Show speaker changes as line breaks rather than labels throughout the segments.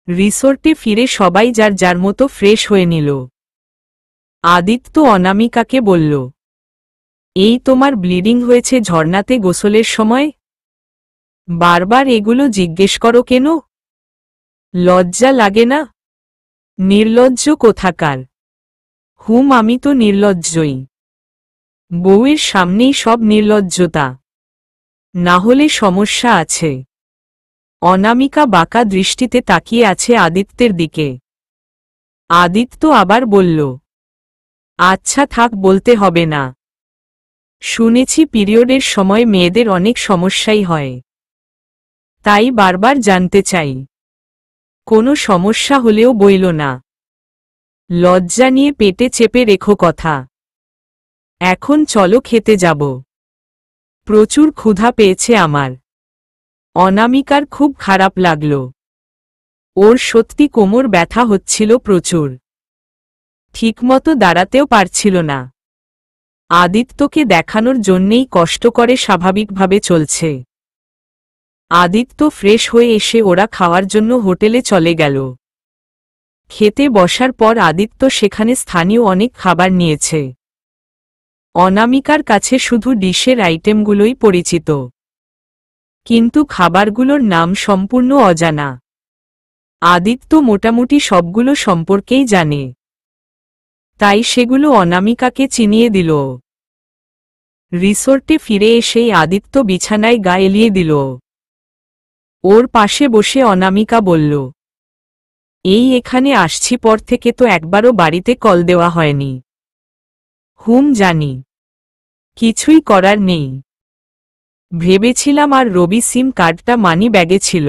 রিসোর্টে ফিরে সবাই যার যার মতো ফ্রেশ হয়ে নিল। আদিত্য অনামিকাকে বলল, এই তোমার ব্লিডিং হয়েছে ঝর্ণাতে গোসলের সময়? বারবার এগুলো জিজ্ঞেস করো কেন? লজ্জা লাগে না? নির্লজ্জ কোথাকার। আমি তো নির্লজ্জই। বউয়ের সামনেই সব নির্লজ্জতা। না হলে সমস্যা আছে। অনামিকা বাঁকা দৃষ্টিতে তাকিয়ে আছে আদিত্যের দিকে। আদিত্য আবার বলল, আচ্ছা থাক, বলতে হবে না। শুনেছি পিরিয়ডের সময় মেয়েদের অনেক সমস্যাই হয়, তাই বারবার জানতে চাই। কোনো সমস্যা হলেও বইল না। লজ্জা নিয়ে পেটে চেপে রেখো কথা। এখন চলো, খেতে যাব। প্রচুর ক্ষুধা পেয়েছে আমার। অনামিকার খুব খারাপ লাগল। ওর সত্যি কোমর ব্যথা হচ্ছিল প্রচুর। ঠিকমতো দাঁড়াতেও পারছিল না। আদিত্যকে দেখানোর জন্যেই কষ্ট করে স্বাভাবিকভাবে চলছে। আদিত্য ফ্রেশ হয়ে এসে ওরা খাওয়ার জন্য হোটেলে চলে গেল। খেতে বসার পর আদিত্য সেখানে স্থানীয় অনেক খাবার নিয়েছে। অনামিকার কাছে শুধু ডিশের আইটেমগুলোই পরিচিত, কিন্তু খাবারগুলোর নাম সম্পূর্ণ অজানা। আদিত্য মোটামুটি সবগুলো সম্পর্কেই জানে, তাই সেগুলো অনামিকাকে চিনিয়ে দিল। রিসোর্টে ফিরে এসেই আদিত্য বিছানায় গা এলিয়ে দিল। ওর পাশে বসে অনামিকা বলল, এখানে আসছি পর থেকে তো একবারও বাড়িতে কল দেওয়া হয়নি। জানি, কিছুই করার নেই। ভেবেছিলাম আর রবি সিম কার্ডটা মানি ব্যাগে ছিল,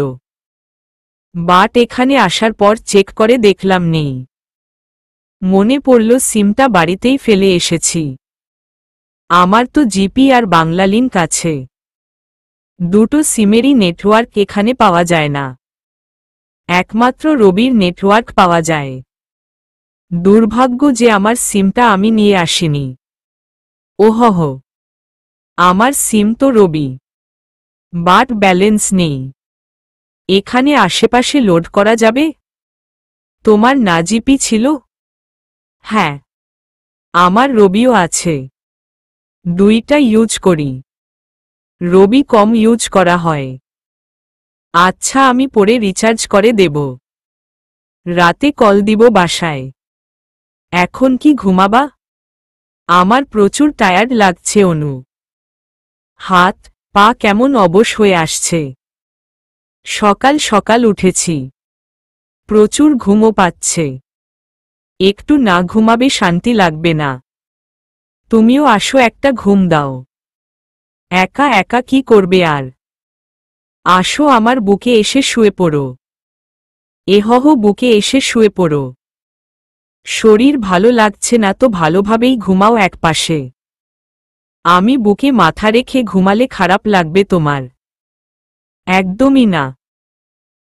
বাট এখানে আসার পর চেক করে দেখলাম নেই। মনে পড়ল সিমটা বাড়িতেই ফেলে এসেছি। আমার তো জিপি আর বাংলালিংক আছে। দুটো সিমেরই নেটওয়ার্ক এখানে পাওয়া যায় না, একমাত্র রবির নেটওয়ার্ক পাওয়া যায়। দুর্ভাগ্য যে আমার সিমটা আমি নিয়ে আসিনি। ওহহ, আমার সিম তো রবি, বাট ব্যালেন্স নেই। এখানে আশেপাশে লোড করা যাবে? তোমার না জিপি ছিল? হ্যাঁ, আমার রবিও আছে। দুইটা ইউজ করি। রবি কম ইউজ করা হয়। আচ্ছা, আমি পরে রিচার্জ করে দেব। রাতে কল দিব বাসায়। এখন কি ঘুমাবা? আমার প্রচুর টায়ার্ড লাগছে অনু। হাত পা কেমন অবশ হয়ে আসছে। সকাল সকাল উঠেছি, প্রচুর ঘুমও পাচ্ছে। একটু না ঘুমাবে শান্তি লাগবে না। তুমিও আসো, একটা ঘুম দাও। একা একা কি করবে আর? আসো, আমার বুকে এসে শুয়ে পড়ো। বুকে এসে শুয়ে পড়ো। শরীর ভালো লাগছে না তো ভালোভাবেই ঘুমাও একপাশে। আমি বুকে মাথা রেখে ঘুমালে খারাপ লাগবে তোমার? একদমই না।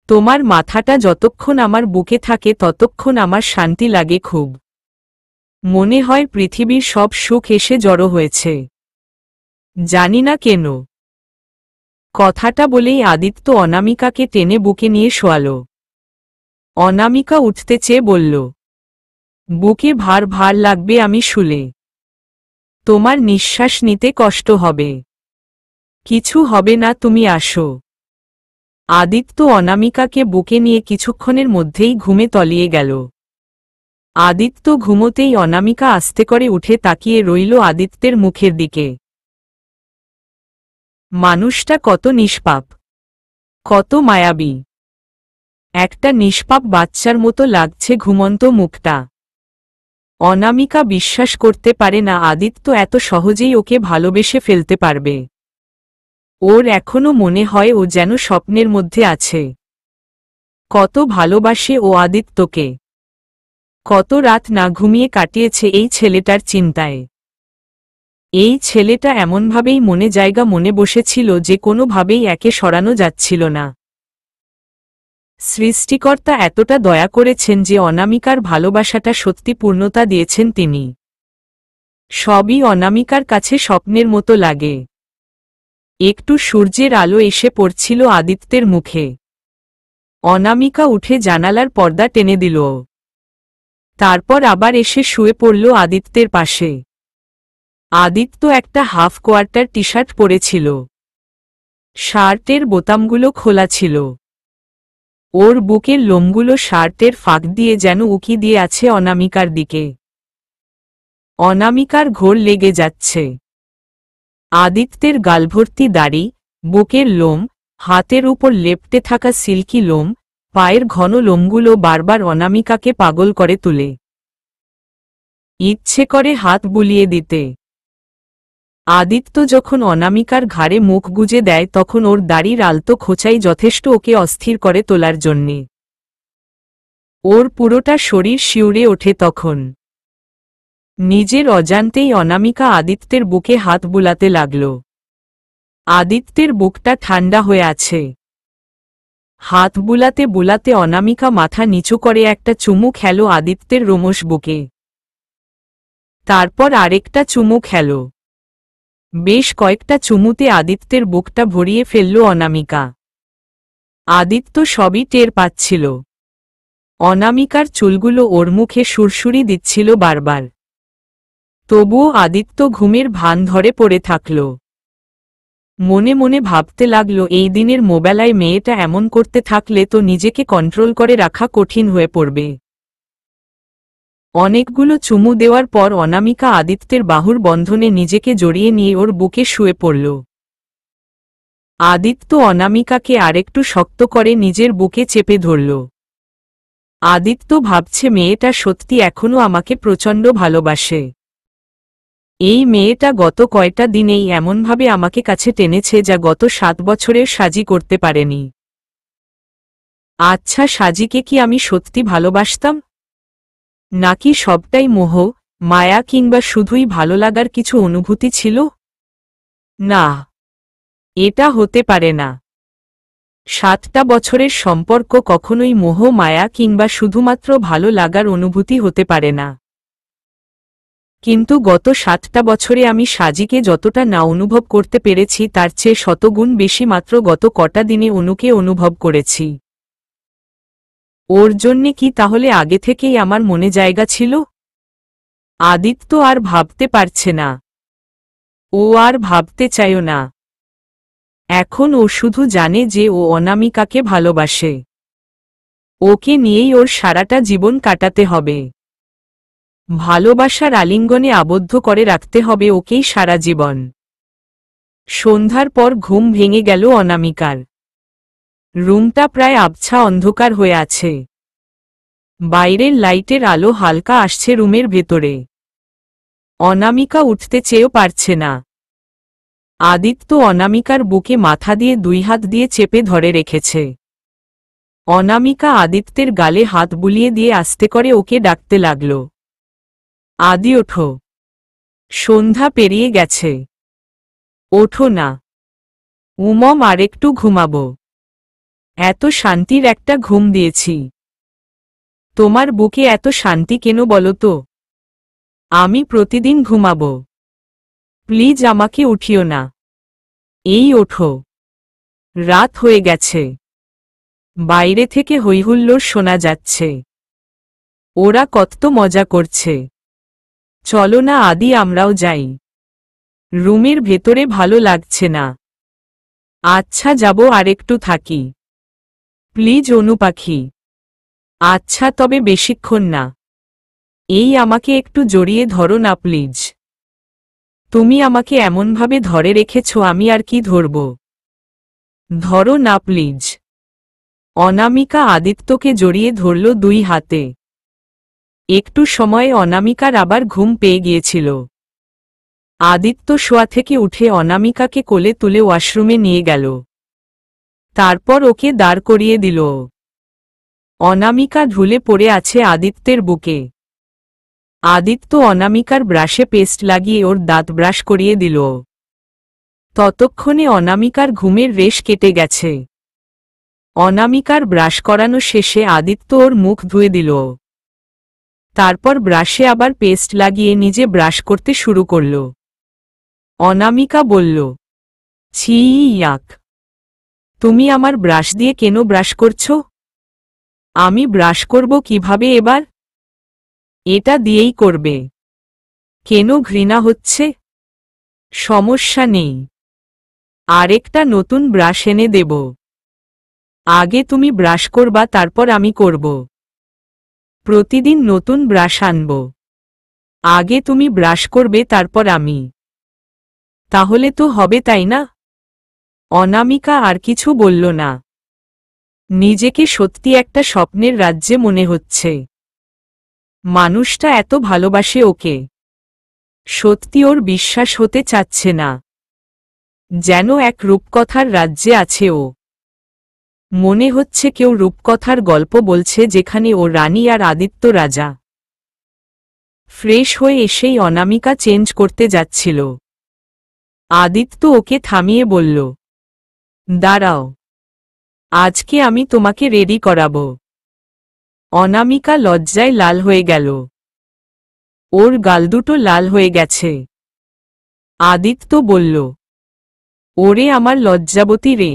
তোমার মাথাটা যতক্ষণ আমার বুকে থাকে ততক্ষণ আমার শান্তি লাগে খুব। মনে হয় পৃথিবীর সব সুখ এসে জড়ো হয়েছে। জানি না কেন। কথাটা বলেই আদিত্য অনামিকাকে টেনে বুকে নিয়ে শোয়াল। অনামিকা উঠতে চেয়ে বলল, বুকে ভার ভার লাগবে আমি শুলে। তোমার নিঃশ্বাস নিতে কষ্ট হবে। কিছু হবে না, তুমি আসো। আদিত্য অনামিকাকে বুকে নিয়ে কিছুক্ষণের মধ্যেই ঘুমে তলিয়ে গেল। আদিত্য ঘুমোতেই অনামিকা আস্তে করে উঠে তাকিয়ে রইল আদিত্যের মুখের দিকে। মানুষটা কত নিষ্পাপ, কত মায়াবী। একটা নিষ্পাপ বাচ্চার মতো লাগছে ঘুমন্ত মুখটা। অনামিকা বিশ্বাস করতে পারে না আদিত্য এত সহজেই ওকে ভালোবেসে ফেলতে পারবে। ওর এখনো মনে হয় ও যেন স্বপ্নের মধ্যে আছে। কত ভালোবাসে ও আদিত্যকে। কত রাত না ঘুমিয়ে কাটিয়েছে এই ছেলেটার চিন্তায়। এই ছেলেটা এমনভাবেই মনে বসেছিল যে কোনোভাবেই একে সরানো যাচ্ছিল না। সৃষ্টিকর্তা এতটা দয়া করেছেন যে অনামিকার ভালোবাসাটা সত্যি পূর্ণতা দিয়েছেন তিনি। সবই অনামিকার কাছে স্বপ্নের মতো লাগে। একটু সূর্যের আলো এসে পড়ছিল আদিত্যের মুখে। অনামিকা উঠে জানালার পর্দা টেনে দিল। তারপর আবার এসে শুয়ে পড়ল আদিত্যের পাশে। আদিত্য একটা হাফ কোয়ার্টার টি শার্ট পরেছিল। শার্টের বোতামগুলো খোলা ছিল। ওর বুকের লোমগুলো শার্টের ফাঁক দিয়ে যেন উকি দিয়ে আছে অনামিকার দিকে। অনামিকার ঘোর লেগে যাচ্ছে। আদিত্যের গালভর্তি দাড়ি, বুকের লোম, হাতের উপর লেপ্টে থাকা সিল্কি লোম, পায়ের ঘন লোমগুলো বারবার অনামিকাকে পাগল করে তুলে। ইচ্ছে করে হাত বুলিয়ে দিতে। আদিত্য যখন অনামিকার ঘাড়ে মুখ গুজে দেয় তখন ওর দাড়ির আলতো খোঁচাই যথেষ্ট ওকে অস্থির করে তোলার জন্যে। ওর পুরোটা শরীর শিউরে ওঠে তখন। নিজের অজান্তেই অনামিকা আদিত্যের বুকে হাত বুলাতে লাগল। আদিত্যের বুকটা ঠান্ডা হয়ে আছে। হাত বুলাতে বুলাতে অনামিকা মাথা নিচু করে একটা চুমু খেল আদিত্যের রোমশ বুকে। তারপর আরেকটা চুমু খেল। বেশ কয়েকটা চুমুতে আদিত্যের বুকটা ভরিয়ে ফেলল অনামিকা। আদিত্য সবই টের পাচ্ছিল। অনামিকার চুলগুলো ওর মুখে সুরসুরি দিচ্ছিল বারবার। তবুও আদিত্য ঘুমের ভান ধরে পড়ে থাকল। মনে মনে ভাবতে লাগল এই দিনের মোবাইলায় মেয়েটা এমন করতে থাকলে তো নিজেকে কন্ট্রোল করে রাখা কঠিন হয়ে পড়বে। অনেকগুলো চুমু দেওয়ার পর অনামিকা আদিত্যের বাহুর বন্ধনে নিজেকে জড়িয়ে নিয়ে ওর বুকে শুয়ে পড়ল। আদিত্য অনামিকাকে আরেকটু শক্ত করে নিজের বুকে চেপে ধরল। আদিত্য ভাবছে মেয়েটা সত্যি এখনো আমাকে প্রচণ্ড ভালোবাসে। এই মেয়েটা গত কয়টা দিনেই এমনভাবে আমাকে কাছে টেনেছে যা গত 7 বছরের সাজি করতে পারেনি। আচ্ছা, সাজিকে কি আমি সত্যি ভালোবাসতাম? নাকি সবটাই মোহ, মায়া কিংবা শুধুই ভালো লাগার কিছু অনুভূতি ছিল? না, এটা হতে পারে না। 7টা বছরের সম্পর্ক কখনোই মোহ, মায়া কিংবা শুধুমাত্র ভালো লাগার অনুভূতি হতে পারে না। কিন্তু গত 7টা বছরে আমি সাজিকে যতটা না অনুভব করতে পেরেছি তার চেয়ে শতগুণ বেশি মাত্র গত কটা দিনে অনুকে অনুভব করেছি। ওর জন্যে কি তাহলে আগে থেকেই আমার মনে জায়গা ছিল? আদিত্য আর ভাবতে পারছে না। ও আর ভাবতে চায়ও না। এখন ও শুধু জানে যে ও অনামিকাকে ভালোবাসে। ওকে নিয়েই ওর সারাটা জীবন কাটাতে হবে। ভালোবাসার আলিঙ্গনে আবদ্ধ করে রাখতে হবে ওকেই সারা জীবন। সন্ধ্যার পর ঘুম ভেঙে গেল অনামিকার। রুমটা প্রায় আবছা অন্ধকার হয়ে আছে। বাইরের লাইটের আলো হালকা আসছে রুমের ভেতরে। অনামিকা উঠতে চেয়েও পারছে না। আদিত্য অনামিকার বুকে মাথা দিয়ে 2 হাত দিয়ে চেপে ধরে রেখেছে। অনামিকা আদিত্যের গালে হাত বুলিয়ে দিয়ে আস্তে করে ওকে ডাকতে লাগল। আদি, ওঠো। সন্ধ্যা পেরিয়ে গেছে। ওঠো না। উমম, আরেকটু ঘুমাবো। এত শান্তির একটা ঘুম দিয়েছি। তোমার বুকে এত শান্তি কেন বলো তো? আমি প্রতিদিন ঘুমাবো। প্লিজ আমাকে উঠিও না। এই ওঠো। রাত হয়ে গেছে। বাইরে থেকে হৈহুল্লোড় শোনা যাচ্ছে। ওরা কত মজা করছে। চলো না আদি, আমরাও যাই। রুমের ভেতরে ভালো লাগছে না। আচ্ছা, যাব, আরেকটু থাকি। প্লিজ অনু পাখি। আচ্ছা, তবে বেশিক্ষণ না। এই আমাকে একটু জড়িয়ে ধরো না প্লিজ। তুমি আমাকে এমনভাবে ধরে রেখেছ, আমি আর কি ধরব? ধরো না প্লিজ। অনামিকা আদিত্যকে জড়িয়ে ধরল 2 হাতে। একটু সময়ে অনামিকার আবার ঘুম পেয়ে গিয়েছিল। আদিত্য শোয়া থেকে উঠে অনামিকাকে কোলে তুলে ওয়াশরুমে নিয়ে গেল। তারপর ওকে দাঁড় করিয়ে দিল। অনামিকা ঢুলে পড়ে আছে আদিত্যের বুকে। আদিত্য অনামিকার ব্রাশে পেস্ট লাগিয়ে ওর দাঁত ব্রাশ করিয়ে দিল। ততক্ষণে অনামিকার ঘুমের রেশ কেটে গেছে। অনামিকার ব্রাশ করানো শেষে আদিত্য ওর মুখ ধুয়ে দিল। তারপর ব্রাশে আবার পেস্ট লাগিয়ে নিজে ব্রাশ করতে শুরু করল। অনামিকা বলল, ছি, ইয়াক। তুমি আমার ব্রাশ দিয়ে কেন ব্রাশ করছো? আমি ব্রাশ করব কিভাবে এবার? এটা দিয়েই করবে। কেন ঘৃণা হচ্ছে? সমস্যা নেই, আরেকটা নতুন ব্রাশ এনে দেব। আগে তুমি ব্রাশ করবা, তারপর আমি করব। প্রতিদিন নতুন ব্রাশ আনব। আগে তুমি ব্রাশ করবে, তারপর আমি। তাহলে তো হবে, তাই না? অনামিকা আর কিছু বলল না। নিজেকে সত্যি একটা স্বপ্নের রাজ্যে মনে হচ্ছে। মানুষটা এত ভালোবাসে ওকে। সত্যি ওর বিশ্বাস হতে চাচ্ছে না। যেন এক রূপকথার রাজ্যে আছে ও। মনে হচ্ছে কেউ রূপকথার গল্প বলছে, যেখানে ও রানী আর আদিত্য রাজা। ফ্রেশ হয়ে এসেই অনামিকা চেঞ্জ করতে যাচ্ছিল। আদিত্য ওকে থামিয়ে বলল, দাঁড়াও, আজকে আমি তোমাকে রেডি করাবো। অনামিকা লজ্জায় লাল হয়ে গেল। ওর গাল দুটো লাল হয়ে গেছে। আদিত্য বলল, ওরে আমার লজ্জাবতী রে,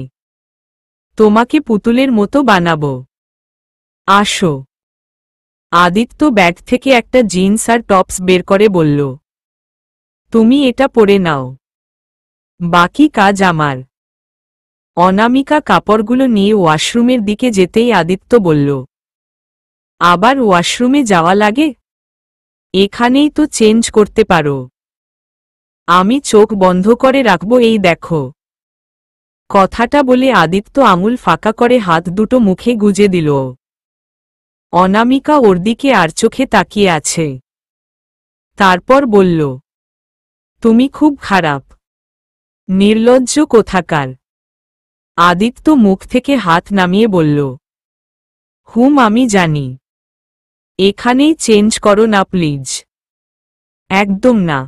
তোমাকে পুতুলের মতো বানাবো। আসো। আদিত্য ব্যাগ থেকে একটা জিন্স আর টপস বের করে বলল, তুমি এটা পরে নাও, বাকি কাজ আমার। অনামিকা কাপড়গুলো নিয়ে ওয়াশরুমের দিকে যেতেই আদিত্য বলল, আবার ওয়াশরুমে যাওয়া লাগে? এখানেই তো চেঞ্জ করতে পারো। আমি চোখ বন্ধ করে রাখবো, এই দেখো। কথাটা বলে আদিত্য আঙুল ফাঁকা করে হাত দুটো মুখে গুজে দিল। অনামিকা ওর দিকে আর চোখে তাকিয়ে আছে। তারপর বলল, তুমি খুব খারাপ, নির্লজ্জ কোথাকার। আদিত্য মুখ থেকে হাত নামিয়ে বলল, আমি জানি। এখানেই চেঞ্জ করো না প্লিজ। একদম না,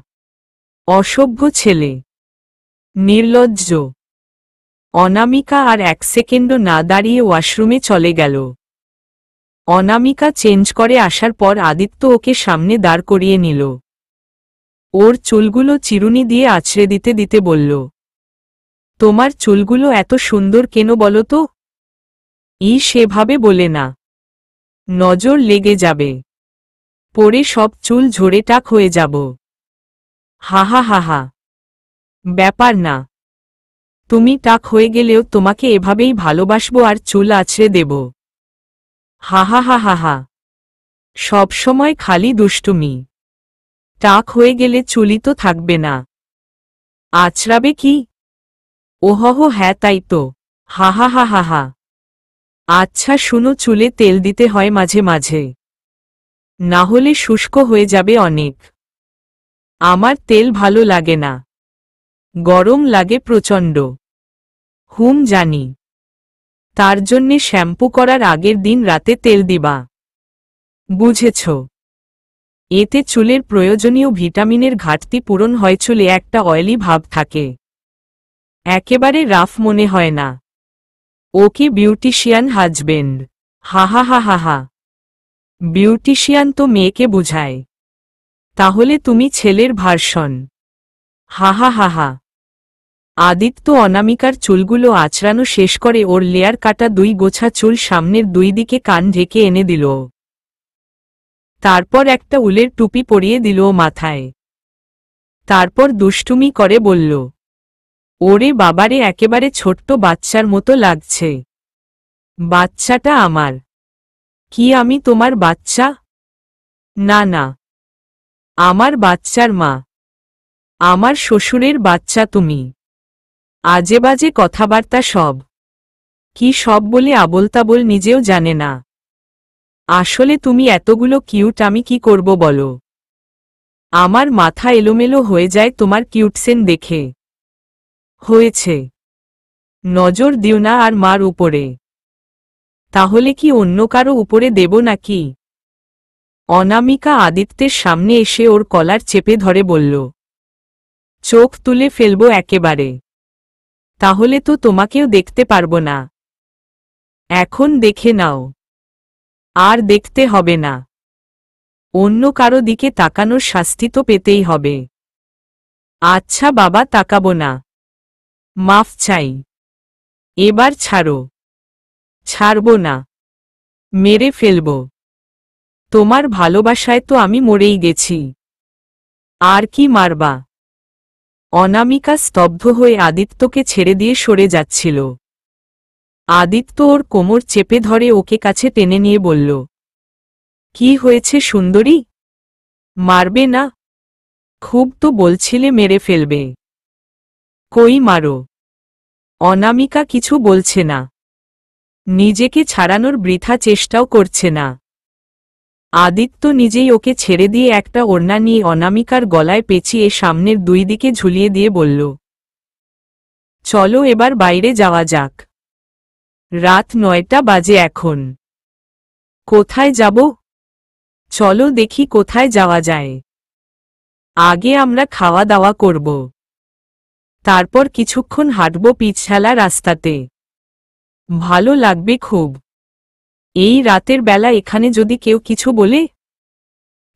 অসভ্য ছেলে, নির্লজ্জ। অনামিকা আর এক সেকেন্ডও না দাঁড়িয়ে ওয়াশরুমে চলে গেল। অনামিকা চেঞ্জ করে আসার পর আদিত্য ওকে সামনে দাঁড় করিয়ে নিল। ওর চুলগুলো চিরুনি দিয়ে আছড়ে দিতে দিতে বলল, তোমার চুলগুলো এত সুন্দর কেন বলো তো? সেভাবে বলে না, নজর লেগে যাবে, পরে সব চুল ঝরে টাক হয়ে যাব। হাহা হাহা, ব্যাপার না, তুমি টাক হয়ে গেলেও তোমাকে এভাবেই ভালোবাসবো আর চুল আছড়ে দেব। হাহা হাহা, সবসময় খালি দুষ্টুমি। টাক হয়ে গেলে চুলই তো থাকবে না, আছড়াবে কি? ওহহ, হ্যাঁ তাই তো। হাহা হাহা। আচ্ছা শুনো, চুলে তেল দিতে হয় মাঝে মাঝে, না হলে শুষ্ক হয়ে যাবে অনেক। আমার তেল ভালো লাগে না, গরম লাগে প্রচণ্ড। জানি, তার জন্যে শ্যাম্পু করার আগের দিন রাতে তেল দিবা, বুঝেছ? এতে চুলের প্রয়োজনীয় ভিটামিনের ঘাটতি পূরণ হয়, চুলে একটা অয়েলি ভাব থাকে, একেবারে রাফ মনে হয় না। ওকে বিউটিশিয়ান হাজবেন্ড। হাহা হাহা। বিউটিশিয়ান তো মেয়েকে বুঝায়, তাহলে তুমি ছেলের ভার্সন। হাহা হাহা। আদিত্য অনামিকার চুলগুলো আঁচড়ানো শেষ করে ওর লেয়ার কাটা 2 গোছা চুল সামনের 2 দিকে কান ঢেকে এনে দিল। তারপর একটা উলের টুপি পরিয়ে দিল মাথায়। তারপর দুষ্টুমি করে বলল, ওরে বাবারে, একেবারে ছোট্ট বাচ্চার মতো লাগছে। বাচ্চাটা আমার। কি আমি তোমার বাচ্চা? না না, আমার বাচ্চার মা। আমার শ্বশুরের বাচ্চা তুমি। আজে বাজে কথাবার্তা সব। কি সব বলে আবোলতাবোল, নিজেও জানে না। আসলে তুমি এতগুলো কিউট, আমি কি করব বলো? আমার মাথা এলোমেলো হয়ে যায় তোমার কিউটসেন দেখে। হয়েছে, নজর দিও না আর মার উপরে। তাহলে কি অন্য কারো উপরে দেব নাকি? অনামিকা আদিত্যের সামনে এসে ওর কলার চেপে ধরে বলল, চোখ তুলে ফেলবো একেবারে, তাহলে তো তোমাকেও দেখতে পারবো না। এখন দেখে নাও, আর দেখতে হবে না। অন্য কারো দিকে তাকানোর শাস্তি তো পেতেই হবে। আচ্ছা বাবা, তাকাবো না, মাফ চাই। এবার ছাড়ো। ছাড়ব না। মেরে ফেলব। তোমার ভালোবাসায় তো আমি মরেই গেছি, আর কি মারবা? অনামিকা স্তব্ধ হয়ে আদিত্যকে ছেড়ে দিয়ে সরে যাচ্ছিল। আদিত্য ওর কোমর চেপে ধরে ওকে কাছে টেনে নিয়ে বলল, কি হয়েছে সুন্দরী? মারবে না? খুব তো বলছিলে মেরে ফেলবে। কই মারো। অনামিকা কিছু বলছে না, নিজেকে ছাড়ানোর বৃথা চেষ্টাও করছে না। আদিত্য নিজেই ওকে ছেড়ে দিয়ে একটা ওড়না নিয়ে অনামিকার গলায় পেঁচিয়ে সামনের দুই দিকে ঝুলিয়ে দিয়ে বলল, চলো এবার বাইরে যাওয়া যাক। রাত 9টা বাজে এখন। কোথায় যাব? চলো দেখি কোথায় যাওয়া যায়। আগে আমরা খাওয়া দাওয়া করব, তারপর কিছুক্ষণ হাঁটব পিছলা রাস্তাতে। ভালো লাগবে খুব। এই রাতের বেলা এখানে যদি কেউ কিছু বলে?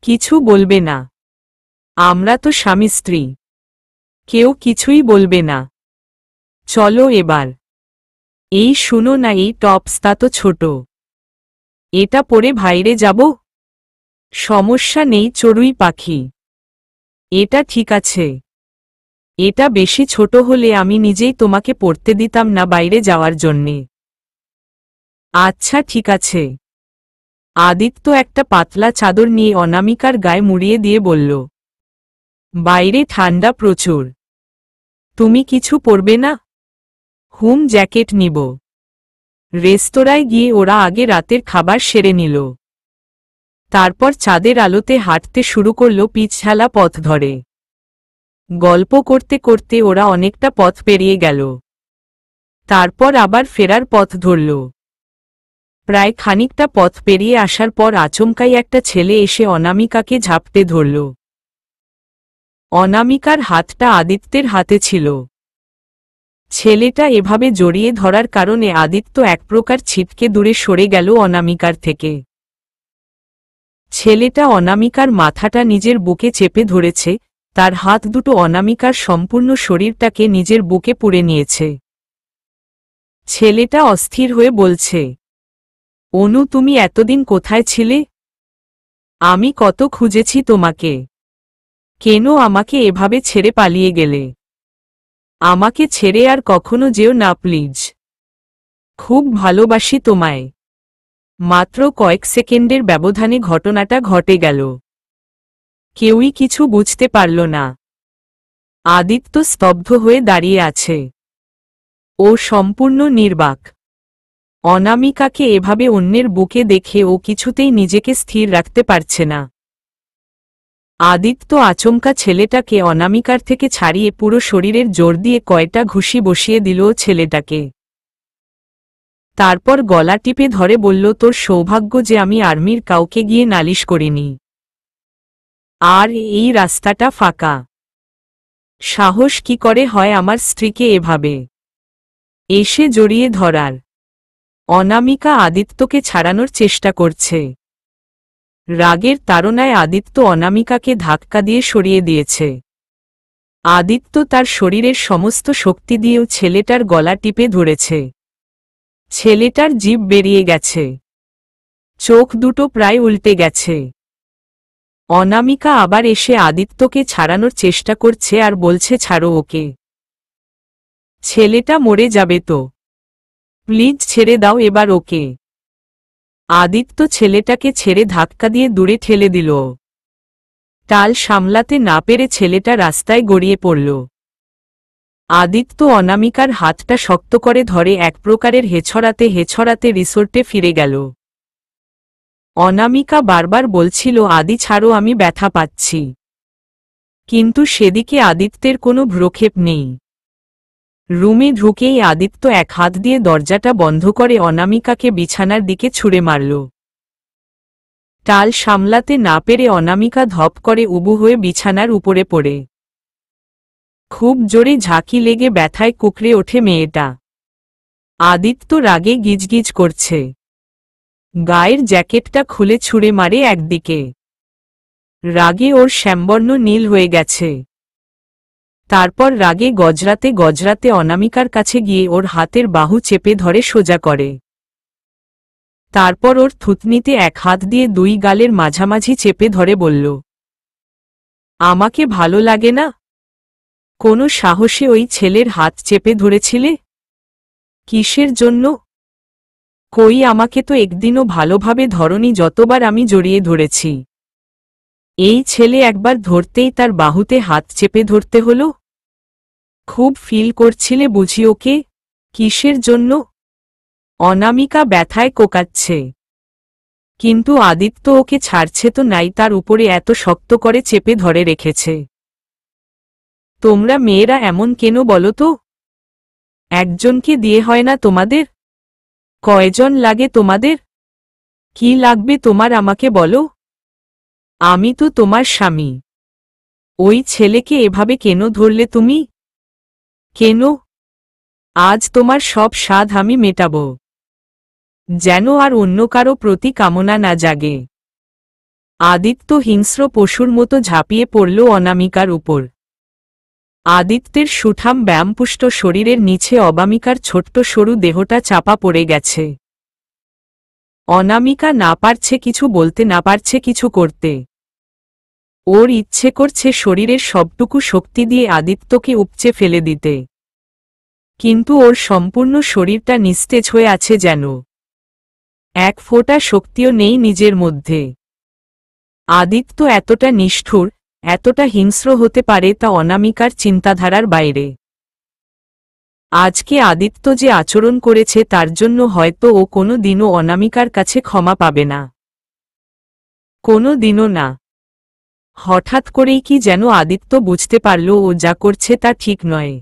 কিছু বলবে না, আমরা তো স্বামী স্ত্রী, কেউ কিছুই বলবে না। চলো এবার। এই শুনো না, এই টপসটা তো ছোট, এটা পরে বাইরে যাব? সমস্যা নেই চড়ুই পাখি, এটা ঠিক আছে। এটা বেশি ছোট হলে আমি নিজেই তোমাকে পরতে দিতাম না বাইরে যাওয়ার জন্যে। আচ্ছা ঠিক আছে। আদিত্য একটা পাতলা চাদর নিয়ে অনামিকার গায়ে মুড়িয়ে দিয়ে বলল, বাইরে ঠান্ডা প্রচুর, তুমি কিছু পরবে না? হুম, জ্যাকেট নিব। রেস্তোরাঁয় গিয়ে ওরা আগে রাতের খাবার সেরে নিল, তারপর চাঁদের আলোতে হাঁটতে শুরু করল পিছলা পথ ধরে। গল্প করতে করতে ওরা অনেকটা পথ পেরিয়ে গেল, তারপর আবার ফেরার পথ ধরল। প্রায় খানিকটা পথ পেরিয়ে আসার পর আচমকাই একটা ছেলে এসে অনামিকাকে ঝাপটে ধরল। অনামিকার হাতটা আদিত্যের হাতে ছিল। ছেলেটা এভাবে জড়িয়ে ধরার কারণে আদিত্য এক প্রকার ছিটকে দূরে সরে গেল অনামিকার থেকে। ছেলেটা অনামিকার মাথাটা নিজের বুকে চেপে ধরেছে, তার হাত দুটো অনামিকার সম্পূর্ণ শরীরটাকে নিজের বুকে পুরে নিয়েছে। ছেলেটা অস্থির হয়ে বলছে, অনু তুমি এতদিন কোথায় ছিলে? আমি কত খুঁজেছি তোমাকে। কেন আমাকে এভাবে ছেড়ে পালিয়ে গেলে? আমাকে ছেড়ে আর কখনো যেও না প্লিজ। খুব ভালোবাসি তোমায়। মাত্র কয়েক সেকেন্ডের ব্যবধানে ঘটনাটা ঘটে গেল। কেউই কিছু বুঝতে পারল না। আদিত্য স্তব্ধ হয়ে দাঁড়িয়ে আছে। ও সম্পূর্ণ নির্বাক। অনামিকাকে এভাবে অন্যের বুকে দেখে ও কিছুতেই নিজেকে স্থির রাখতে পারছে না। আদিত্য আচমকা ছেলেটাকে অনামিকার থেকে ছাড়িয়ে পুরো শরীরের জোর দিয়ে কয়টা ঘুষি বসিয়ে দিল ছেলেটাকে। তারপর গলা টিপে ধরে বলল, তোর সৌভাগ্য যে আমি আর্মির কাউকে গিয়ে নালিশ করিনি, আর এই রাস্তাটা ফাঁকা। সাহস কি করে হয় আমার স্ত্রীকে এভাবে এসে জড়িয়ে ধরার? অনামিকা আদিত্যকে ছাড়ানোর চেষ্টা করছে। রাগের তাড়নায় আদিত্য অনামিকাকে ধাক্কা দিয়ে সরিয়ে দিয়েছে। আদিত্য তার শরীরের সমস্ত শক্তি দিয়েও ছেলেটার গলা টিপে ধরেছে। ছেলেটার জিভ বেরিয়ে গেছে, চোখ দুটো প্রায় উল্টে গেছে। অনামিকা আবার এসে আদিত্যকে ছাড়ানোর চেষ্টা করছে আর বলছে, ছাড়ো ওকে, ছেলেটা মরে যাবে তো, প্লিজ ছেড়ে দাও এবার ওকে। আদিত্য ছেলেটাকে ছেড়ে ধাক্কা দিয়ে দূরে ঠেলে দিল। টাল সামলাতে না পেরে ছেলেটা রাস্তায় গড়িয়ে পড়ল। আদিত্য অনামিকার হাতটা শক্ত করে ধরে এক প্রকারের হেছড়াতে হেছড়াতে রিসোর্টে ফিরে গেল। অনামিকা বারবার বলছিল, আদি ছাড়ো, আমি ব্যথা পাচ্ছি। কিন্তু সেদিকে আদিত্যের কোনো ভ্রুক্ষেপ নেই। রুমে ঢুকেই আদিত্য এক হাত দিয়ে দরজাটা বন্ধ করে অনামিকাকে বিছানার দিকে ছুঁড়ে মারল। টাল সামলাতে না পেরে অনামিকা ধপ করে উবু হয়ে বিছানার উপরে পড়ে। খুব জোরে ঝাঁকি লেগে ব্যথায় কুকড়ে ওঠে মেয়েটা। আদিত্য রাগে গিজগিজ করছে। গায়ের জ্যাকেটটা খুলে ছুঁড়ে মারে একদিকে। রাগে ওর শ্যামবর্ণ নীল হয়ে গেছে। তারপর রাগে গজরাতে গজরাতে অনামিকার কাছে গিয়ে ওর হাতের বাহু চেপে ধরে সোজা করে। তারপর ওর থুতনিতে এক হাত দিয়ে দুই গালের মাঝামাঝি চেপে ধরে বলল, আমাকে ভালো লাগে না? কোনো সাহসে ওই ছেলের হাত চেপে ধরেছিলে? কিসের জন্য? কই, আমাকে তো একদিনও ভালোভাবে ধরনি যতবার আমি জড়িয়ে ধরেছি। এই ছেলে একবার ধরতেই তার বাহুতে হাত চেপে ধরতে হলো? খুব ফিল করছিলে বুঝি ওকে? কিসের জন্য? অনামিকা ব্যথায় কোকাচ্ছে। কিন্তু আদিত্য ওকে ছাড়ছে তো নাই, তার উপরে এত শক্ত করে চেপে ধরে রেখেছে। তোমরা মেয়েরা এমন কেন বলো তো? একজনকে দিয়ে হয় না তোমাদের? কয়জন লাগে তোমাদের? কি লাগবে তোমার আমাকে বলো? আমি তো তোমার স্বামী। ওই ছেলেকে এভাবে কেন ধরলে তুমি? কেন? আজ তোমার সব স্বাদ আমি মেটাব, যেন আর অন্য কারো প্রতি কামনা না জাগে। আদিত্য হিংস্র পশুর মতো ঝাঁপিয়ে পড়ল অনামিকার উপর। আদিত্যের সুঠাম ব্যায়ামপুষ্ট শরীরের নিচে অবামিকার ছোট্ট সরু দেহটা চাপা পড়ে গেছে। অনামিকা না পারছে কিছু বলতে, না পারছে কিছু করতে। ওর ইচ্ছে করছে শরীরের সবটুকু শক্তি দিয়ে আদিত্যকে উপচে ফেলে দিতে, কিন্তু ওর সম্পূর্ণ শরীরটা নিস্তেজ হয়ে আছে, যেন এক ফোঁটা শক্তিও নেই নিজের মধ্যে। আদিত্য এতটা নিষ্ঠুর, এতটা হিংস্র হতে পারে তা অনামিকার চিন্তাধারার বাইরে। আজকে আদিত্য যে আচরণ করেছে তার জন্য হয়তো ও কোনো দিনও অনামিকার কাছে ক্ষমা পাবে না। কোনো দিনও না। হঠাৎ করেই কি যেন আদিত্য বুঝতে পারল ও যা করছে তা ঠিক নয়।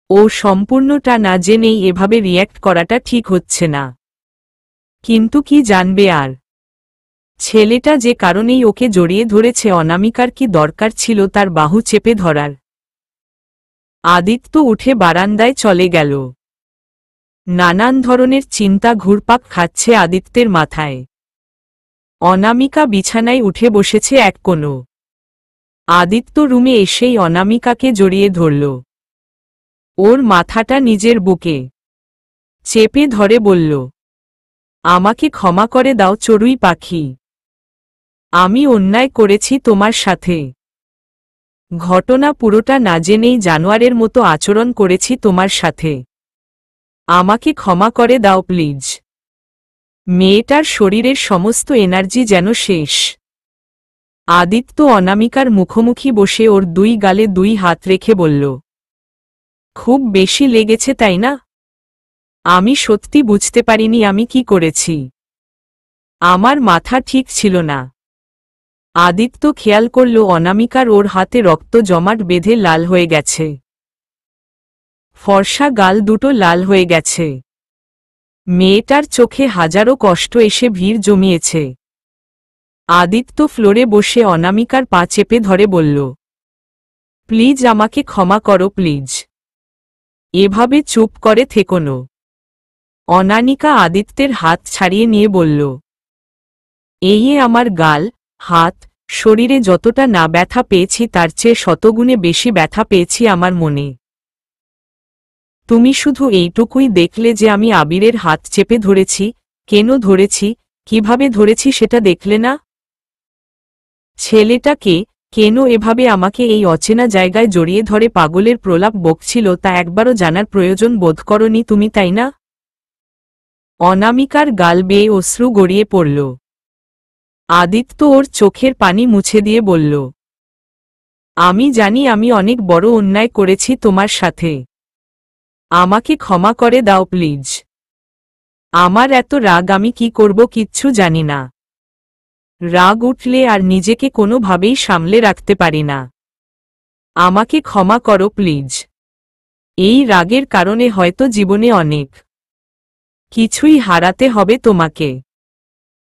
ও সম্পূর্ণটা না জেনেই এভাবে রিয়্যাক্ট করাটা ঠিক হচ্ছে না। কিন্তু কি জানবে আর? ছেলেটা যে কারণেই ওকে জড়িয়ে ধরেছে, অনামিকার কি দরকার ছিল তার বাহু চেপে ধরার? আদিত্য উঠে বারান্দায় চলে গেল। নানান ধরনের চিন্তা ঘুরপাক খাচ্ছে আদিত্যের মাথায়। অনামিকা বিছানায় উঠে বসেছে এক কোণে। আদিত্য রুমে এসেই অনামিকাকে জড়িয়ে ধরল। ওর মাথাটা নিজের বুকে চেপে ধরে বলল, আমাকে ক্ষমা করে দাও চড়ুই পাখি। আমি অন্যায় করেছি তোমার সাথে। ঘটনা পুরোটা না জেনেই জানোয়ারের মতো আচরণ করেছি তোমার সাথে। আমাকে ক্ষমা করে দাও প্লিজ। মেয়েটার শরীরের সমস্ত এনার্জি যেন শেষ। আদিত্য অনামিকার মুখোমুখি বসে ওর দুই গালে দুই হাত রেখে বলল, খুব বেশি লেগেছে তাই না? আমি সত্যি বুঝতে পারিনি আমি কি করেছি। আমার মাথা ঠিক ছিল না। আদিত্য খেয়াল করল অনামিকার ওর হাতে রক্ত জমাট বেঁধে লাল হয়ে গেছে। ফর্সা গাল দুটো লাল হয়ে গেছে। মেয়েটার চোখে হাজারো কষ্ট এসে ভিড় জমিয়েছে। আদিত্য ফ্লোরে বসে অনামিকার পা চেপে ধরে বলল, প্লিজ আমাকে ক্ষমা করো প্লিজ। এভাবে চুপ করে থেকো না। অনামিকা আদিত্যের হাত ছাড়িয়ে নিয়ে বলল, এই আমার গাল, হাত, শরীরে যতটা না ব্যথা পেয়েছি তার চেয়ে শতগুণে বেশি ব্যথা পেয়েছি আমার মনে। তুমি শুধু এইটুকুই দেখলে যে আমি আবিরের হাত চেপে ধরেছি, কেন ধরেছি, কিভাবে ধরেছি সেটা দেখলে না? ছেলেটাকে কেন এভাবে আমাকে এই অচেনা জায়গায় জড়িয়ে ধরে পাগলের প্রলাপ বকছিল তা একবারও জানার প্রয়োজন বোধ করনি তুমি, তাই না? অনামিকার গাল বেয়ে অশ্রু গড়িয়ে পড়ল। আদিত্য ওর চোখের পানি মুছে দিয়ে বলল, আমি জানি আমি অনেক বড় অন্যায় করেছি তোমার সাথে। আমাকে ক্ষমা করে দাও প্লিজ। আমার এত রাগ আমি কি করব কিচ্ছু জানি না। রাগ উঠলে আর নিজেকে কোনোভাবেই সামলে রাখতে পারি না। আমাকে ক্ষমা করো প্লিজ। এই রাগের কারণে হয়তো জীবনে অনেক কিছুই হারাতে হবে তোমাকে।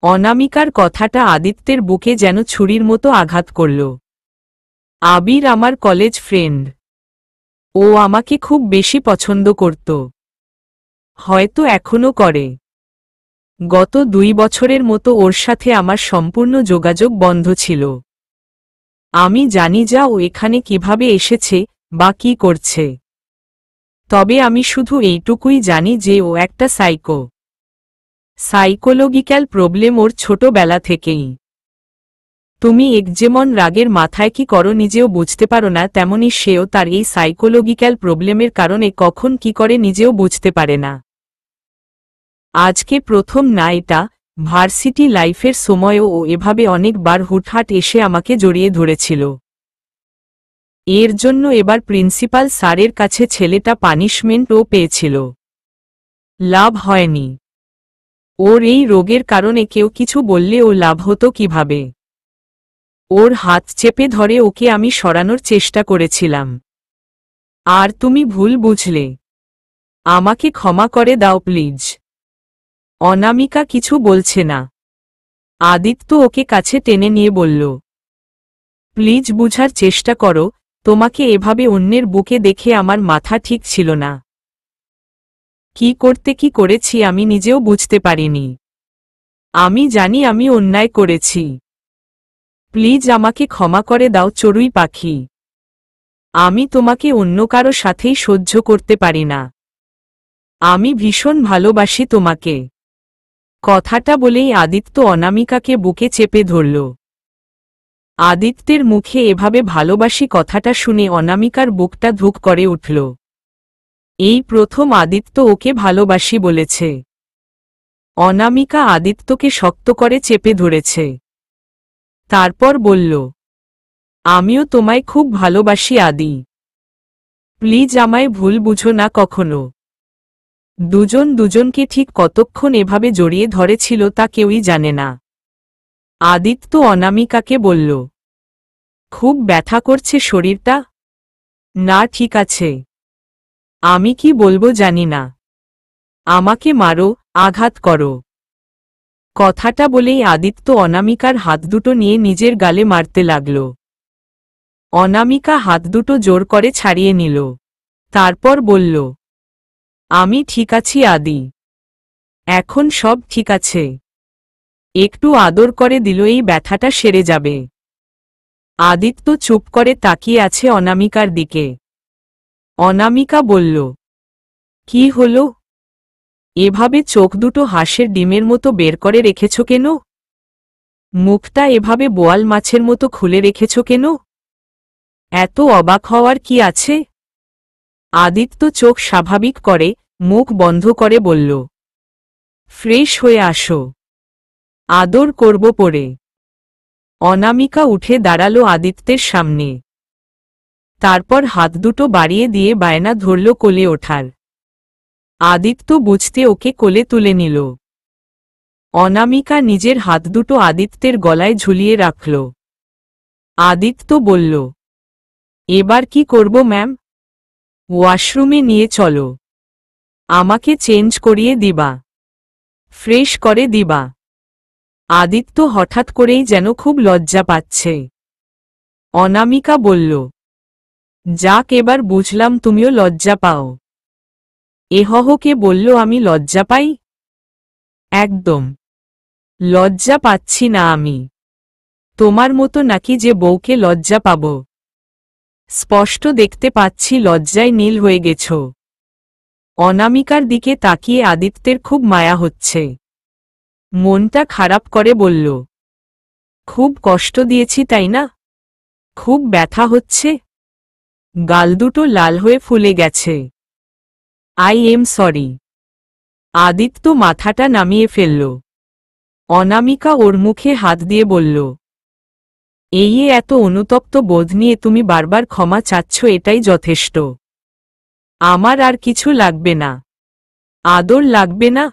অনামিকার কথাটা আদিত্যের বুকে যেন ছুরির মতো আঘাত করল। আবির আমার কলেজ ফ্রেন্ড। ও আমাকে খুব বেশি পছন্দ করত। হয়তো এখনো করে। গত 2 বছরের মতো ওর সাথে আমার সম্পূর্ণ যোগাযোগ বন্ধ ছিল। আমি জানি যা ও এখানে কিভাবে এসেছে বা কি করছে। তবে আমি শুধু এইটুকুই জানি যে ও একটা সাইকো। সাইকোলজিক্যাল প্রবলেম ওর ছোটবেলা থেকেই। তুমি এক যেমন রাগের মাথায় কি করো নিজেও বুঝতে পারো না, তেমনি সেও তার এই সাইকোলজিক্যাল প্রবলেমের কারণে কখন কি করে নিজেও বুঝতে পারে না। আজকে প্রথম না এটা, ভার্সিটি লাইফের সময়ও ও এভাবে অনেকবার হুটহাট এসে আমাকে জড়িয়ে ধরেছিল। এর জন্য এবার প্রিন্সিপাল স্যারের কাছে ছেলেটা পানিশমেন্টও পেয়েছিল। লাভ হয়নি। ওর এই রোগের কারণে কেউ কিছু বললে ও লাভ হতো কিভাবে? ওর হাত চেপে ধরে ওকে আমি সরানোর চেষ্টা করেছিলাম। আর তুমি ভুল বুঝলে। আমাকে ক্ষমা করে দাও প্লিজ। অনামিকা কিছু বলছে না। আদিত্য ওকে কাছে টেনে নিয়ে বলল, প্লিজ বুঝার চেষ্টা করো, তোমাকে এভাবে অন্যের বুকে দেখে আমার মাথা ঠিক ছিল না। কি করতে কি করেছি আমি নিজেও বুঝতে পারিনি। আমি জানি আমি অন্যায় করেছি। প্লিজ আমাকে ক্ষমা করে দাও চড়ুই পাখি। আমি তোমাকে অন্য কারো সাথেই সহ্য করতে পারি না। আমি ভীষণ ভালোবাসি তোমাকে। কথাটা বলেই আদিত্য অনামিকাকে বুকে চেপে ধরল। আদিত্যের মুখে এভাবে ভালোবাসি কথাটা শুনে অনামিকার বুকটা ধুক করে উঠল। এই প্রথম আদিত্য ওকে ভালোবাসি বলেছে। অনামিকা আদিত্যকে শক্ত করে চেপে ধরেছে। তারপর বলল, আমিও তোমায় খুব ভালোবাসি আদি। প্লিজ আমায় ভুল বুঝো না কখনো। দুজন দুজনকে ঠিক কতক্ষণ এভাবে জড়িয়ে ধরেছিল তা কেউই জানে না। আদিত্য অনামিকাকে বলল, খুব ব্যথা করছে শরীরটা? না ঠিক আছে। আমি কি বলবো জানি না। আমাকে মারো, আঘাত করো। কথাটা বলেই আদিত্য অনামিকার হাত দুটো নিয়ে নিজের গালে মারতে লাগল। অনামিকা হাত দুটো জোর করে ছাড়িয়ে নিল। তারপর বলল, আমি ঠিক আছি আদি। এখন সব ঠিক আছে। একটু আদর করে দিল এই ব্যথাটা সেরে যাবে। আদিত্য চুপ করে তাকিয়ে আছে অনামিকার দিকে। অনামিকা বলল, কি হলো? এভাবে চোখ দুটো হাঁসের ডিমের মতো বের করে রেখেছ কেন? মুখটা এভাবে বোয়াল মাছের মতো খুলে রেখেছ কেন? এত অবাক হওয়ার কি আছে? আদিত্য চোখ স্বাভাবিক করে মুখ বন্ধ করে বলল, ফ্রেশ হয়ে আসো, আদর করব পরে। অনামিকা উঠে দাঁড়ালো আদিত্যের সামনে। তারপর হাত দুটো বাড়িয়ে দিয়ে বায়না ধরল কোলে ওঠার। আদিত্য বুঝতে ওকে কোলে তুলে নিল। অনামিকা নিজের হাত দুটো আদিত্যের গলায় ঝুলিয়ে রাখল। আদিত্য বলল, এবার কি করব ম্যাম? ওয়াশরুমে নিয়ে চলো। আমাকে চেঞ্জ করিয়ে দিবা, ফ্রেশ করে দিবা। আদিত্য হঠাৎ করেই যেন খুব লজ্জা পাচ্ছে। অনামিকা বলল, যাক এবার বুঝলাম তুমিও লজ্জা পাও। এহহকে বলল আমি লজ্জা পাই? একদম লজ্জা পাচ্ছি না আমি। তোমার মতো নাকি যে বউকে লজ্জা পাব? স্পষ্ট দেখতে পাচ্ছি লজ্জায় নীল হয়ে গেছ। অনামিকার দিকে তাকিয়ে আদিত্যের খুব মায়া হচ্ছে। মনটা খারাপ করে বলল, খুব কষ্ট দিয়েছি তাই না? খুব ব্যথা হচ্ছে? গাল দুটো লাল হয়ে ফুলে গেছে। I am sorry. আদিত্য মাথাটা নামিয়ে ফেলল। অনামিকা ওর মুখে হাত দিয়ে বলল, এই এত অনুতপ্ত বোধ নিয়ে তুমি বারবার ক্ষমা চাচ্ছ এটাই যথেষ্ট। আমার আর কিছু লাগবে না। আদর লাগবে না?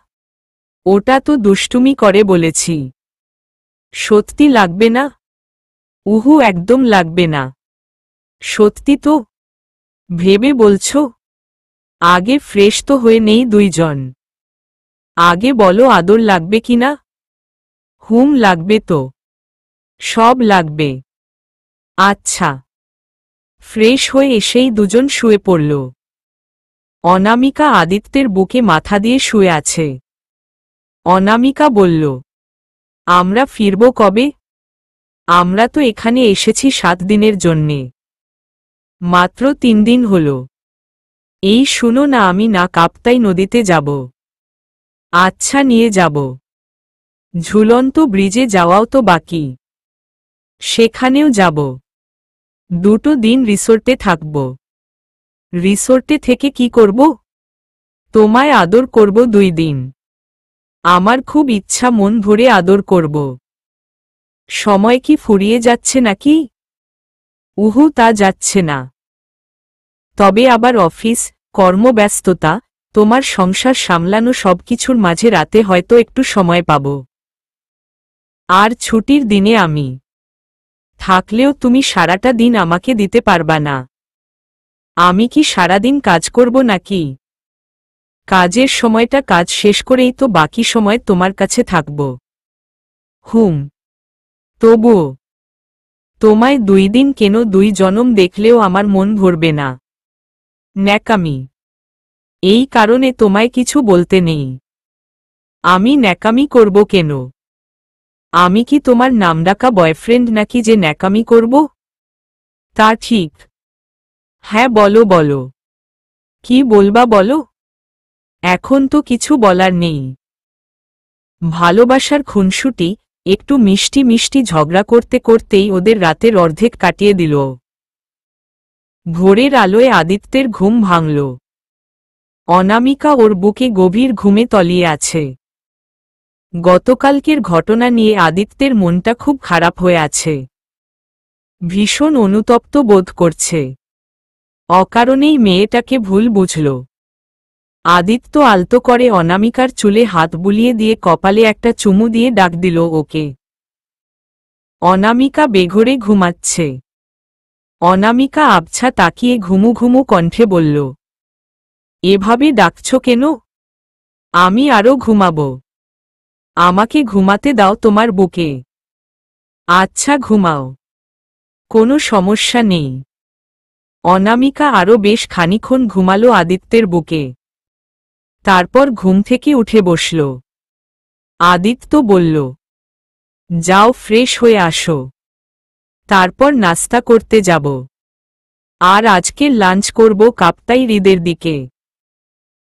ওটা তো দুষ্টুমি করে বলেছি। সত্যি লাগবে না? উহু একদম লাগবে না। সত্যি তো? ভেবে বলছো? আগে ফ্রেশ তো হয়ে নেই দুইজন। আগে বলো আদর লাগবে কিনা? হুম লাগবে তো। সব লাগবে। আচ্ছা। ফ্রেশ হয়ে এসেই দুজন শুয়ে পড়ল। অনামিকা আদিত্যের বুকে মাথা দিয়ে শুয়ে আছে। অনামিকা বলল, আমরা ফিরব কবে? আমরা তো এখানে এসেছি 7 দিনের জন্যে। মাত্র 3 দিন হলো। এই শুনো না আমি না কাপ্তাই নদীতে যাব। আচ্ছা নিয়ে যাব। ঝুলন্ত ব্রিজে যাওয়াও তো বাকি, সেখানেও যাব। 2 দিন রিসোর্টে থাকব। রিসোর্টে থেকে কি করব? তোমায় আদর করব 2 দিন। আমার খুব ইচ্ছা মন ভরে আদর করব। সময় কি ফুরিয়ে যাচ্ছে নাকি? তা যাচ্ছে না। তবে আবার অফিস, কর্মব্যস্ততা, তোমার সংসার সামলানো সবকিছুর মাঝে রাতে হয়তো একটু সময় পাব। আর ছুটির দিনে আমি থাকলেও তুমি সারাটা দিন আমাকে দিতে পারবা না। আমি কি সারাদিন কাজ করব নাকি? কাজের সময়টা কাজ শেষ করেই তো বাকি সময় তোমার কাছে থাকব। তবুও তোমায় 2 দিন কেন 2 জনম দেখলেও আমার মন ভরবে না। ন্যাকামি। এই কারণে তোমায় কিছু বলতে নেই। আমি ন্যাকামি করব কেন? আমি কি তোমার নামডাকা বয়ফ্রেন্ড নাকি যে ন্যাকামি করব? তা ঠিক। হ্যাঁ বলো বলো। কি বলবা বলো? এখন তো কিছু বলার নেই। ভালোবাসার খুনসুটি, একটু মিষ্টি মিষ্টি ঝগড়া করতে করতেই ওদের রাতের অর্ধেক কাটিয়ে দিল। ভোরের আলোয় আদিত্যের ঘুম ভাঙল। অনামিকা ওর বুকে গভীর ঘুমে তলিয়ে আছে। গতকালকের ঘটনা নিয়ে আদিত্যের মনটা খুব খারাপ হয়ে আছে। ভীষণ অনুতপ্ত বোধ করছে। অকারণেই মেয়েটাকে ভুল বুঝল। আদিত্য আলতো করে অনামিকার চুলে হাত বুলিয়ে দিয়ে কপালে একটা চুমু দিয়ে ডাক দিল ওকে। অনামিকা বেঘোরে ঘুমাচ্ছে। অনামিকা আবছা তাকিয়ে ঘুমু ঘুমু কণ্ঠে বলল, এভাবে ডাকছ কেন? আমি আরও ঘুমাব। আমাকে ঘুমাতে দাও তোমার বুকে। আচ্ছা ঘুমাও, কোনো সমস্যা নেই। অনামিকা আরও বেশ খানিক্ষণ ঘুমালো আদিত্যের বুকে। তারপর ঘুম থেকে উঠে বসল। আদিত্য বলল, যাও ফ্রেশ হয়ে আসো, তারপর নাস্তা করতে যাব। আর আজকের লাঞ্চ করব কাপ্তাই হ্রদের দিকে।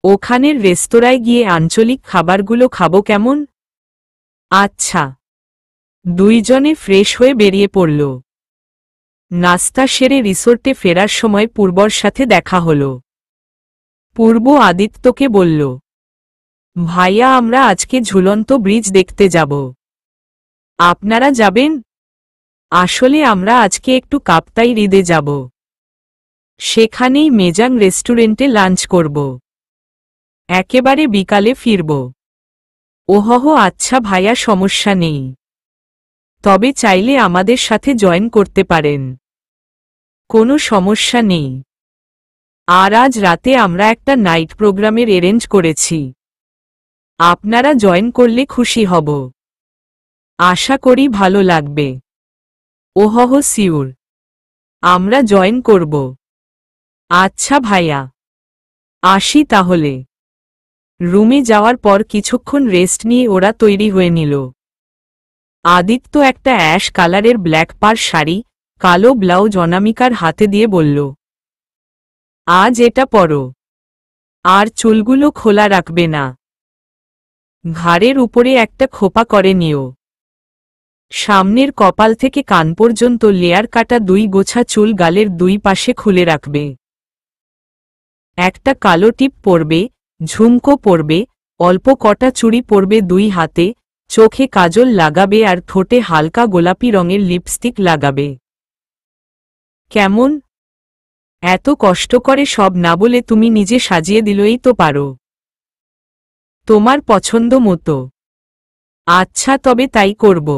ওখানের রেস্তোরাঁয় গিয়ে আঞ্চলিক খাবারগুলো খাবো কেমন? আচ্ছা। 2 জনে ফ্রেশ হয়ে বেরিয়ে পড়ল। নাস্তা সেরে রিসোর্টে ফেরার সময় পূর্বর সাথে দেখা হল। পূর্ব আদিত্যকে বলল, ভাইয়া আমরা আজকে ঝুলন্ত ব্রিজ দেখতে যাব। আপনারা যাবেন? আসলে আমরা আজকে একটু কাপ্তাই হ্রদে যাব। সেখানেই মেজাং রেস্টুরেন্টে লাঞ্চ করব। একেবারে বিকালে ফিরব। আচ্ছা ভাইয়া সমস্যা নেই। তবে চাইলে আমাদের সাথে জয়েন করতে পারেন। কোনো সমস্যা নেই। আর আজ রাতে আমরা একটা নাইট প্রোগ্রামের অ্যারেঞ্জ করেছি। আপনারা জয়েন করলে খুশি হব। আশা করি ভালো লাগবে। সিউর। আমরা জয়েন করব। আচ্ছা ভাইয়া, আসি তাহলে। রুমে যাওয়ার পর কিছুক্ষণ রেস্ট নিয়ে ওরা তৈরি হয়ে নিল। আদিত্য একটা অ্যাশ কালারের ব্ল্যাক পার শাড়ি, কালো ব্লাউজ অনামিকার হাতে দিয়ে বলল, আজ এটা পরো। আর চুলগুলো খোলা রাখবে না। ঘাড়ের উপরে একটা খোপা করে নিও। সামনের কপাল থেকে কান পর্যন্ত লেয়ার কাটা 2 গোছা চুল গালের 2 পাশে খুলে রাখবে। একটা কালো টিপ পরবে, ঝুমকো পরবে, অল্প কটা চুড়ি পরবে 2 হাতে, চোখে কাজল লাগাবে আর ঠোঁটে হালকা গোলাপি রঙের লিপস্টিক লাগাবে। কেমন? এত কষ্ট করে সব না বলে তুমি নিজে সাজিয়ে দিলেই তো পারো। তোমার পছন্দ মতো। আচ্ছা তবে তাই করব।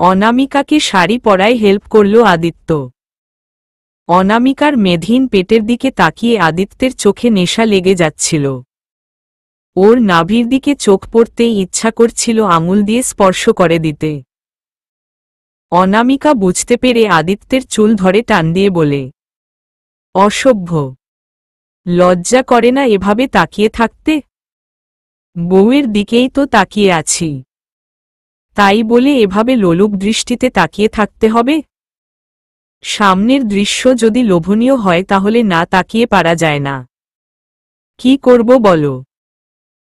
অনামিকাকে শাড়ি পরায় হেল্প করল আদিত্য। অনামিকার মেধহীন পেটের দিকে তাকিয়ে আদিত্যের চোখে নেশা লেগে যাচ্ছিল। ওর নাভির দিকে চোখ পড়তেই ইচ্ছা করছিল আঙুল দিয়ে স্পর্শ করে দিতে। অনামিকা বুঝতে পেরে আদিত্যের চুল ধরে টান দিয়ে বলে, অসভ্য, লজ্জা করে না এভাবে তাকিয়ে থাকতে? বউয়ের দিকেই তো তাকিয়ে আছি, তাই বলে এভাবে লোলুপ দৃষ্টিতে তাকিয়ে থাকতে হবে? সামনের দৃশ্য যদি লোভনীয় হয় তাহলে না তাকিয়ে পারা যায় না। কি করব বলো?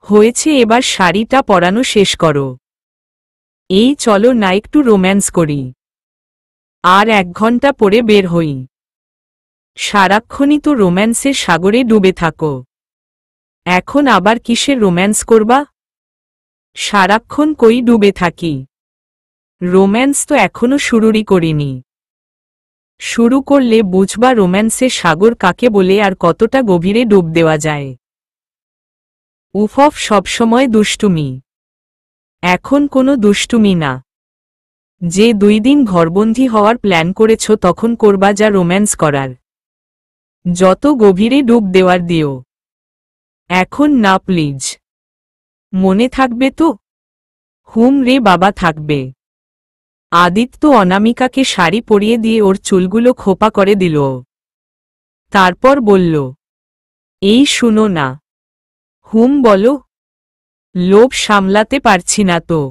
হয়েছে, এবার শাড়িটা পরানো শেষ করো। এই চলো না একটু রোম্যান্স করি। আর 1 ঘন্টা পরে বের হই। সারাক্ষণই তো রোম্যান্সের সাগরে ডুবে থাকো। এখন আবার কিসের রোম্যান্স করবা? সারাক্ষণ কই ডুবে থাকি? রোম্যান্স তো এখনো শুরুই করিনি। শুরু করলে বুঝবা রোম্যান্সের সাগর কাকে বলে আর কতটা গভীরে ডুব দেওয়া যায়। উফ, সবসময় দুষ্টুমি। এখন কোনো দুষ্টুমি না। যে 2 দিন ঘরবন্দি হওয়ার প্ল্যান করেছ তখন করবা যা রোম্যান্স করার। যত গভীরে ডুব দেওয়ার দিও। এখন না প্লিজ। মনে থাকবে তো? হুম রে বাবা, থাকবে। আদিত্য অনামিকাকে শাড়ি পরিয়ে দিয়ে ওর চুলগুলো খোপা করে দিল। তারপর বলল, এই শুনো না। হুম বলো। লোভ সামলাতে পারছি না তো।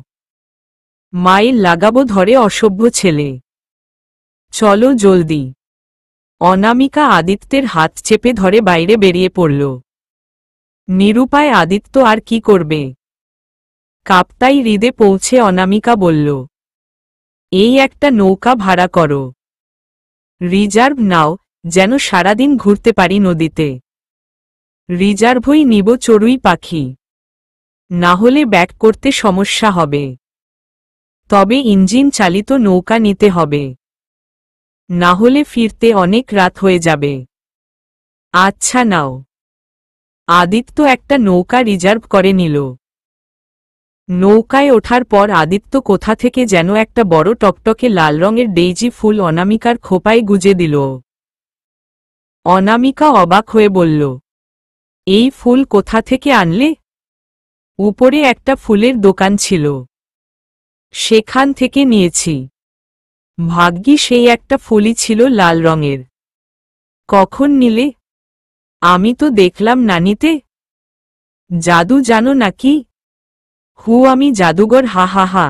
মায়ের লাগাবো ধরে, অসভ্য ছেলে। চলো জলদি। অনামিকা আদিত্যের হাত চেপে ধরে বাইরে বেরিয়ে পড়ল। নিরুপায় আদিত্য আর কি করবে। কাপ্তাই হ্রদে পৌঁছে অনামিকা বলল, এই একটা নৌকা ভাড়া করো। রিজার্ভ নাও, যেন সারাদিন ঘুরতে পারি নদীতে। রিজার্ভই নিব চড়ুই পাখি। না হলে ব্যাক করতে সমস্যা হবে। তবে ইঞ্জিন চালিত নৌকা নিতে হবে। না হলে ফিরতে অনেক রাত হয়ে যাবে। আচ্ছা নাও। আদিত্য একটা নৌকা রিজার্ভ করে নিল। নৌকায় ওঠার পর আদিত্য কোথা থেকে যেন একটা বড় টকটকে লাল রঙের ডেইজি ফুল অনামিকার খোপায় গুজে দিল। অনামিকা অবাক হয়ে বলল, এই ফুল কোথা থেকে আনলে? উপরে একটা ফুলের দোকান ছিল, সেখান থেকে নিয়েছি। ভাগ্যি সেই একটা ফুলই ছিল লাল রঙের। কখন নিলে? আমি তো দেখলাম না নিতে। জাদু জানো নাকি? আমি জাদুঘর। হা হা হা।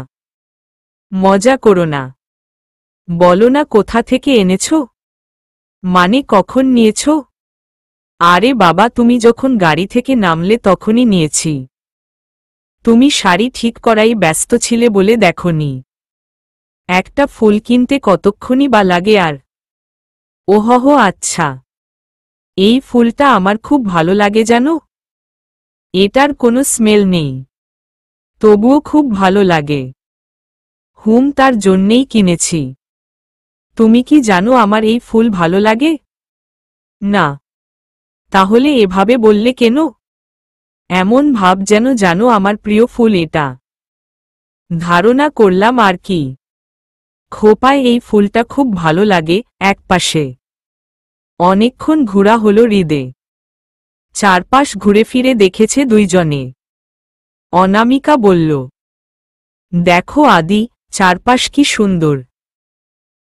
মজা করো না। বলো না কোথা থেকে এনেছ? মানে কখন নিয়েছ? আরে বাবা, তুমি যখন গাড়ি থেকে নামলে তখনই নিয়েছি। তুমি শাড়ি ঠিক করাই ব্যস্ত ছিলে বলে দেখোনি। একটা ফুল কিনতে কতক্ষণই বা লাগে আর। ওহহ, আচ্ছা। এই ফুলটা আমার খুব ভালো লাগে জানো। এটার কোনো স্মেল নেই, তবুও খুব ভালো লাগে। তার জন্যেই কিনেছি। তুমি কি জানো আমার এই ফুল ভালো লাগে? না। তাহলে এভাবে বললে কেন? এমন ভাব যেন জানো আমার প্রিয় ফুল এটা। ধারণা করলাম আর কি। খোপায় এই ফুলটা খুব ভালো লাগে। একপাশে অনেকক্ষণ ঘোরা হলো হৃদে। চারপাশ ঘুরে ফিরে দেখেছে দুইজনে। অনামিকা বলল, দেখো আদি, চারপাশ কি সুন্দর।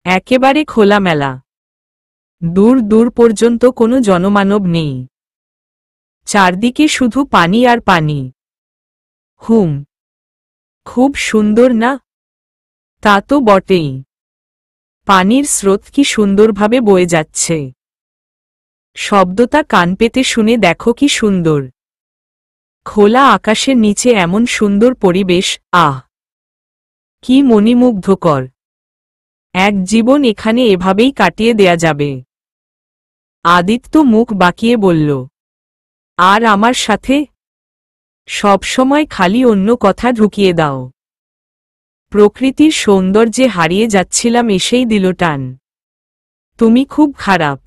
একেবারে খোলামেলা। দূর দূর পর্যন্ত কোনো জনমানব নেই। চারদিকে শুধু পানি আর পানি। খুব সুন্দর না? তা তো বটেই। পানির স্রোত কি সুন্দরভাবে বয়ে যাচ্ছে। শব্দটা কান পেতে শুনে দেখো কি সুন্দর। খোলা আকাশের নিচে এমন সুন্দর পরিবেশ, আহ! কি মণিমুগ্ধকর। এক জীবন এখানে এভাবেই কাটিয়ে দেয়া যাবে। আদিত্য মুখ বাঁকিয়ে বলল, আর আমার সাথে? সবসময় খালি অন্য কথা ঢুকিয়ে দাও। প্রকৃতির সৌন্দর্যে হারিয়ে যাচ্ছিলাম, এসেই দিল টান। তুমি খুব খারাপ।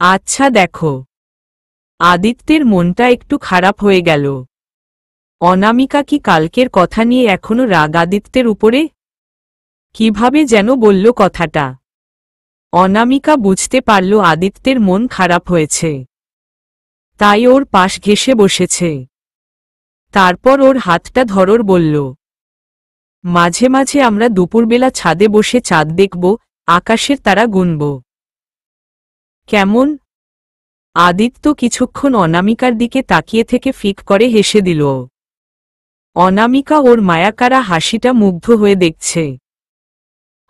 আচ্ছা দেখো। আদিত্যের মনটা একটু খারাপ হয়ে গেল। অনামিকা কি কালকের কথা নিয়ে এখনো রাগ আদিত্যের উপরে? কিভাবে যেন বলল কথাটা। অনামিকা বুঝতে পারল আদিত্যের মন খারাপ হয়েছে, তাই ওর পাশ ঘেঁষে বসেছে। তারপর ওর হাতটা ধরর বলল, মাঝে মাঝে আমরা দুপুরবেলা ছাদে বসে চাঁদ দেখব, আকাশের তারা গুনব। কেমন? আদিত্য কিছুক্ষণ অনামিকার দিকে তাকিয়ে থেকে ফিক করে হেসে দিল। অনামিকা ওর মায়াকারা হাসিটা মুগ্ধ হয়ে দেখছে।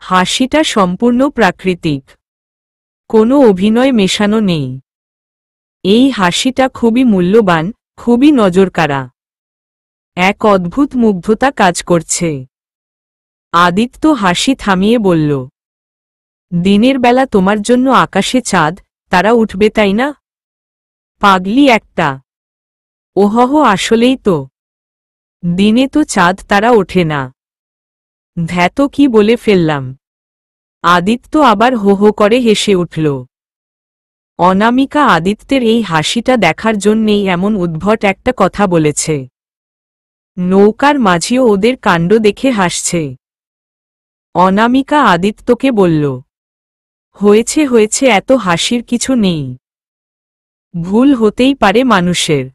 হাসিটা সম্পূর্ণ প্রাকৃতিক, কোনো অভিনয় মেশানো নেই। এই হাসিটা খুবই মূল্যবান, খুবই নজরকাড়া। এক অদ্ভুত মুগ্ধতা কাজ করছে। আদিত্য হাসি থামিয়ে বলল, দিনের বেলা তোমার জন্য আকাশে চাঁদ তারা উঠবে তাই না? পাগলি একটা। ওহহ, আসলেই তো। দিনে তো চাঁদ তারা ওঠে না। ধ্যাত, কি বলে ফেললাম। আদিত্য আবার হো হো করে হেসে উঠল। অনামিকা আদিত্যের এই হাসিটা দেখার জন্যেই এমন উদ্ভট একটা কথা বলেছে। নৌকার মাঝিও ওদের কাণ্ড দেখে হাসছে। অনামিকা আদিত্যকে বলল, হয়েছে হয়েছে, এত হাসির কিছু নেই। ভুল হতেই পারে মানুষের।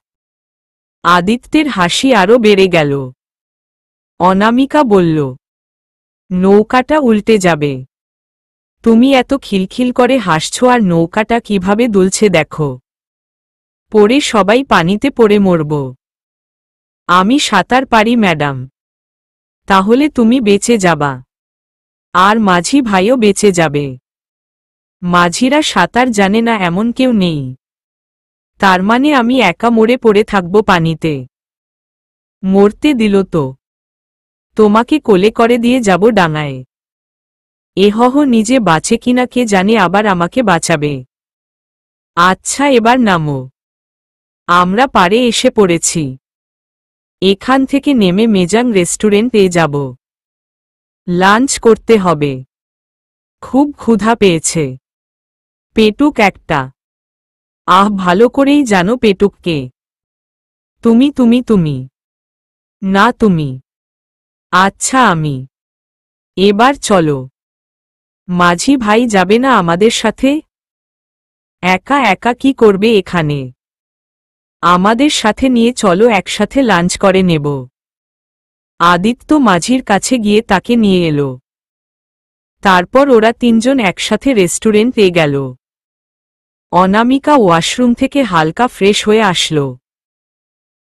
আদিত্যের হাসি আরও বেড়ে গেল। অনামিকা বলল, নৌকাটা উল্টে যাবে। তুমি এত খিলখিল করে হাসছ, আর নৌকাটা কিভাবে দুলছে দেখো। পড়ে সবাই পানিতে পড়ে মরব। আমি সাঁতার পারি ম্যাডাম। তাহলে তুমি বেঁচে যাবা, আর মাঝি ভাইও বেঁচে যাবে। মাঝিরা সাঁতার জানে না এমন কেউ নেই। তার মানে আমি একা মরে পড়ে থাকব পানিতে? মরতে দিল তো। তোমাকে কোলে করে দিয়ে যাব ডাঙায়। এহহ, নিজে বাঁচে কিনা কে জানে, আবার আমাকে বাঁচাবে। আচ্ছা, এবার নামো। আমরা পাড়ে এসে পড়েছি। এখান থেকে নেমে মেজাং রেস্টুরেন্টে যাব। লাঞ্চ করতে হবে। খুব ক্ষুধা পেয়েছে। পেটুক একটা। আহ, ভালো করেই জানো পেটুককে। তুমি তুমি তুমি না তুমি। আচ্ছা আমি। এবার চলো। মাঝি ভাই যাবে না আমাদের সাথে? একা একা কি করবে এখানে? আমাদের সাথে নিয়ে চলো, একসাথে লাঞ্চ করে নেব। আদিত্য মাঝির কাছে গিয়ে তাকে নিয়ে এলো। তারপর ওরা তিনজন একসাথে রেস্টুরেন্টে গেল। অনামিকা ওয়াশরুম থেকে হালকা ফ্রেশ হয়ে আসলো।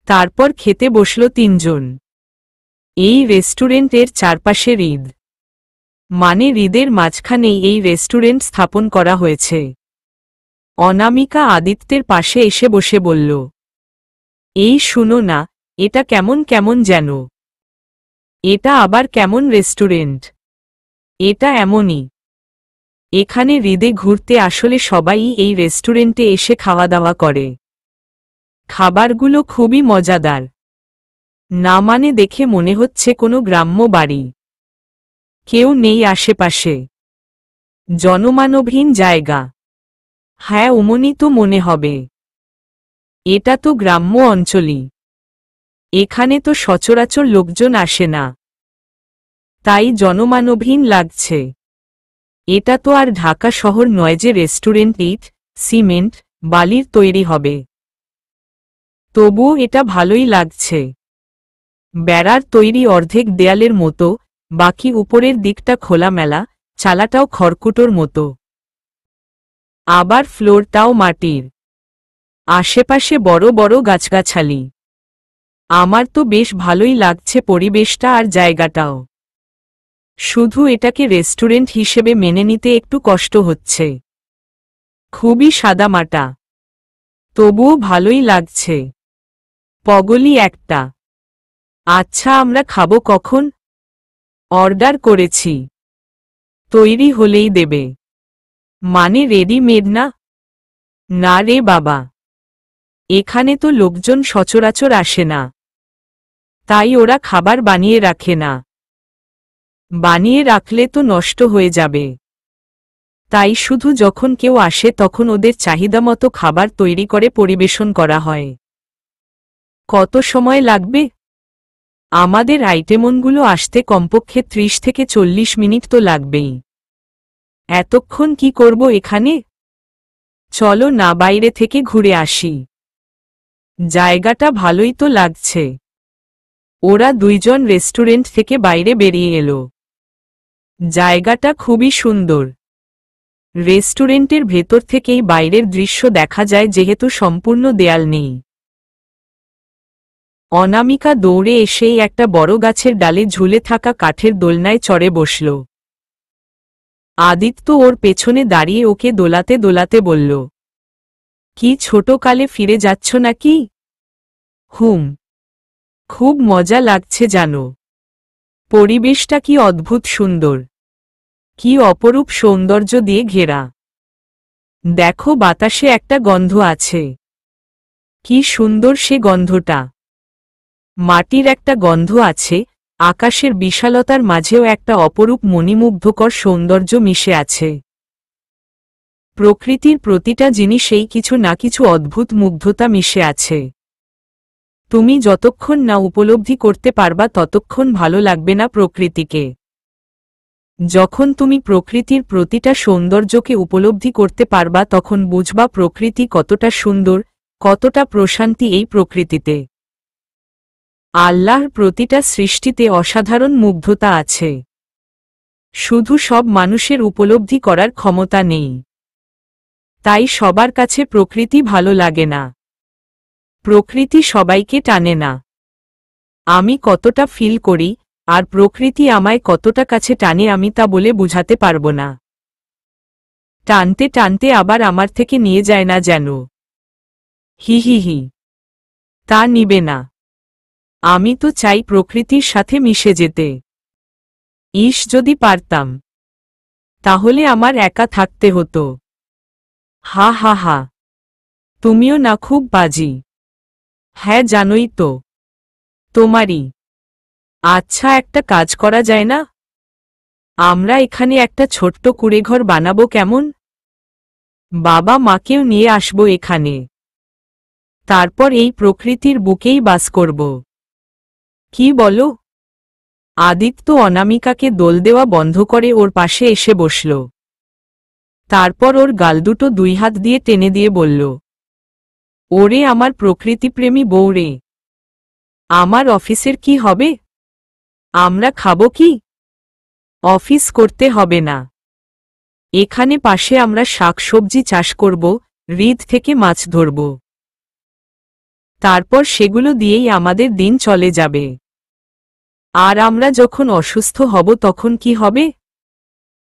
তারপর খেতে বসল তিনজন। এই রেস্টুরেন্টের চারপাশে হ্রদ, মানে হ্রদের মাঝখানেই এই রেস্টুরেন্ট স্থাপন করা হয়েছে। অনামিকা আদিত্যের পাশে এসে বসে বলল, এই শুনো না, এটা কেমন কেমন যেন। এটা আবার কেমন রেস্টুরেন্ট? এটা এমনই। এখানে হ্রদে ঘুরতে আসলে সবাই এই রেস্টুরেন্টে এসে খাওয়া দাওয়া করে। খাবারগুলো খুবই মজাদার। না মানে দেখে মনে হচ্ছে কোনো গ্রাম্য বাড়ি। কেউ নেই আশেপাশে। জনমানবহীন জায়গা। হ্যাঁ, অমনি তো মনে হবে। এটা তো গ্রাম্য অঞ্চলই। এখানে তো সচরাচর লোকজন আসে না, তাই জনমানবহীন লাগছে। এটা তো আর ঢাকা শহর নয় যে রেস্টুরেন্ট ইট, সিমেন্ট, বালির তৈরি হবে। তবুও এটা ভালোই লাগছে। বেড়ার তৈরি অর্ধেক দেয়ালের মতো, বাকি উপরের দিকটা খোলামেলা, চালাটাও খড়কুটোর মতো। আবার ফ্লোরটাও মাটির। আশেপাশে বড় বড় গাছগাছালি। আমার তো বেশ ভালোই লাগছে পরিবেশটা আর জায়গাটাও। শুধু এটাকে রেস্টুরেন্ট হিসেবে মেনে নিতে একটু কষ্ট হচ্ছে। খুবই সাদামাটা। তবুও ভালোই লাগছে। পগলি একটা। আচ্ছা, আমরা খাবো কখন? অর্ডার করেছি। তৈরি হলেই দেবে? মানে রেডিমেড না? না রে বাবা, এখানে তো লোকজন সচরাচর আসে না, তাই ওরা খাবার বানিয়ে রাখে না। বানিয়ে রাখলে তো নষ্ট হয়ে যাবে। তাই শুধু যখন কেউ আসে তখন ওদের চাহিদামতো খাবার তৈরি করে পরিবেশন করা হয়। কত সময় লাগবে? আমাদের আইটেমগুলো আসতে কমপক্ষে 30 থেকে 40 মিনিট তো লাগবেই। এতক্ষণ কি করব এখানে? চলো না বাইরে থেকে ঘুরে আসি। জায়গাটা ভালোই তো লাগছে। ওরা দুইজন রেস্টুরেন্ট থেকে বাইরে বেরিয়ে এলো। জায়গাটা খুবই সুন্দর। রেস্টুরেন্টের ভেতর থেকেই বাইরের দৃশ্য দেখা যায়, যেহেতু সম্পূর্ণ দেয়াল নেই। অনামিকা দৌড়ে এসেই একটা বড় গাছের ডালে ঝুলে থাকা কাঠের দোলনায় চড়ে বসল। আদিত্য ওর পেছনে দাঁড়িয়ে ওকে দোলাতে দোলাতে বলল, কি ছোটকালে ফিরে যাচ্ছ নাকি? হুম। খুব মজা লাগছে জানো। পরিবেশটা কি অদ্ভুত সুন্দর, কি অপরূপ সৌন্দর্য দিয়ে ঘেরা। দেখো বাতাসে একটা গন্ধ আছে, কি সুন্দর সে গন্ধটা। মাটির একটা গন্ধ আছে, আকাশের বিশালতার মাঝেও একটা অপরূপ মণিমুগ্ধকর সৌন্দর্য মিশে আছে। প্রকৃতির প্রতিটা জিনিসেই কিছু না কিছু অদ্ভুত মুগ্ধতা মিশে আছে। তুমি যতক্ষণ না উপলব্ধি করতে পারবা ততক্ষণ ভালো লাগবে না প্রকৃতিকে। যখন তুমি প্রকৃতির প্রতিটা সৌন্দর্যকে উপলব্ধি করতে পারবা তখন বুঝবা প্রকৃতি কতটা সুন্দর, কতটা প্রশান্তি এই প্রকৃতিতে। আল্লাহর প্রতিটা সৃষ্টিতে অসাধারণ মুগ্ধতা আছে, শুধু সব মানুষের উপলব্ধি করার ক্ষমতা নেই। তাই সবার কাছে প্রকৃতি ভালো লাগে না, প্রকৃতি সবাইকে টানে না। আমি কতটা ফিল করি আর প্রকৃতি আমায় কতটা কাছে টানে আমি তা বলে বুঝাতে পারবো না। টানতে টানতে আবার আমার থেকে নিয়ে যায় না যেন। হি হি হি, তা নিবে না। আমি তো চাই প্রকৃতির সাথে মিশে যেতে। ইস যদি পারতাম, তাহলে আমার একা থাকতে হতো। হা হা হা, তুমিও না খুব বাজি। হ্যাঁ জানোই তো, তোমারই। আচ্ছা একটা কাজ করা যায় না? আমরা এখানে একটা ছোট্ট কুঁড়েঘর বানাবো কেমন? বাবা মাকেও নিয়ে আসবো এখানে, তারপর এই প্রকৃতির বুকেই বাস করব। কি বলো? আদিত্য অনামিকাকে দোল দেওয়া বন্ধ করে ওর পাশে এসে বসল। তারপর ওর গাল দুটো দুই হাত দিয়ে টেনে দিয়ে বলল, ওরে আমার প্রকৃতিপ্রেমী বউ রে, আমার অফিসের কি হবে? আমরা খাবো কি? অফিস করতে হবে না, এখানে পাশে আমরা শাকসবজি চাষ করব, হ্রদ থেকে মাছ ধরব। তারপর সেগুলো দিয়েই আমাদের দিন চলে যাবে। আর আমরা যখন অসুস্থ হব তখন কি হবে?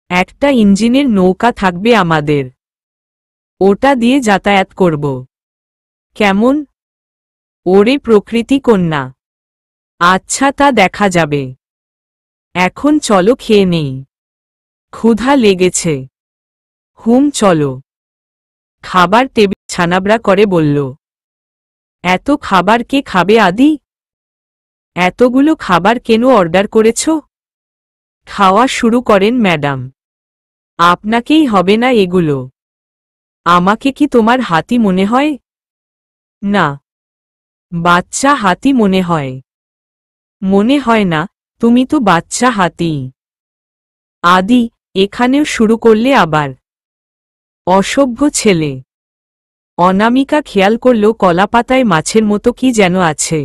একটা ইঞ্জিনের নৌকা থাকবে আমাদের, ওটা দিয়ে যাতায়াত করব। কেমন? ওরে প্রকৃতি কন্যা, আচ্ছা তা দেখা যাবে। এখন চলো খেয়ে নেই, ক্ষুধা লেগেছে। হুম চলো। খাবার টেবিল ছানাবড়া করে বলল। এত খাবার কে খাবে আদি? এতগুলো খাবার কেন অর্ডার করেছ? খাওয়া শুরু করেন ম্যাডাম, আপনাকেই হবে না এগুলো। আমাকে কি তোমার হাতি মনে হয়? না, বাচ্চা হাতি মনে হয়। মনে হয় না, তুমি তো বাচ্চা হাতি। আদি, এখানেও শুরু করলে আবার? অসভ্য ছেলে। অনামিকা খেয়াল করল কলাপাতায় মাছের মতো কি যেন আছে।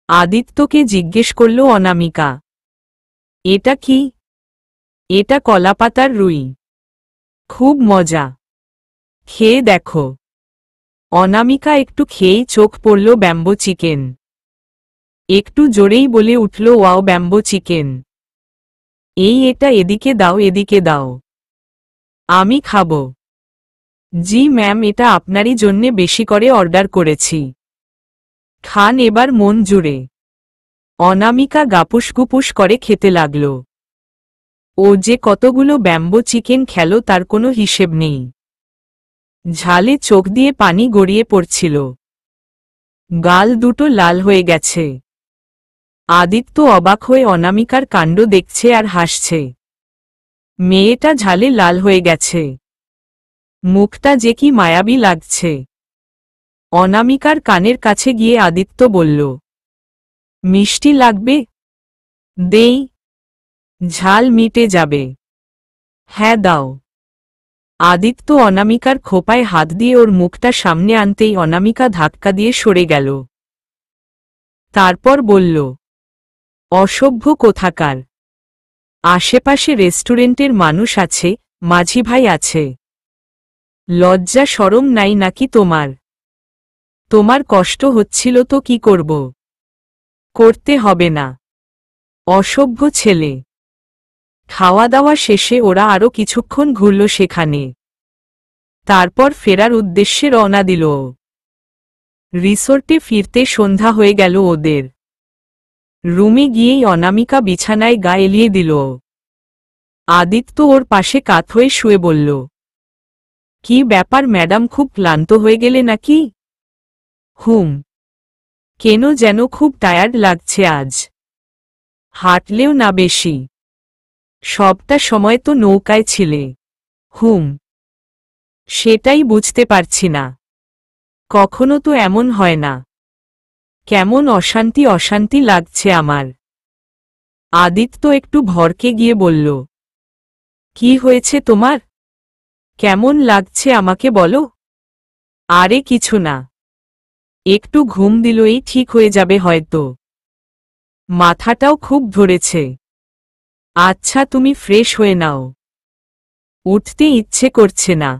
আদিত্যকে জিজ্ঞেস করল অনামিকা, এটা কি? এটা কলাপাতার রুই, খুব মজা, খেয়ে দেখো। অনামিকা একটু খেয়েই চোখ পড়ল ব্যাম্বো চিকেন। একটু জোরেই বলে উঠল, ওয়াও ব্যাম্বো চিকেন। এটা এদিকে দাও, এদিকে দাও, আমি খাবো। জি ম্যাম, এটা আপনারই জন্যে বেশি করে অর্ডার করেছি, খান এবার মন জুড়ে। অনামিকা গাপুস করে খেতে লাগল। ও যে কতগুলো ব্যাম্বো চিকেন খেল তার কোনো হিসেব নেই। ঝালে চোখ দিয়ে পানি গড়িয়ে পড়ছিল, গাল দুটো লাল হয়ে গেছে। আদিত্য অবাক হয়ে অনামিকার কাণ্ড দেখছে আর হাসছে। মেয়েটা ঝালে লাল হয়ে গেছে, মুখটা যে কি মায়াবী লাগছে। অনামিকার কানের কাছে গিয়ে আদিত্য বলল, মিষ্টি লাগবে? দেই, ঝাল মিটে যাবে। হ্যাঁ দাও। আদিত্য অনামিকার খোপায় হাত দিয়ে ওর মুখটা সামনে আনতেই অনামিকা ধাক্কা দিয়ে সরে গেল। তারপর বলল, অসভ্য কোথাকার। আশেপাশে রেস্টুরেন্টের মানুষ আছে, মাঝি ভাই আছে, লজ্জা শরম নাই নাকি তোমার? তোমার কষ্ট হচ্ছিল তো কি করব? করতে হবে না, অসভ্য ছেলে। খাওয়া দাওয়া শেষে ওরা আরও কিছুক্ষণ ঘুরল সেখানে। তারপর ফেরার উদ্দেশ্যে রওনা দিল। রিসোর্টে ফিরতে সন্ধ্যা হয়ে গেল ওদের। রুমে গিয়েই অনামিকা বিছানায় গা এলিয়ে দিল। আদিত্য ওর পাশে কাত হয়ে শুয়ে বলল, কি ব্যাপার ম্যাডাম, খুব ক্লান্ত হয়ে গেলে নাকি? হুম। কেন যেন খুব টায়ার্ড লাগছে আজ। হাঁটলেও না বেশি। সবটা সময় তো নৌকায় ছিলে। হুম। সেটাই বুঝতে পারছি না। কখনো তো এমন হয় না। কেমন অশান্তি অশান্তি লাগছে আমার। আদিত্য একটু ভরকে গিয়ে বলল, কি হয়েছে তোমার? কেমন লাগছে আমাকে বলো। আরে কিছু না। একটু ঘুম দিলেই ঠিক হয়ে যাবে হয়তো। মাথাটাও খুব ধরেছে। আচ্ছা তুমি ফ্রেশ হয়ে নাও। উঠতে ইচ্ছে করছে না।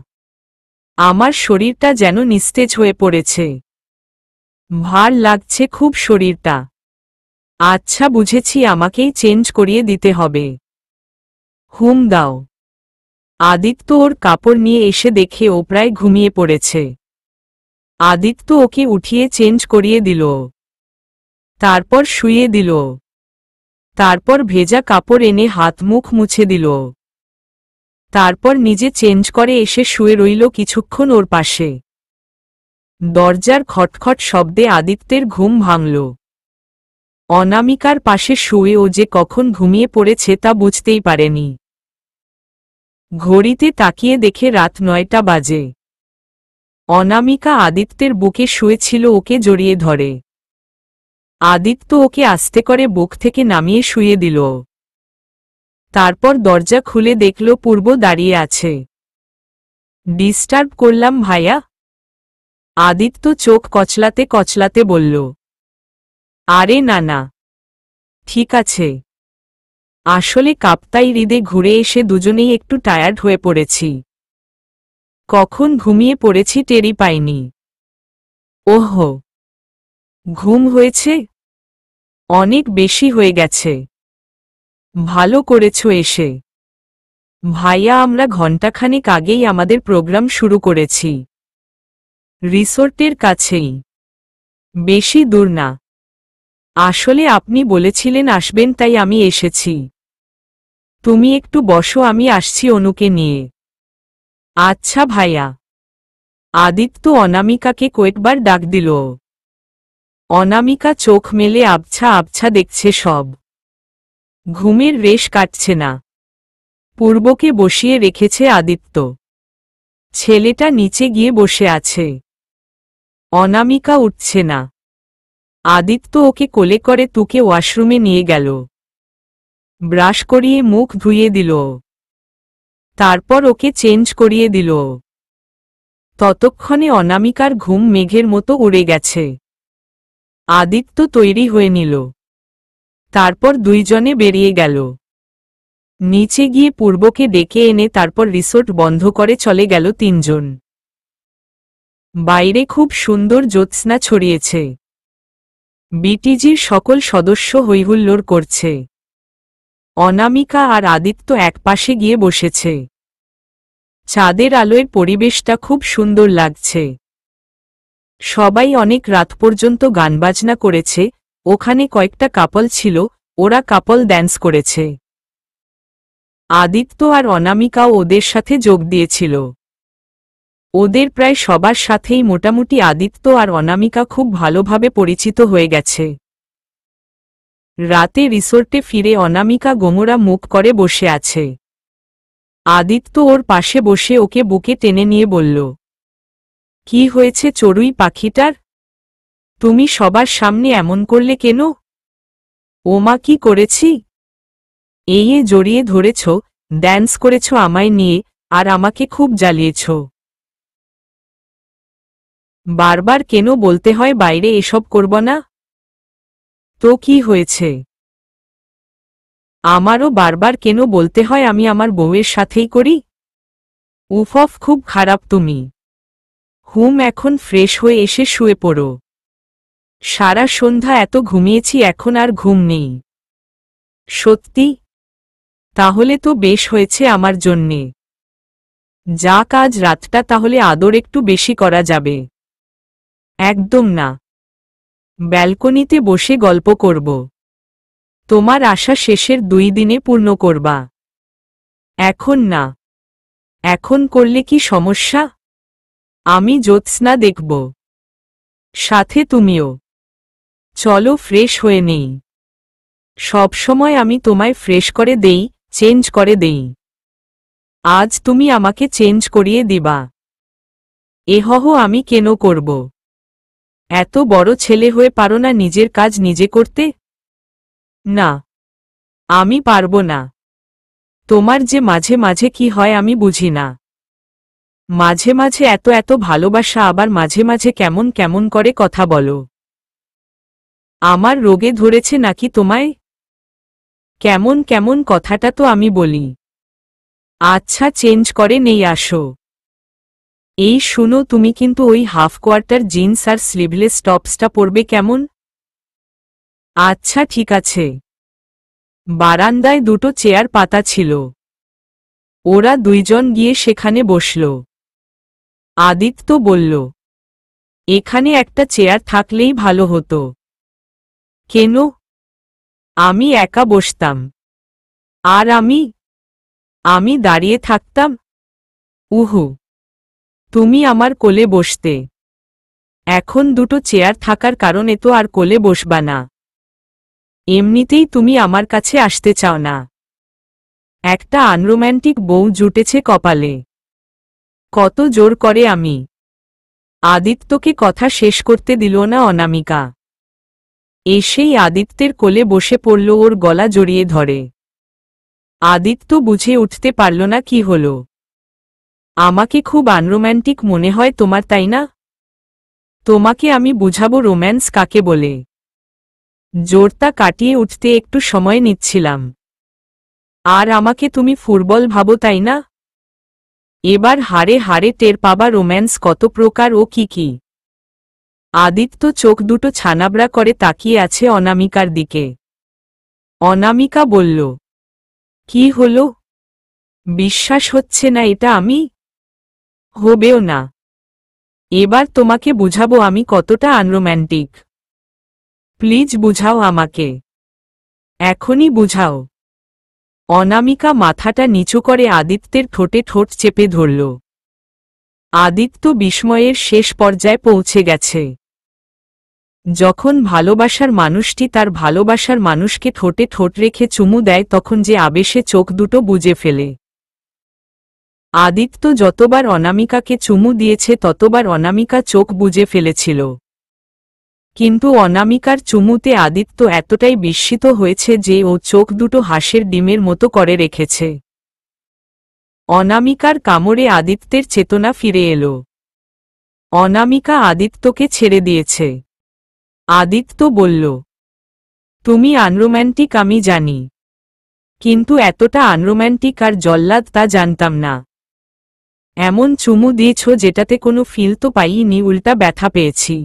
আমার শরীরটা যেন নিস্তেজ হয়ে পড়েছে। ভার লাগছে খুব শরীরটা। আচ্ছা বুঝেছি, আমাকেই চেঞ্জ করিয়ে দিতে হবে। হুম দাও। আদিত্য ওর কাপড় নিয়ে এসে দেখে ও প্রায় ঘুমিয়ে পড়েছে। আদিত্য ওকে উঠিয়ে চেঞ্জ করিয়ে দিল। তারপর শুইয়ে দিল। তারপর ভেজা কাপড় এনে হাত মুখ মুছে দিল। তারপর নিজে চেঞ্জ করে এসে শুয়ে রইল কিছুক্ষণ ওর পাশে। দরজার খটখট শব্দে আদিত্যের ঘুম ভাঙল। অনামিকার পাশে শুয়ে ও যে কখন ঘুমিয়ে পড়েছে তা বুঝতেই পারেনি। ঘড়িতে তাকিয়ে দেখে রাত 9টা বাজে। অনামিকা আদিত্যের বুকে শুয়েছিল, ওকে জড়িয়ে ধরে। আদিত্য ওকে আস্তে করে বুক থেকে নামিয়ে শুয়ে দিল। তারপর দরজা খুলে দেখল পূর্ব দাঁড়িয়ে আছে। ডিস্টার্ব করলাম ভাইয়া? আদিত্য চোখ কচলাতে কচলাতে বলল, আরে না না, ঠিক আছে। আসলে কাপ্তাই হ্রদে ঘুরে এসে দুজনেই একটু টায়ার্ড হয়ে পড়েছি। কখন ঘুমিয়ে পড়েছি টেরই পাইনি। ওহো, ঘুম হয়েছে? অনেক বেশি হয়ে গেছে। ভালো করেছো এসে। ভাইয়া, আমরা ঘণ্টাখানেক আগেই আমাদের প্রোগ্রাম শুরু করেছি। রিসোর্টের কাছেই। বেশি দূর না। আসলে আপনি বলেছিলেন আসবেন, তাই আমি এসেছি। তুমি একটু বসো, আমি আসছি অনুকে নিয়ে। আচ্ছা ভাইয়া। আদিত্য অনামিকাকে কয়েকবার ডাক দিল। অনামিকা চোখ মেলে আবছা আবছা দেখছে সব। ঘুমের রেশ কাটছে না। পূর্বকে বসিয়ে রেখেছে আদিত্য। ছেলেটা নিচে গিয়ে বসে আছে। অনামিকা উঠছে না। আদিত্য ওকে কোলে করে তুকে ওয়াশরুমে নিয়ে গেল। ব্রাশ করিয়ে মুখ ধুইয়ে দিল। তারপর ওকে চেঞ্জ করিয়ে দিল। ততক্ষণে অনামিকার ঘুম মেঘের মতো উড়ে গেছে। আদিত্য তৈরি হয়ে নিল। তারপর দুইজনে বেরিয়ে গেল। নিচে গিয়ে পূর্বকে ডেকে এনে তারপর রিসোর্ট বন্ধ করে চলে গেল তিনজন। বাইরে খুব সুন্দর জ্যোৎস্না ছড়িয়েছে। বিটিজির সকল সদস্য হৈহুল্লোড় করছে। অনামিকা আর আদিত্য একপাশে গিয়ে বসেছে। চাঁদের আলোয় পরিবেশটা খুব সুন্দর লাগছে। সবাই অনেক রাত পর্যন্ত গানবাজনা করেছে। ওখানে কয়েকটা কাপল ছিল, ওরা কাপল ড্যান্স করেছে। আদিত্য আর অনামিকাও ওদের সাথে যোগ দিয়েছিল। ওদের প্রায় সবার সাথেই মোটামুটি আদিত্য আর অনামিকা খুব ভালোভাবে পরিচিত হয়ে গেছে। রাতে রিসোর্টে ফিরে অনামিকা গোমরা মুখ করে বসে আছে। আদিত্য ওর পাশে বসে ওকে বুকে টেনে নিয়ে বলল, কি হয়েছে চড়ুই পাখিটার? তুমি সবার সামনে এমন করলে কেন? ওমা, কি করেছি? এই জড়িয়ে ধরেছ, ড্যান্স করেছ আমায় নিয়ে, আর আমাকে খুব জ্বালিয়েছ। বারবার কেন বলতে হয় বাইরে এসব করব না? তো কি হয়েছে? আমারও বারবার কেন বলতে হয় আমি আমার বউয়ের সাথেই করি? উফ, খুব খারাপ তুমি। হুম, এখন ফ্রেশ হয়ে এসে শুয়ে পড়ো। সারা সন্ধ্যা এত ঘুমিয়েছি, এখন আর ঘুম নেই। সত্যি? তাহলে তো বেশ হয়েছে আমার জন্যে। যা কাজ রাতটা তাহলে আদর একটু বেশি করা যাবে। একদম না। ব্যালকনিতে বসে গল্প করব। তোমার আশা শেষের 2 দিনে পূর্ণ করবা। এখন না। এখন করলে কি সমস্যা? আমি জ্যোৎস্না দেখব। সাথে তুমিও। চলো ফ্রেশ হয়ে নেই। সবসময় আমি তোমায় ফ্রেশ করে দেই, চেঞ্জ করে দেই। আজ তুমি আমাকে চেঞ্জ করিয়ে দিবা। এহহ আমি কেন করব? এত বড় ছেলে হয়ে পারো না নিজের কাজ নিজে করতে? না, আমি পারবো না। তোমার যে মাঝে মাঝে কি হয় আমি বুঝি না। মাঝে মাঝে এত এত ভালোবাসা, আবার মাঝে মাঝে কেমন কেমন করে কথা বলো। আমার রোগে ধরেছে নাকি তোমায়? কেমন কেমন কথাটা তো আমি বলি। আচ্ছা চেঞ্জ করে নেই আসো। এই শুনো, তুমি কিন্তু ওই হাফ কোয়ার্টার জিন্স আর স্লিভলেস টপসটা পরবে কেমন? আচ্ছা ঠিক আছে। বারান্দায় 2টো চেয়ার পাতা ছিল। ওরা 2জন গিয়ে সেখানে বসল। আদিত্য বলল, এখানে একটা চেয়ার থাকলেই ভালো হতো। কেন? আমি একা বসতাম। আর আমি দাঁড়িয়ে থাকতাম। উহু, তুমি আমার কোলে বসতে। এখন 2টো চেয়ার থাকার কারণে তো আর কোলে বসবা না। এমনিতেই তুমি আমার কাছে আসতে চাও না। একটা আনরোম্যান্টিক বউ জুটেছে কপালে। কত জোর করে আমি। আদিত্যকে কথা শেষ করতে দিল না অনামিকা। এসেই আদিত্যের কোলে বসে পড়ল, ওর গলা জড়িয়ে ধরে। আদিত্য বুঝে উঠতে পারল না কি হল। আমাকে খুব আনরোম্যান্টিক মনে হয় তোমার, তাই না? তোমাকে আমি বুঝাবো রোম্যান্স কাকে বলে। জোরটা কাটিয়ে উঠতে একটু সময় নিচ্ছিলাম। আর আমাকে তুমি ফুটবল ভাবো, তাই না? এবার হাড়ে হাড়ে টের পাবা রোম্যান্স কত প্রকার ও কি কি। আদিত্য চোখ 2টো ছানাবড়া করে তাকিয়ে আছে অনামিকার দিকে। অনামিকা বলল, কি হলো? বিশ্বাস হচ্ছে না এটা আমি? হবেও না। এবার তোমাকে বুঝাবো আমি কতটা আনরোম্যান্টিক। প্লিজ বুঝাও আমাকে। এখনই বুঝাও। অনামিকা মাথাটা নিচু করে আদিত্যের ঠোঁটে ঠোঁট চেপে ধরল। আদিত্য বিস্ময়ের শেষ পর্যায়ে পৌঁছে গেছে। যখন ভালোবাসার মানুষটি তার ভালোবাসার মানুষকে ঠোঁটে ঠোঁট রেখে চুমু দেয় তখন যে আবেশে চোখ 2টো বুজে ফেলে। আদিত্য যতবার অনামিকাকে চুমু দিয়েছে ততবার অনামিকা চোখ বুজে ফেলেছিল। কিন্তু অনামিকার চুমুতে আদিত্য এতটাই বিস্মিত হয়েছে যে ও চোখ 2টো হাঁসের ডিমের মতো করে রেখেছে। অনামিকার কামড়ে আদিত্যের চেতনা ফিরে এলো। অনামিকা আদিত্যকে ছেড়ে দিয়েছে। আদিত্য বলল, তুমি আনরোম্যান্টিক আমি জানি, কিন্তু এতটা আনরোম্যান্টিক আর জল্লাদ তা জানতাম না। এমন চুমু দিয়েছ যেটাতে কোনো ফিল তো পাইনি, উল্টা ব্যথা পেয়েছি।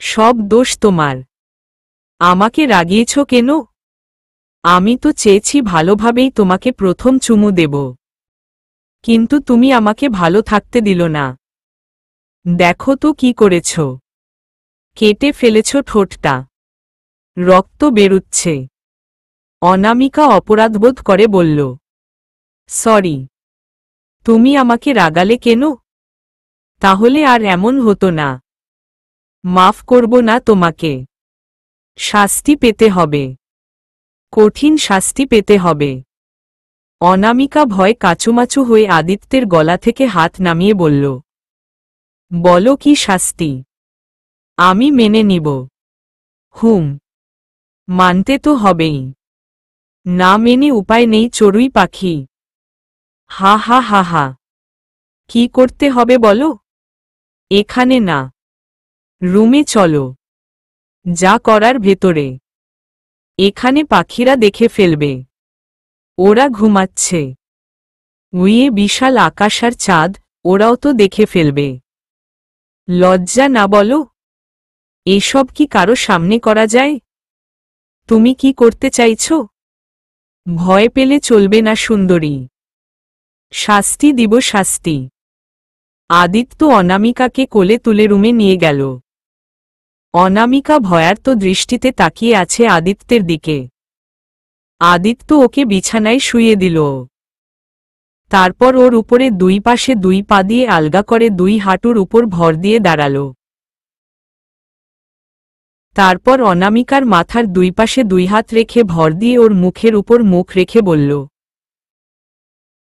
সব দোষ তোমার। আমাকে রাগিয়েছ কেন? আমি তো চেয়েছি ভালোভাবেই তোমাকে প্রথম চুমু দেব, কিন্তু তুমি আমাকে ভালো থাকতে দিল না। দেখো তো কি করেছ। কেটে ফেলেছ ঠোঁটটা। রক্ত বেরুচ্ছে। অনামিকা অপরাধবোধ করে বলল, সরি। তুমি আমাকে রাগালে কেন? তাহলে আর এমন হতো না। মাফ করব না তোমাকে। শাস্তি পেতে হবে। কঠিন শাস্তি পেতে হবে। অনামিকা ভয় কাচুমাচু হয়ে আদিত্যের গলা থেকে হাত নামিয়ে বলল, বলো কি শাস্তি? আমি মেনে নিব। হুম, মানতে তো হবেই। না মেনে উপায় নেই চড়ুই পাখি। হা হা হা হা। কি করতে হবে বলো? এখানে না, রুমে চলো। যা করার ভেতরে। এখানে পাখিরা দেখে ফেলবে। ওরা ঘুমাচ্ছে। উইয়ে বিশাল আকাশ আর চাঁদ, ওরাও তো দেখে ফেলবে। লজ্জা না বলো? এসব কি কারো সামনে করা যায়? তুমি কি করতে চাইছ? ভয় পেলে চলবে না সুন্দরী। শাস্তি দিব শাস্তি। আদিত্য অনামিকাকে কোলে তুলে রুমে নিয়ে গেল। অনামিকা ভয়ার্ত দৃষ্টিতে তাকিয়ে আছে আদিত্যের দিকে। আদিত্য ওকে বিছানায় শুইয়ে দিল। তারপর ওর উপরে দুই পাশে দুই পা দিয়ে আলগা করে দুই হাঁটুর উপর ভর দিয়ে দাঁড়াল। তারপর অনামিকার মাথার দুই পাশে দুই হাত রেখে ভর দিয়ে ওর মুখের উপর মুখ রেখে বলল,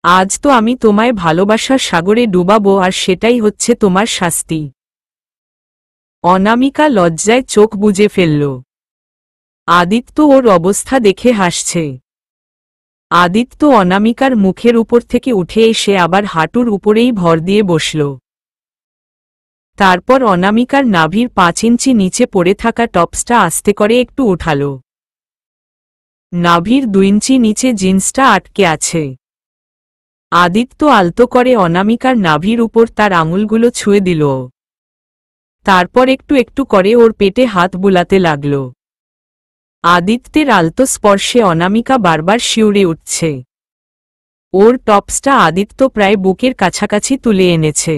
আজ তো আমি তোমায় ভালোবাসার সাগরে ডুবাবো, আর সেটাই হচ্ছে তোমার শাস্তি। অনামিকা লজ্জায় চোখ বুজে ফেলল। আদিত্য ওর অবস্থা দেখে হাসছে। আদিত্য অনামিকার মুখের উপর থেকে উঠে এসে আবার হাঁটুর উপরেই ভর দিয়ে বসল। তারপর অনামিকার নাভির 5 ইঞ্চি নিচে পড়ে থাকা টপসটা আস্তে করে একটু উঠাল। নাভির 2 ইঞ্চি নিচে জিন্সটা আটকে আছে। আদিত্য আলতো করে অনামিকার নাভির উপর তার আঙুলগুলো ছুঁয়ে দিল। তারপর একটু একটু করে ওর পেটে হাত বুলাতে লাগল। আদিত্যের আলতো স্পর্শে অনামিকা বারবার শিউরে উঠছে। ওর টপসটা আদিত্য প্রায় বুকের কাছাকাছি তুলে এনেছে।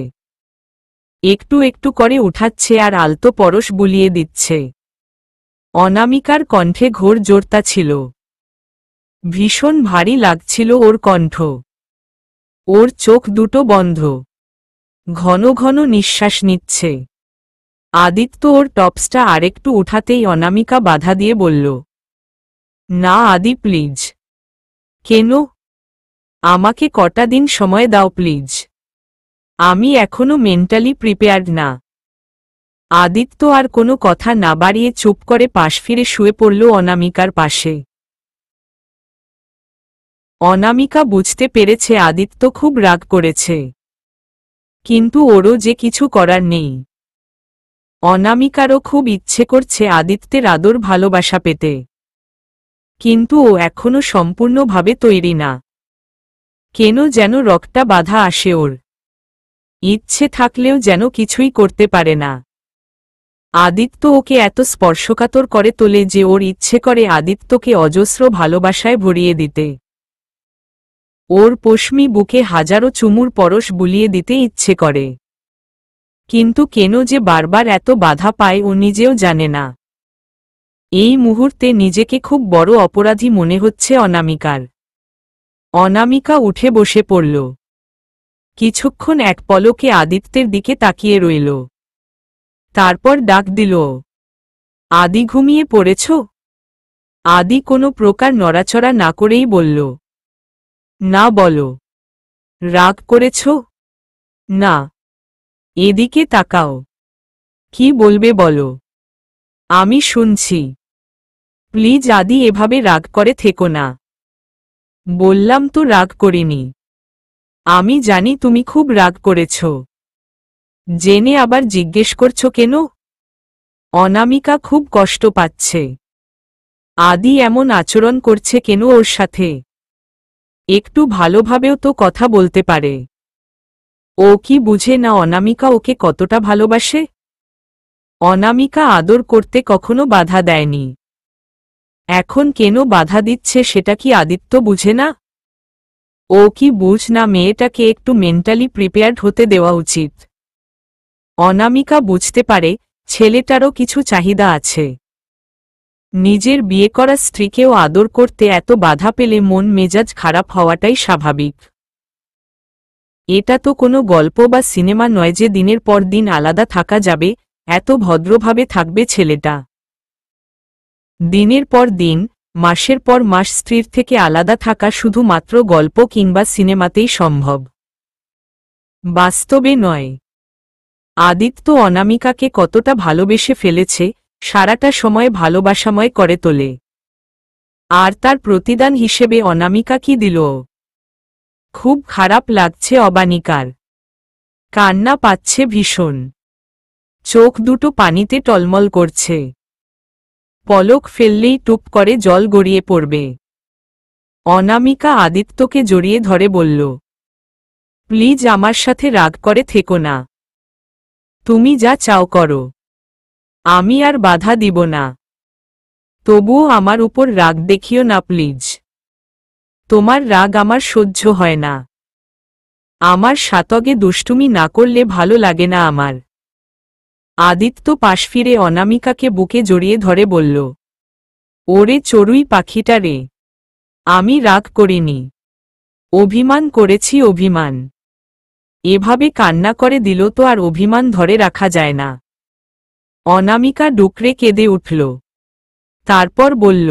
একটু একটু করে উঠাচ্ছে আর আলতো পরশ বুলিয়ে দিচ্ছে। অনামিকার কণ্ঠে ঘোর জোরতা ছিল। ভীষণ ভারী লাগছিল ওর কণ্ঠ। ওর চোখ দুটো বন্ধ, ঘন ঘন নিঃশ্বাস নিচ্ছে। আদিত্য ওর টপসটা আরেকটু উঠাতেই অনামিকা বাধা দিয়ে বলল, না আদি প্লিজ। কেন? আমাকে কটা দিন সময় দাও প্লিজ। আমি এখনো মেন্টালি প্রিপেয়ার্ড না। আদিত্য আর কোনো কথা না বাড়িয়ে চুপ করে পাশ ফিরে শুয়ে পড়ল অনামিকার পাশে। অনামিকা বুঝতে পেরেছে আদিত্য খুব রাগ করেছে, কিন্তু ওরও যে কিছু করার নেই। অনামিকারও খুব ইচ্ছে করছে আদিত্যের আদর ভালোবাসা পেতে, কিন্তু ও এখনো সম্পূর্ণভাবে তৈরি না। কেন যেন রক্তটা বাধা আসে ওর। ইচ্ছে থাকলেও যেন কিছুই করতে পারে না। আদিত্য ওকে এত স্পর্শকাতর করে তোলে যে ওর ইচ্ছে করে আদিত্যকে অজস্র ভালোবাসায় ভরিয়ে দিতে। ওর পশমি বুকে হাজারো চুমুর পরশ বুলিয়ে দিতে ইচ্ছে করে, কিন্তু কেন যে বারবার এত বাধা পায় ও নিজেও জানে না। এই মুহূর্তে নিজেকে খুব বড় অপরাধী মনে হচ্ছে অনামিকার। অনামিকা উঠে বসে পড়ল। কিছুক্ষণ এক পলকে আদিত্যের দিকে তাকিয়ে রইল। তারপর ডাক দিল, আদি ঘুমিয়ে পড়েছ? আদি কোনো প্রকার নড়াচড়া না করেই বলল, না। বলো, রাগ করেছ? না। এদিকে তাকাও। কি বলবে বলো, আমি শুনছি। প্লিজ আদি এভাবে রাগ করে থেকো না। বললাম তো রাগ করিনি। আমি জানি তুমি খুব রাগ করেছ, জেনে আবার জিজ্ঞেস করছো কেন? অনামিকা খুব কষ্ট পাচ্ছে। আদি এমন আচরণ করছে কেন ওর সাথে? একটু ভালোভাবেও তো কথা বলতে পারে। ও কি বুঝে না অনামিকা ওকে কতটা ভালোবাসে? অনামিকা আদর করতে কখনো বাধা দেয়নি। এখন কেন বাধা দিচ্ছে সেটা কি আদিত্য বুঝে না? ও কি বুঝ না মেয়েটাকে একটু মেন্টালি প্রিপেয়ার্ড হতে দেওয়া উচিত। অনামিকা বুঝতে পারে ছেলেটারও কিছু চাহিদা আছে। নিজের বিয়ে করা স্ত্রীকেও আদর করতে এত বাধা পেলে মন মেজাজ খারাপ হওয়াটাই স্বাভাবিক। এটা তো কোনো গল্প বা সিনেমা নয় যে দিনের পর দিন আলাদা থাকা যাবে, এত ভদ্রভাবে থাকবে ছেলেটা। দিনের পর দিন, মাসের পর মাস স্ত্রীর থেকে আলাদা থাকা শুধুমাত্র গল্প কিংবা সিনেমাতেই সম্ভব, বাস্তবে নয়। আদিত্য অনামিকাকে কতটা ভালোবেসে ফেলেছে, সারাটা সময় ভালোবাসাময় করে তোলে। আর তার প্রতিদান হিসেবে অনামিকা কি দিল? খুব খারাপ লাগছে অবানিকার। কান্না পাচ্ছে ভীষণ। চোখ দুটো পানিতে টলমল করছে। পলক ফেললেই টুপ করে জল গড়িয়ে পড়বে। অনামিকা আদিত্যকে জড়িয়ে ধরে বলল, প্লিজ আমার সাথে রাগ করে থেকো না। তুমি যা চাও করো, আমি আর বাধা দিব না। তবুও আমার উপর রাগ দেখিও না প্লিজ। তোমার রাগ আমার সহ্য হয় না। আমার সাতগে দুষ্টুমি না করলে ভালো লাগে না আমার। আদিত্য পাশ ফিরে অনামিকাকে বুকে জড়িয়ে ধরে বলল, ওরে চড়ুই পাখিটা রে, আমি রাগ করিনি, অভিমান করেছি অভিমান। এভাবে কান্না করে দিল তো আর অভিমান ধরে রাখা যায় না। অনামিকা ডুকরে কেঁদে উঠল। তারপর বলল,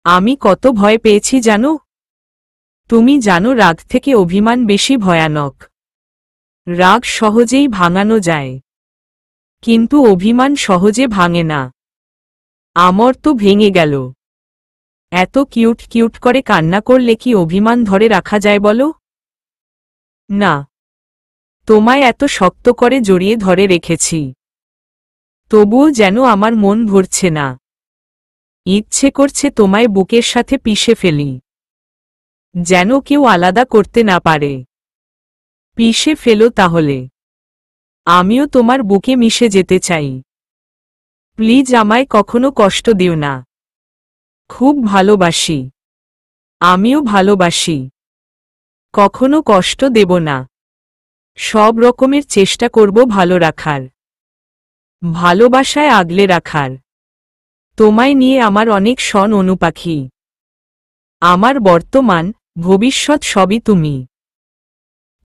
আমি কত ভয় পেয়েছি জানো? তুমি জানো রাগ থেকে অভিমান বেশি ভয়ানক। রাগ সহজেই ভাঙানো যায়, কিন্তু অভিমান সহজে ভাঙে না। আমর তো ভেঙে গেল। এত কিউট কিউট করে কান্না করলে কি অভিমান ধরে রাখা যায় বলো? না, তোমায় এত শক্ত করে জড়িয়ে ধরে রেখেছি, তবুও যেন আমার মন ভরছে না। ইচ্ছে করছে তোমায় বুকের সাথে পিষে ফেলি, যেন কেউ আলাদা করতে না পারে। পিষে ফেলো তাহলে, আমিও তোমার বুকে মিশে যেতে চাই। প্লিজ আমায় কখনো কষ্ট দিও না। খুব ভালোবাসি, আমিও ভালোবাসি, কখনো কষ্ট দেব না। সব রকমের চেষ্টা করব ভালো রাখার, ভালোবাসায় আগলে রাখার। তোমায় নিয়ে আমার অনেক শন অনুপাখি। আমার বর্তমান ভবিষ্যৎ সবই তুমি।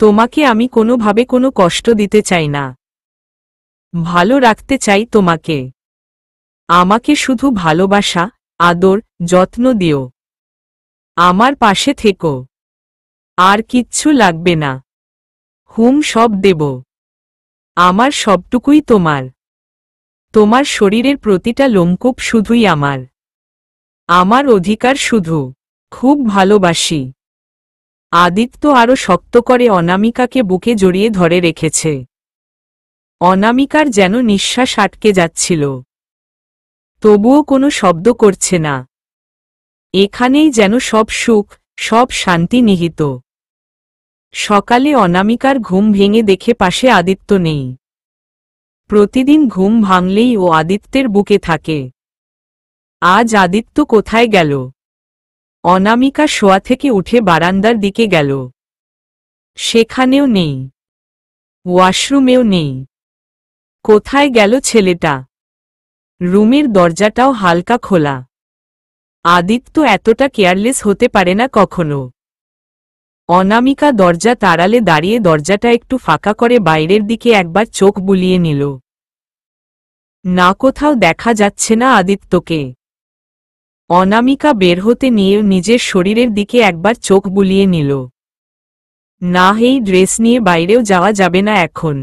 তোমাকে আমি কোনোভাবে কোনো কষ্ট দিতে চাই না, ভালো রাখতে চাই তোমাকে। আমাকে শুধু ভালোবাসা, আদর, যত্ন দিও। আমার পাশে থেকো, আর কিচ্ছু লাগবে না। সব দেব। আমার সবটুকুই তোমার। তোমার শরীরের প্রতিটা লোমকূপ শুধুই আমার, আমার অধিকার শুধু। খুব ভালোবাসি। আদিত্য আরো শক্ত করে অনামিকাকে বুকে জড়িয়ে ধরে রেখেছে। অনামিকার যেন নিঃশ্বাস আটকে যাচ্ছিল, তবুও কোনো শব্দ করছে না। এখানেই যেন সব সুখ, সব শান্তি নিহিত। সকালে অনামিকার ঘুম ভেঙে দেখে পাশে আদিত্য নেই। প্রতিদিন ঘুম ভাঙলেই ও আদিত্যের বুকে থাকে। আজ আদিত্য কোথায় গেল? অনামিকা শোয়া থেকে উঠে বারান্দার দিকে গেল। সেখানেও নেই, ওয়াশরুমেও নেই। কোথায় গেল ছেলেটা? রুমের দরজাটাও হালকা খোলা। আদিত্য এতটা কেয়ারলেস হতে পারে না কখনো। অনামিকা দরজা তাড়ালে দাঁড়িয়ে দরজাটা একটু ফাঁকা করে বাইরের দিকে একবার চোখ বুলিয়ে নিল। না, কোথাও দেখা যাচ্ছে না আদিত্যকে। অনামিকা বের হতে নিয়ে নিজের শরীরের দিকে একবার চোখ বুলিয়ে নিল। না, এই ড্রেস নিয়ে বাইরেও যাওয়া যাবে না এখন।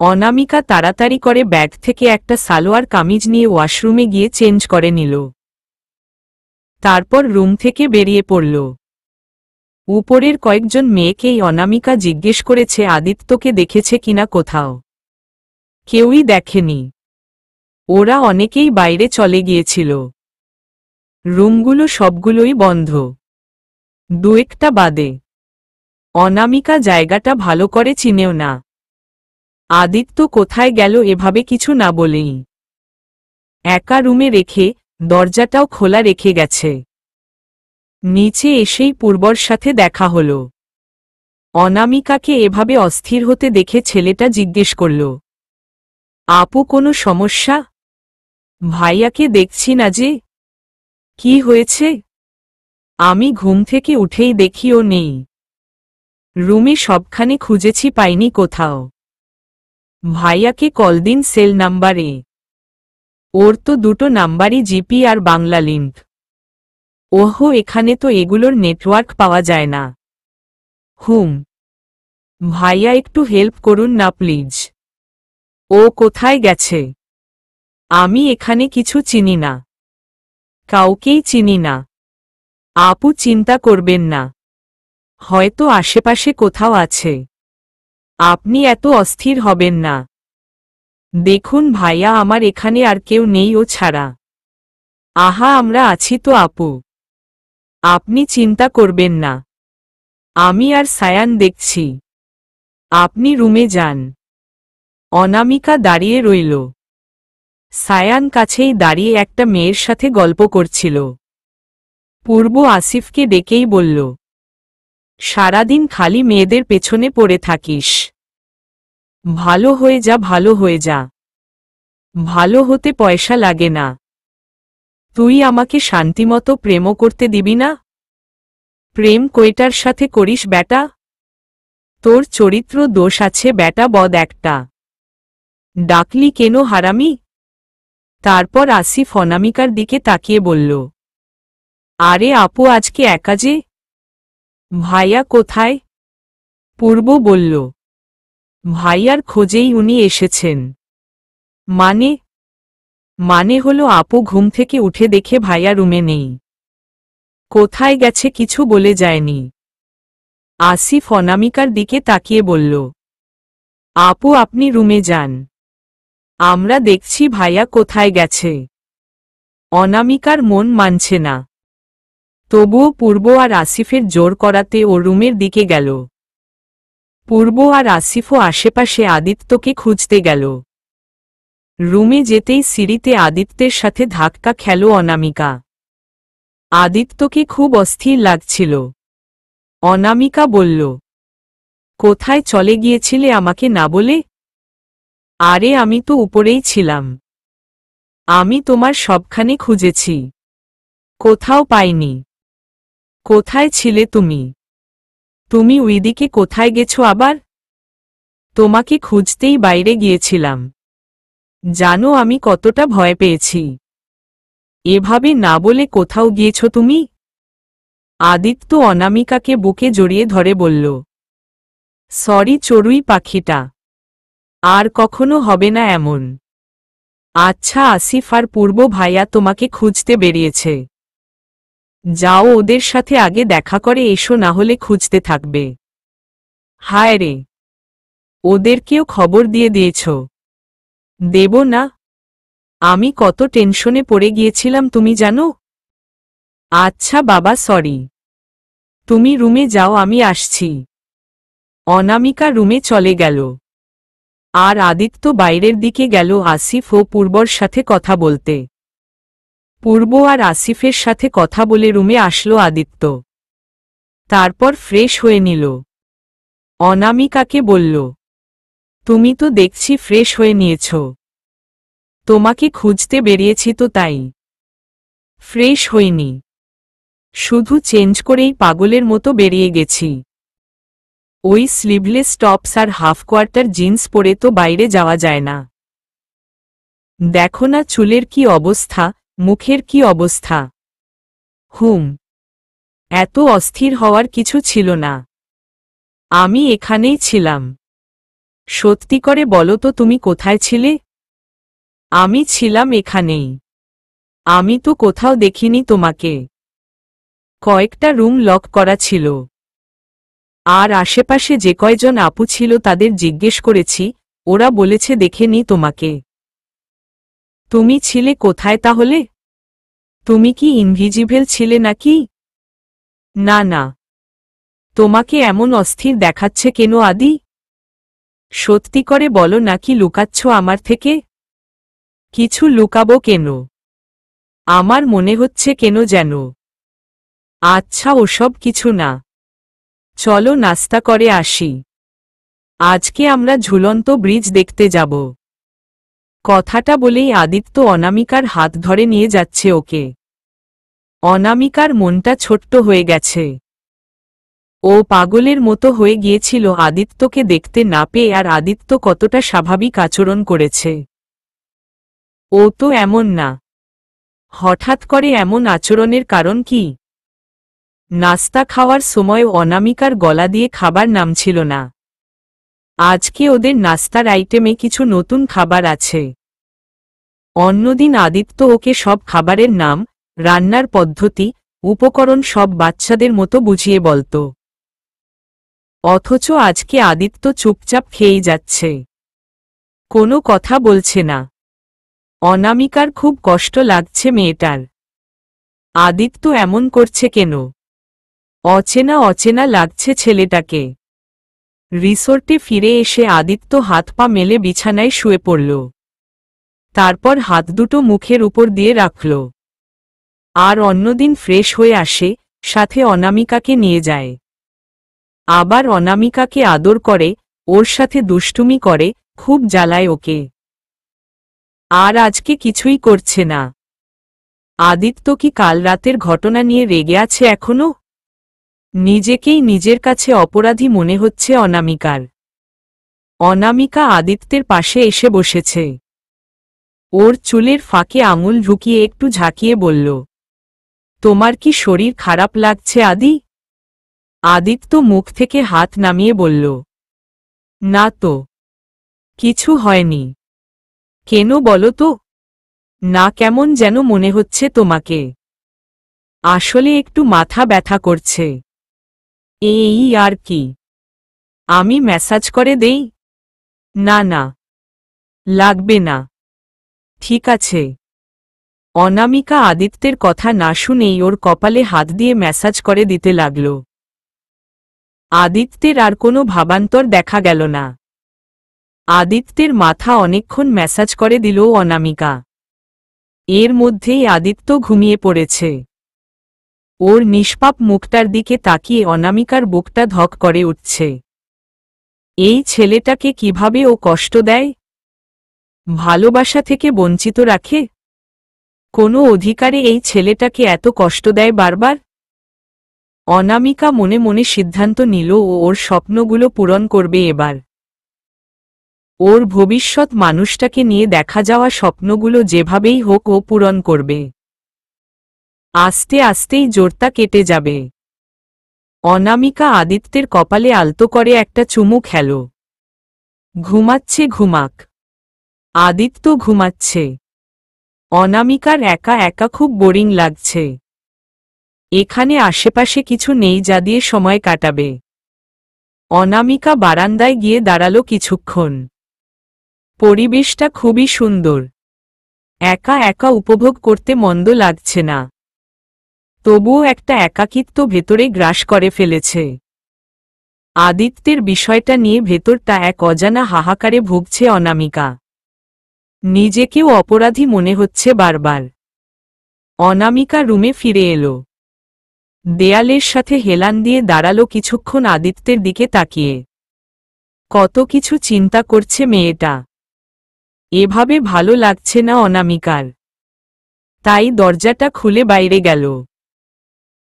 অনামিকা তাড়াতাড়ি করে ব্যাগ থেকে একটা সালোয়ার কামিজ নিয়ে ওয়াশরুমে গিয়ে চেঞ্জ করে নিল। তারপর রুম থেকে বেরিয়ে পড়ল। উপরের কয়েকজন মেয়েকেই অনামিকা জিজ্ঞেস করেছে আদিত্যকে দেখেছে কিনা কোথাও। কেউই দেখেনি। ওরা অনেকেই বাইরে চলে গিয়েছিল। রুমগুলো সবগুলোই বন্ধ, দু একটা বাদে। অনামিকা জায়গাটা ভালো করে চিনেও না। আদিত্য কোথায় গেল এভাবে কিছু না বলেই একা রুমে রেখে দরজাটাও খোলা রেখে গেছে। নিচে এসেই পূর্বর সাথে দেখা হল। অনামিকাকে এভাবে অস্থির হতে দেখে ছেলেটা জিজ্ঞেস করল, আপু কোনো সমস্যা? ভাইয়াকে দেখছি না যে। কি হয়েছে? আমি ঘুম থেকে উঠেই দেখি ও নেই। রুমে সবখানে খুঁজেছি, পাইনি কোথাও। ভাইয়াকে কল দিন সেল নাম্বারে। ওর তো দুটো নাম্বারই জিপি আর বাংলা লিঙ্ক। ওহো, এখানে তো এগুলোর নেটওয়ার্ক পাওয়া যায় না। ভাইয়া একটু হেল্প করুন না প্লিজ। ও কোথায় গেছে? আমি এখানে কিছু চিনি না, কাউকেই চিনি না। আপু চিন্তা করবেন না, হয়তো আশেপাশে কোথাও আছে। আপনি এত অস্থির হবেন না। দেখুন ভাইয়া, আমার এখানে আর কেউ নেই ও ছাড়া। আহা, আমরা আছি তো আপু, আপনি চিন্তা করবেন না। আমি আর সায়ান দেখছি, আপনি রুমে যান। অনামিকা দাঁড়িয়ে রইল। সায়ান কাছেই দাঁড়িয়ে একটা মেয়ের সাথে গল্প করছিল। পূর্ব আসিফকে ডেকেই বলল, সারাদিন খালি মেয়েদের পেছনে পড়ে থাকিস, ভালো হয়ে যা, ভালো হয়ে যা। ভালো হতে পয়সা লাগে না। তুই আমাকে শান্তিমতো প্রেমও করতে দিবি না? প্রেম কয়টার সাথে করিস ব্যাটা? তোর চরিত্র দোষ আছে ব্যাটা, বদ একটা। ডাকলি কেন হারামি? তারপর আসিফ অনামিকার দিকে তাকিয়ে বলল, আরে আপু আজকে একা যে? ভাইয়া কোথায়? পূর্ব বলল, ভাইয়ার খোঁজেই উনি এসেছেন। মানে? মানে হলো আপু ঘুম থেকে উঠে দেখে ভাইয়া রুমে নেই। কোথায় গেছে কিছু বলে যায়নি। আসিফ অনামিকার দিকে তাকিয়ে বলল, আপু আপনি রুমে যান, আমরা দেখছি ভাইয়া কোথায় গেছে। অনামিকার মন মানছে না। তবুও পূর্ব আর আসিফের জোর করাতে ও রুমের দিকে গেল। পূর্ব আর আসিফও আশেপাশে আদিত্যকে খুঁজতে গেল। রুমে যেতেই সিঁড়িতে আদিত্যের সাথে ধাক্কা খেল অনামিকা। আদিত্যকে খুব অস্থির লাগছিল। অনামিকা বলল, কোথায় চলে গিয়েছিলে আমাকে না বলে? আরে আমি তো উপরেই ছিলাম। আমি তোমার সবখানে খুঁজেছি, কোথাও পাইনি। কোথায় ছিলে তুমি? তুমি ওইদিকে কোথায় গেছো আবার? তোমাকে খুঁজতেই বাইরে গিয়েছিলাম। জানো আমি কতটা ভয় পেয়েছি। এভাবে না বলে কোথাও গিয়েছো তুমি? আদিত্য অনামিকাকে বুকে জড়িয়ে ধরে বলল, সরি চড়ুই পাখিটা, আর কখনো হবে না এমন। আচ্ছা আসিফ আর পূর্ব ভাইয়া তোমাকে খুঁজতে বেরিয়েছে। যাও ওদের সাথে আগে দেখা করে এসো, না হলে খুঁজতে থাকবে। হায় রে, ওদেরকেও খবর দিয়ে দিয়েছ? দেব না? আমি কত টেনশনে পড়ে গিয়েছিলাম তুমি জানো? আচ্ছা বাবা সরি। তুমি রুমে যাও, আমি আসছি। অনামিকা রুমে চলে গেল। আর আদিত্য বাইরের দিকে গেল আসিফ ও পূর্বর সাথে কথা বলতে। পূর্ব আর আসিফের সাথে কথা বলে রুমে আসলো আদিত্য। তারপর ফ্রেশ হয়ে নিল। অনামিকাকে বলল, তুমি তো দেখছি ফ্রেশ হয়ে নিয়েছ। তোমাকে খুঁজতে বেরিয়েছি তো তাই। ফ্রেশ হইনি, শুধু চেঞ্জ করেই পাগলের মতো বেরিয়ে গেছি। ওই স্লিভলেস টপস আর হাফ কোয়ার্টার জিন্স পরে তো বাইরে যাওয়া যায় না। দেখো না চুলের কি অবস্থা, মুখের কি অবস্থা। এত অস্থির হওয়ার কিছু ছিল না। আমি এখানেই ছিলাম। সত্যি করে বলো তো তুমি কোথায় ছিলে? আমি ছিলাম এখানেই। আমি তো কোথাও দেখিনি তোমাকে। কয়েকটা রুম লক করা ছিল। আর আশেপাশে যে কয়জন আপু ছিল তাদের জিজ্ঞেস করেছি, ওরা বলেছে দেখেনি তোমাকে। তুমি ছিলে কোথায় তাহলে? তুমি কি ইনভিজিবল ছিলে নাকি? না না। তোমাকে এমন অস্থির দেখাচ্ছে কেন আদি? সত্যি করে বলো, নাকি লুকাচ্ছ আমার থেকে? কিছু লুকাবো কেন? আমার মনে হচ্ছে কেন যেন। আচ্ছা ওসব কিছু না, চলো নাস্তা করে আসি। আজকে আমরা ঝুলন্ত ব্রিজ দেখতে যাব। কথাটা বলেই আদিত্য অনামিকার হাত ধরে নিয়ে যাচ্ছে ওকে। অনামিকার মনটা ছোট্ট হয়ে গেছে। ও পাগলের মতো হয়ে গিয়েছিল আদিত্যকে দেখতে না পেয়ে, আর আদিত্য কতটা স্বাভাবিক আচরণ করেছে। ও তো এমন না। হঠাৎ করে এমন আচরণের কারণ কি? নাস্তা খাওয়ার সময় অনামিকার গলা দিয়ে খাবার নামছিল না। আজকে ওদের নাস্তার আইটেমে কিছু নতুন খাবার আছে। অন্যদিন আদিত্য ওকে সব খাবারের নাম, রান্নার পদ্ধতি, উপকরণ সব বাচ্চাদের মতো বুঝিয়ে বলত। অথচ আজকে আদিত্য চুপচাপ খেয়েই যাচ্ছে, কোনো কথা বলছে না। অনামিকার খুব কষ্ট লাগছে মেয়েটার। আদিত্য এমন করছে কেন? অচেনা অচেনা লাগছে ছেলেটাকে। রিসোর্টে ফিরে এসে আদিত্য হাত পা মেলে বিছানায় শুয়ে পড়ল। তারপর হাত দুটো মুখের উপর দিয়ে রাখল। আর অন্যদিন ফ্রেশ হয়ে আসে, সাথে অনামিকাকে নিয়ে যায়। আবার অনামিকাকে আদর করে, ওর সাথে দুষ্টুমি করে, খুব জ্বালায় ওকে। আর আজকে কিছুই করছে না। আদিত্য কি কাল রাতের ঘটনা নিয়ে রেগে আছে এখনো? নিজেকেই নিজের কাছে অপরাধী মনে হচ্ছে অনামিকার। অনামিকা আদিত্যের পাশে এসে বসেছে। ওর চুলের ফাঁকে আঙুল ঢুকিয়ে একটু ঝাঁকিয়ে বলল, তোমার কি শরীর খারাপ লাগছে আদি? আদিত্য মুখ থেকে হাত নামিয়ে বলল, না তো, কিছু হয়নি। কেন বলো তো? না, কেমন যেন মনে হচ্ছে তোমাকে। আসলে একটু মাথা ব্যথা করছে। এই আর কি। আমি ম্যাসাজ করে দেই? না না, লাগবে না, ঠিক আছে। অনামিকা আদিত্যের কথা না শুনেই ওর কপালে হাত দিয়ে ম্যাসাজ করে দিতে লাগল। আদিত্যের আর কোনো ভাবান্তর দেখা গেল না। আদিত্যের মাথা অনেকক্ষণ ম্যাসাজ করে দিল অনামিকা। এর মধ্যেই আদিত্য ঘুমিয়ে পড়েছে। ওর নিষ্পাপ মুখটার দিকে তাকিয়ে অনামিকার বুকটা ধক করে উঠছে। এই ছেলেটাকে কিভাবে ও কষ্ট দেয়? ভালোবাসা থেকে বঞ্চিত রাখে? কোনো অধিকারে এই ছেলেটাকে এত কষ্ট দেয় বারবার? অনামিকা মনে মনে সিদ্ধান্ত নিল ও ওর স্বপ্নগুলো পূরণ করবে এবার। ওর ভবিষ্যৎ মানুষটাকে নিয়ে দেখা যাওয়া স্বপ্নগুলো যেভাবেই হোক ও পূরণ করবে। আস্তে আস্তেই জোরটা কেটে যাবে। অনামিকা আদিত্যের কপালে আলতো করে একটা চুমু খেল। ঘুমাচ্ছে, ঘুমাক। আদিত্য ঘুমাচ্ছে। অনামিকার একা একা খুব বোরিং লাগছে। এখানে আশেপাশে কিছু নেই যা দিয়ে সময় কাটাবে। অনামিকা বারান্দায় গিয়ে দাঁড়ালো কিছুক্ষণ। পরিবেশটা খুবই সুন্দর। একা একা উপভোগ করতে মন্দ লাগছে না। তবুও একটা একাকিত্ব ভেতরে গ্রাস করে ফেলেছে। আদিত্যের বিষয়টা নিয়ে ভেতরটা এক অজানা হাহাকারে ভুগছে অনামিকা। নিজেকেও অপরাধী মনে হচ্ছে বারবার। অনামিকা রুমে ফিরে এলো। দেয়ালের সাথে হেলান দিয়ে দাঁড়ালো কিছুক্ষণ আদিত্যের দিকে তাকিয়ে। কত কিছু চিন্তা করছে মেয়েটা। এভাবে ভালো লাগছে না অনামিকার। তাই দরজাটা খুলে বাইরে গেল।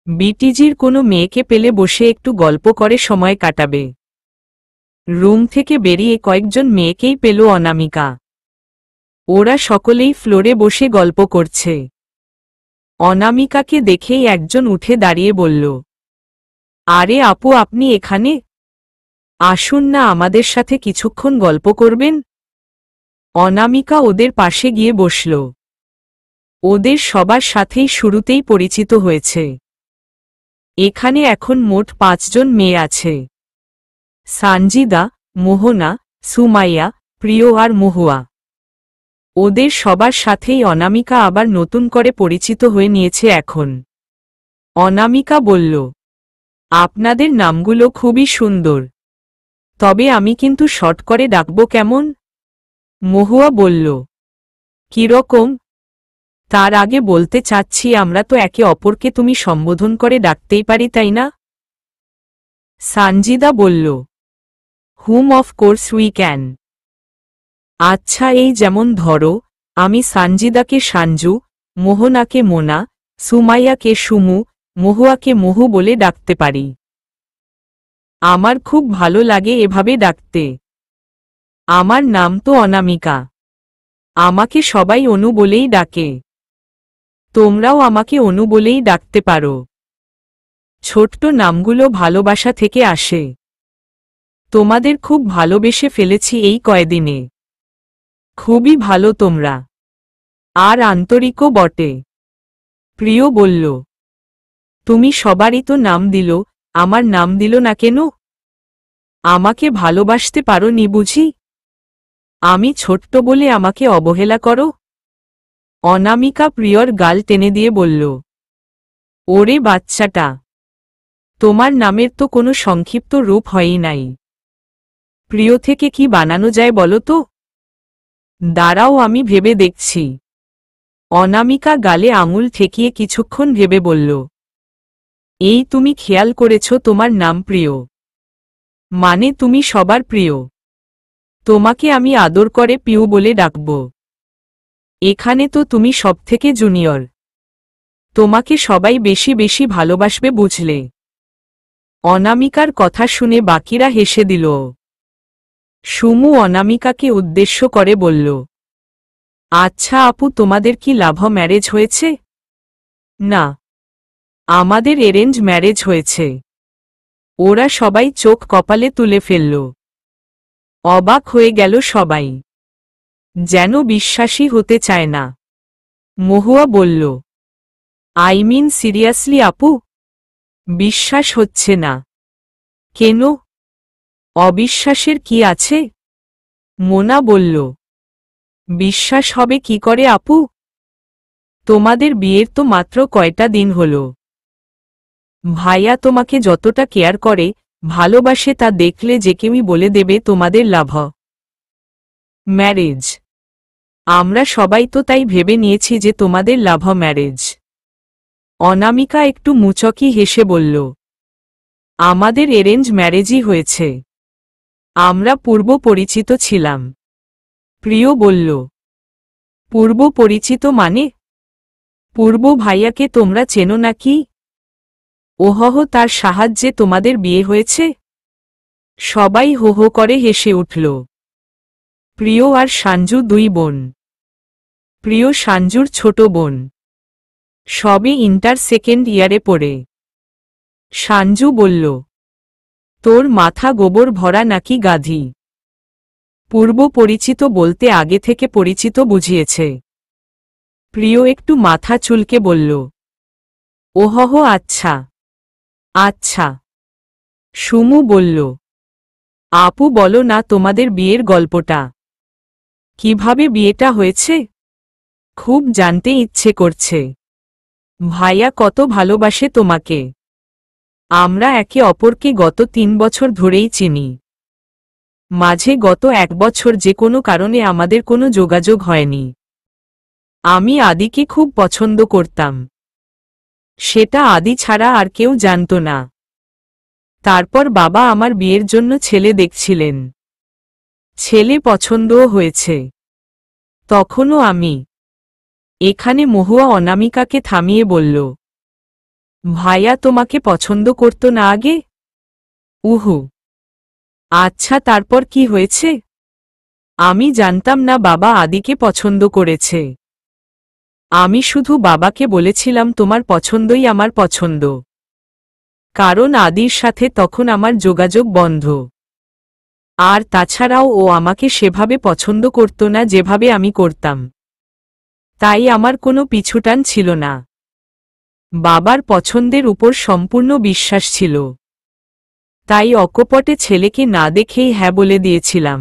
বিটিজির কোনো মেয়েকে পেলে বসে একটু গল্প করে সময় কাটাবে। রুম থেকে বেরিয়ে কয়েকজন মেয়েকেই পেল অনামিকা। ওরা সকলেই ফ্লোরে বসে গল্প করছে। অনামিকাকে দেখেই একজন উঠে দাঁড়িয়ে বলল, আরে আপু, আপনি এখানে? আসুন না, আমাদের সাথে কিছুক্ষণ গল্প করবেন। অনামিকা ওদের পাশে গিয়ে বসল। ওদের সবার সাথেই শুরুতেই পরিচিত হয়েছে। এখানে এখন মোট 5 জন মেয়ে আছে। সানজিদা, মোহনা, সুমাইয়া, প্রিয় আর মহুয়া। ওদের সবার সাথেই অনামিকা আবার নতুন করে পরিচিত হয়ে নিয়েছে এখন। অনামিকা বলল, আপনাদের নামগুলো খুবই সুন্দর। তবে আমি কিন্তু শর্ট করে ডাকব কেমন? মহুয়া বলল, কিরকম? তার আগে বলতে চাচ্ছি, আমরা তো একে অপরকে তুমি সম্বোধন করে ডাকতেই পারি, তাই না? সানজিদা বলল, হুম, অফ কোর্স উই ক্যান। আচ্ছা, এই যেমন ধরো, আমি সানজিদাকে সানজু, মোহনাকে মোনা, সুমাইয়াকে সুমু, মহুয়াকে মহু বলে ডাকতে পারি। আমার খুব ভালো লাগে এভাবে ডাকতে। আমার নাম তো অনামিকা। আমাকে সবাই অনু বলেই ডাকে। তোমরাও আমাকে অনু বলেই ডাকতে পারো। ছোট্ট নামগুলো ভালোবাসা থেকে আসে। তোমাদের খুব ভালোবেসে ফেলেছি এই কয়দিনে। খুবই ভালো তোমরা, আর আন্তরিকও বটে। প্রিয় বলল, তুমি সবারই তো নাম দিল, আমার নাম দিল না কেন? আমাকে ভালোবাসতে পারো নি বুঝি? আমি ছোট্ট বলে আমাকে অবহেলা করো? অনামিকা প্রিয়র গাল টেনে দিয়ে বলল, ওরে বাচ্চাটা, তোমার নামের তো কোনো সংক্ষিপ্ত রূপ হয়ই নাই। প্রিয় থেকে কি বানানো যায় বলো তো? দাঁড়াও, আমি ভেবে দেখছি। অনামিকা গালে আঙুল ঠেকিয়ে কিছুক্ষণ ভেবে বলল, এই তুমি খেয়াল করেছ তোমার নাম প্রিয়? মানে তুমি সবার প্রিয়। তোমাকে আমি আদর করে পিউ বলে ডাকব। এখানে তো তুমি সবথেকে জুনিয়র। তোমাকে সবাই বেশি বেশি ভালোবাসবে বুঝলে। অনামিকার কথা শুনে বাকিরা হেসে দিল। সুমু অনামিকাকে উদ্দেশ্য করে বলল, আচ্ছা আপু, তোমাদের কি লাভ ম্যারেজ হয়েছে? না, আমাদের এরেঞ্জ ম্যারেজ হয়েছে। ওরা সবাই চোখ কপালে তুলে ফেলল। অবাক হয়ে গেল সবাই, যেন বিশ্বাসই হতে চায় না। মহুয়া বলল, আই মিন সিরিয়াসলি আপু? বিশ্বাস হচ্ছে না। কেন? অবিশ্বাসের কি আছে? মোনা বলল, বিশ্বাস হবে কি করে আপু? তোমাদের বিয়ের তো মাত্র কয়টা দিন হলো। ভাইয়া তোমাকে যতটা কেয়ার করে, ভালোবাসে তা দেখলে যে কেউই বলে দেবে তোমাদের লাভ ম্যারেজ। আমরা সবাই তো তাই ভেবে নিয়েছি যে তোমাদের লাভ ম্যারেজ। অনামিকা একটু মুচকি হেসে বলল, আমাদের এরেঞ্জ ম্যারেজই হয়েছে। আমরা পূর্ব পরিচিত ছিলাম। প্রিয় বলল, পূর্ব পরিচিত মানে? পূর্ব ভাইয়াকে তোমরা চেনো নাকি? ওহহ, তার সাহায্যে তোমাদের বিয়ে হয়েছে? সবাই হো হো করে হেসে উঠল। প্রিয় আর সাঞ্জু দুই বোন। প্রিয় সাঞ্জুর ছোট বোন। সবে ইন্টার সেকেন্ড ইয়ারে পড়ে। সাঞ্জু বলল, তোর মাথা গোবর ভরা নাকি গাধি? পূর্ব পরিচিত বলতে আগে থেকে পরিচিত বুঝিয়েছে। প্রিয় একটু মাথা চুলকে বলল, ওহহ, আচ্ছা আচ্ছা। সুমু বলল, আপু বলো না তোমাদের বিয়ের গল্পটা। কিভাবে বিয়েটা হয়েছে? খুব জানতে ইচ্ছে করছে। ভাইয়া কত ভালোবাসে তোমাকে। আমরা একে অপরকে গত 3 বছর ধরেই চিনি। মাঝে গত 1 বছর যে কোনো কারণে আমাদের কোনো যোগাযোগ হয়নি। আমি আদিকে খুব পছন্দ করতাম। সেটা আদি ছাড়া আর কেউ জানত না। তারপর বাবা আমার বিয়ের জন্য ছেলে দেখছিলেন। ছেলে পছন্দও হয়েছে। তখনও আমি। এখানে মহুয়া অনামিকাকে থামিয়ে বলল, ভাইয়া তোমাকে পছন্দ করত না আগে? উহু। আচ্ছা, তারপর কি হয়েছে? আমি জানতাম না বাবা আদিকে পছন্দ করেছে। আমি শুধু বাবাকে বলেছিলাম তোমার পছন্দই আমার পছন্দ। কারণ আদির সাথে তখন আমার যোগাযোগ বন্ধ। আর তাছাড়াও ও আমাকে সেভাবে পছন্দ করত না যেভাবে আমি করতাম। তাই আমার কোনো পিছুটান ছিল না। বাবার পছন্দের উপর সম্পূর্ণ বিশ্বাস ছিল। তাই অকপটে ছেলেকে না দেখেই হ্যাঁ বলে দিয়েছিলাম।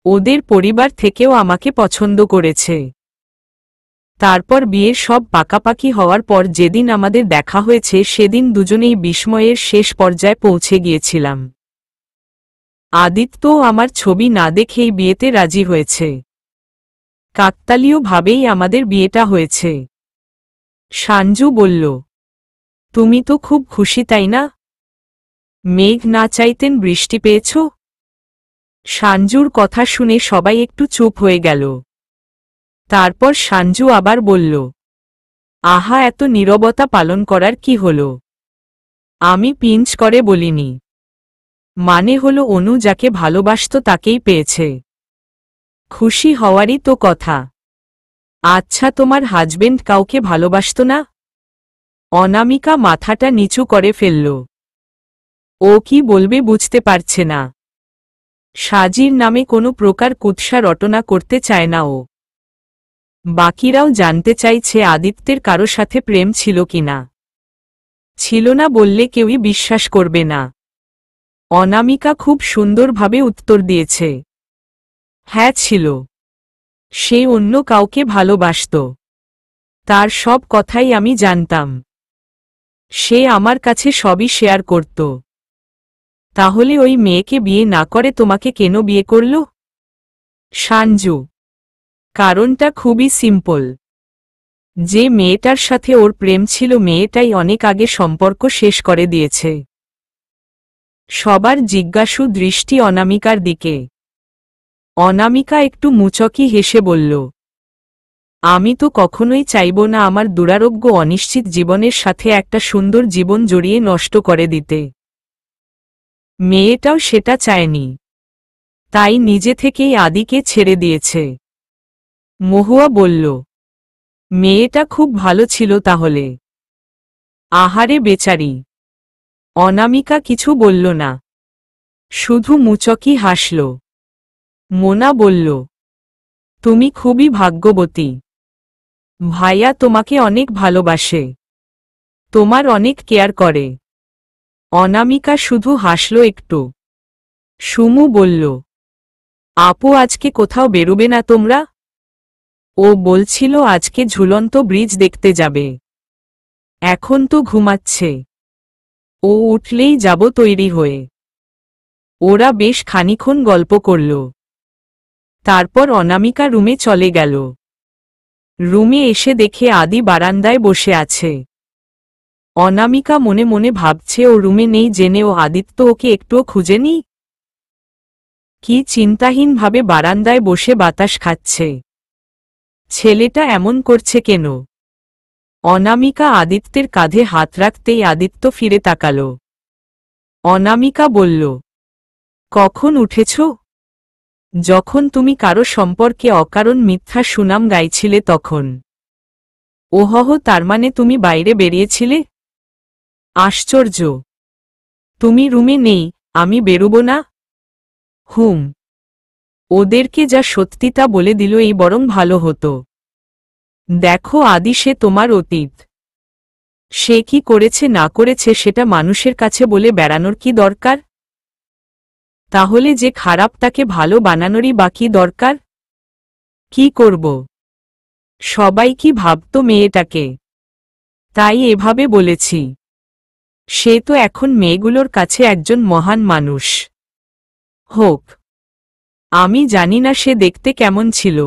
ওদের পরিবার থেকেও আমাকে পছন্দ করেছে। তারপর বিয়ের সব পাকাপাকি হওয়ার পর যেদিন আমাদের দেখা হয়েছে সেদিন দুজনেই বিস্ময়ের শেষ পর্যায়ে পৌঁছে গিয়েছিলাম। আদিত্যও আমার ছবি না দেখেই বিয়েতে রাজি হয়েছে। কাকতালীয়ভাবেই আমাদের বিয়েটা হয়েছে। সাঞ্জু বলল, তুমি তো খুব খুশি তাই না? মেঘ না চাইতেন বৃষ্টি পেয়েছ? সাঞ্জুর কথা শুনে সবাই একটু চুপ হয়ে গেল। তারপর সাঞ্জু আবার বলল, আহা, এত নীরবতা পালন করার কি হলো? আমি পিঞ্চ করে বলিনি। মানে হলো অনু যাকে ভালোবাসত তাকেই পেয়েছে। খুশি হওয়ারই তো কথা। আচ্ছা, তোমার হাজবেন্ড কাউকে ভালোবাসত না? অনামিকা মাথাটা নিচু করে ফেলল। ও কি বলবে বুঝতে পারছে না। সাজির নামে কোনো প্রকার কুৎসা রটনা করতে চায় না ও। বাকিরাও জানতে চাইছে আদিত্যের কারো সাথে প্রেম ছিল কিনা। ছিল না বললে কেউই বিশ্বাস করবে না। অনামিকা খুব সুন্দরভাবে উত্তর দিয়েছে, হ্যাঁ ছিল। সে অন্য কাউকে ভালোবাসত। তার সব কথাই আমি জানতাম। সে আমার কাছে সবই শেয়ার করত। তাহলে ওই মেয়েকে বিয়ে না করে তোমাকে কেন বিয়ে করল? সাঞ্জু, কারণটা খুবই সিম্পল। যে মেয়েটার সাথে ওর প্রেম ছিল মেয়েটাই অনেক আগে সম্পর্ক শেষ করে দিয়েছে। সবার জিজ্ঞাসু দৃষ্টি অনামিকার দিকে। অনামিকা একটু মুচকি হেসে বলল, আমি তো কখনোই চাইব না আমার দুরারোগ্য অনিশ্চিত জীবনের সাথে একটা সুন্দর জীবন জড়িয়ে নষ্ট করে দিতে। মেয়েটাও সেটা চায়নি, তাই নিজে থেকেই আদিকে ছেড়ে দিয়েছে। মহুয়া বলল, মেয়েটা খুব ভালো ছিল তাহলে। আহারে বেচারি। অনামিকা কিছু বলল না, শুধু মুচকি হাসল। মোনা বলল, তুমি খুবই ভাগ্যবতী। ভাইয়া তোমাকে অনেক ভালোবাসে, তোমার অনেক কেয়ার করে। অনামিকা শুধু হাসল একটু। সুমু বলল, আপু আজকে কোথাও বেরোবে না তোমরা? ও বলছিল আজকে ঝুলন্ত ব্রিজ দেখতে যাবে। এখন তো ঘুমাচ্ছে, ও উঠলেই যাব তৈরি হয়ে। ওরা বেশ খানিক্ষণ গল্প করল, তারপর অনামিকা রুমে চলে গেল। রুমে এসে দেখে আদি বারান্দায় বসে আছে। অনামিকা মনে মনে ভাবছে ও রুমে নেই জেনেও আদিত্য ওকে একটুও খুঁজেনি। কি চিন্তাহীনভাবে বারান্দায় বসে বাতাস খাচ্ছে। ছেলেটা এমন করছে কেন? অনামিকা আদিত্যের কাঁধে হাত রাখতেই আদিত্য ফিরে তাকাল। অনামিকা বলল, কখন উঠেছ? যখন তুমি কারো সম্পর্কে অকারণ মিথ্যা সুনাম গাইছিলে তখন। ওহহ, তার মানে তুমি বাইরে বেরিয়েছিলে? আশ্চর্য, তুমি রুমে নেই, আমি বেরুব না? হুম, ওদেরকে যা সত্যি তা বলে দিল এই বরং ভালো হতো। দেখো আদি, সে তোমার অতীত। সে কি করেছে না করেছে সেটা মানুষের কাছে বলে বেড়ানোর কি দরকার? তাহলে যে খারাপ তাকে ভালো বানানোরই বা কি দরকার? কি করব? সবাই কি ভাবত মেয়েটাকে, তাই এভাবে বলেছি। সে তো এখন মেয়েগুলোর কাছে একজন মহান মানুষ। হোক, আমি জানি না সে দেখতে কেমন ছিল।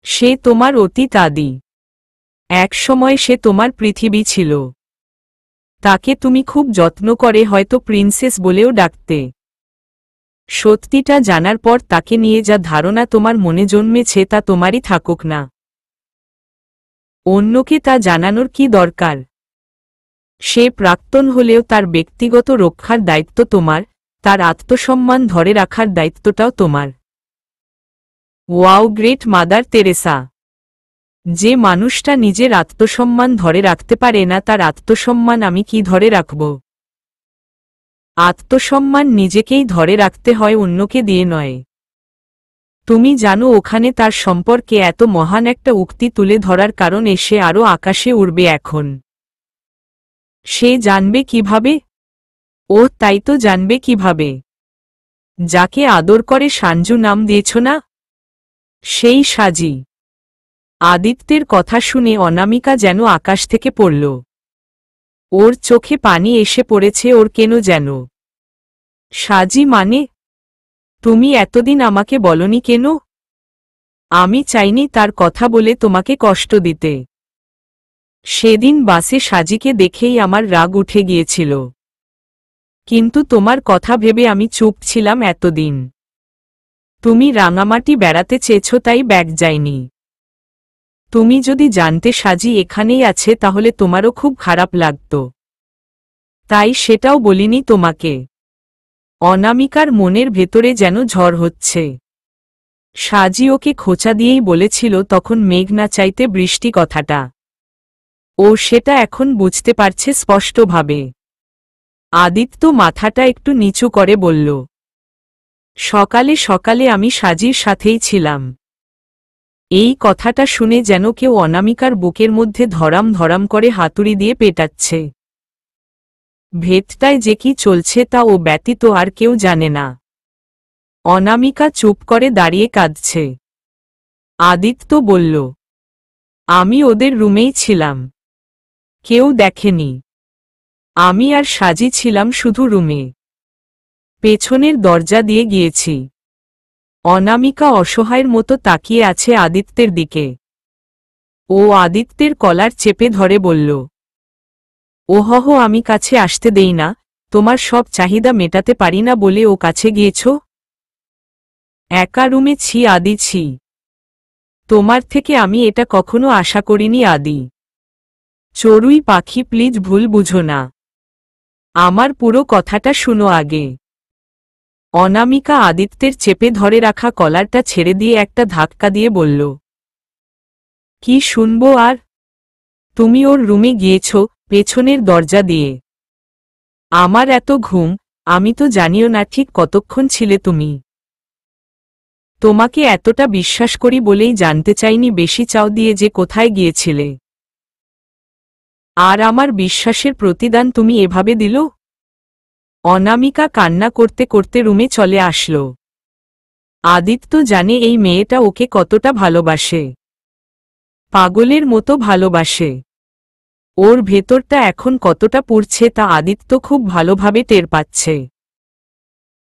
সে তোমার অতীত আদি। এক সময় সে তোমার পৃথিবী ছিল। তাকে তুমি খুব যত্ন করে হয়তো প্রিন্সেস বলেও ডাকতে। সত্যিটা জানার পর তাকে নিয়ে যা ধারণা তোমার মনে জন্মেছে তা তোমারই থাকুক না। অন্যকে তা জানানোর কি দরকার? সে প্রাক্তন হলেও তার ব্যক্তিগত রক্ষার দায়িত্ব তোমার, তার আত্মসম্মান ধরে রাখার দায়িত্বটাও তোমার। Wow, great mother Teresa. যে মানুষটা নিজের আত্মসম্মান ধরে রাখতে পারে না তার আত্মসম্মান আমি কি ধরে রাখব? আত্মসম্মান নিজেকেই ধরে রাখতে হয়, অন্যকে দিয়ে নয়। তুমি জানো ওখানে তার সম্পর্কে এত মহান একটা উক্তি তুলে ধরার কারণ এসে আরও আকাশে উড়বে এখন। সে জানবে কিভাবে? ও তাই তো জানবে কিভাবে? যাকে আদর করে সাঞ্জু নাম দিয়েছ না, সেই সাজি। আদিত্যের কথা শুনে অনামিকা যেন আকাশ থেকে পড়ল। ওর চোখে পানি এসে পড়েছে ওর কেন যেন। সাজি মানে? তুমি এতদিন আমাকে বলনি কেন? আমি চাইনি তার কথা বলে তোমাকে কষ্ট দিতে। সেদিন বাসে সাজিকে দেখেই আমার রাগ উঠে গিয়েছিল, কিন্তু তোমার কথা ভেবে আমি চুপ ছিলাম এতদিন। তুমি রাঙামাটি বেড়াতে চেয়েছ তাই ব্যাগ যায়নি। তুমি যদি জানতে সাজি এখানেই আছে তাহলে তোমারও খুব খারাপ লাগত, তাই সেটাও বলিনি তোমাকে। অনামিকার মনের ভেতরে যেন ঝড় হচ্ছে। সাজি ওকে খোঁচা দিয়েই বলেছিল তখন মেঘ না চাইতে বৃষ্টি কথাটা। ও সেটা এখন বুঝতে পারছে স্পষ্টভাবে। আদিত্য মাথাটা একটু নিচু করে বলল, সকালে সকালে আমি সাজির সাথেই ছিলাম। এই কথাটা শুনে যেন কেউ অনামিকার বুকের মধ্যে ধরাম ধরাম করে হাতুড়ি দিয়ে পেটাচ্ছে। ভেতটায় যে কি চলছে তা ও ব্যতীত আর কেউ জানে না। অনামিকা চুপ করে দাঁড়িয়ে কাঁদছে। আদিত্য বলল, আমি ওদের রুমেই ছিলাম, কেউ দেখেনি। আমি আর সাজি ছিলাম শুধু রুমে, পেছনের দরজা দিয়ে গিয়েছি। অনামিকা অসহায়ের মতো তাকিয়ে আছে আদিত্যের দিকে। ও আদিত্যের কলার চেপে ধরে বলল, ওহহ, আমি কাছে আসতে দেই না, তোমার সব চাহিদা মেটাতে পারি না বলে ও কাছে গিয়েছ? একা রুমে ছি আদি ছি। তোমার থেকে আমি এটা কখনো আশা করিনি আদি। চড়ুই পাখি প্লিজ ভুল বুঝো না। আমার পুরো কথাটা শুনো আগে। অনামিকা আদিত্যের চেপে ধরে রাখা কলারটা ছেড়ে দিয়ে একটা ধাক্কা দিয়ে বলল, কি শুনবো আর? তুমি ওর রুমে গিয়েছ, পেছনের দরজা দিয়ে। আমার এত ঘুম, আমি তো জানিও না ঠিক কতক্ষণ ছিলে তুমি। তোমাকে এতটা বিশ্বাস করি বলেই জানতে চাইনি বেশি চাও দিয়ে যে কোথায় গিয়েছিলে। আর আমার বিশ্বাসের প্রতিদান তুমি এভাবে দিল? অনামিকা কান্না করতে করতে রুমে চলে আসলো। আদিত্য জানে এই মেয়েটা ওকে কতটা ভালোবাসে, পাগলের মতো ভালোবাসে। ওর ভেতরটা এখন কতটা পুড়ছে তা আদিত্য খুব ভালোভাবে টের পাচ্ছে।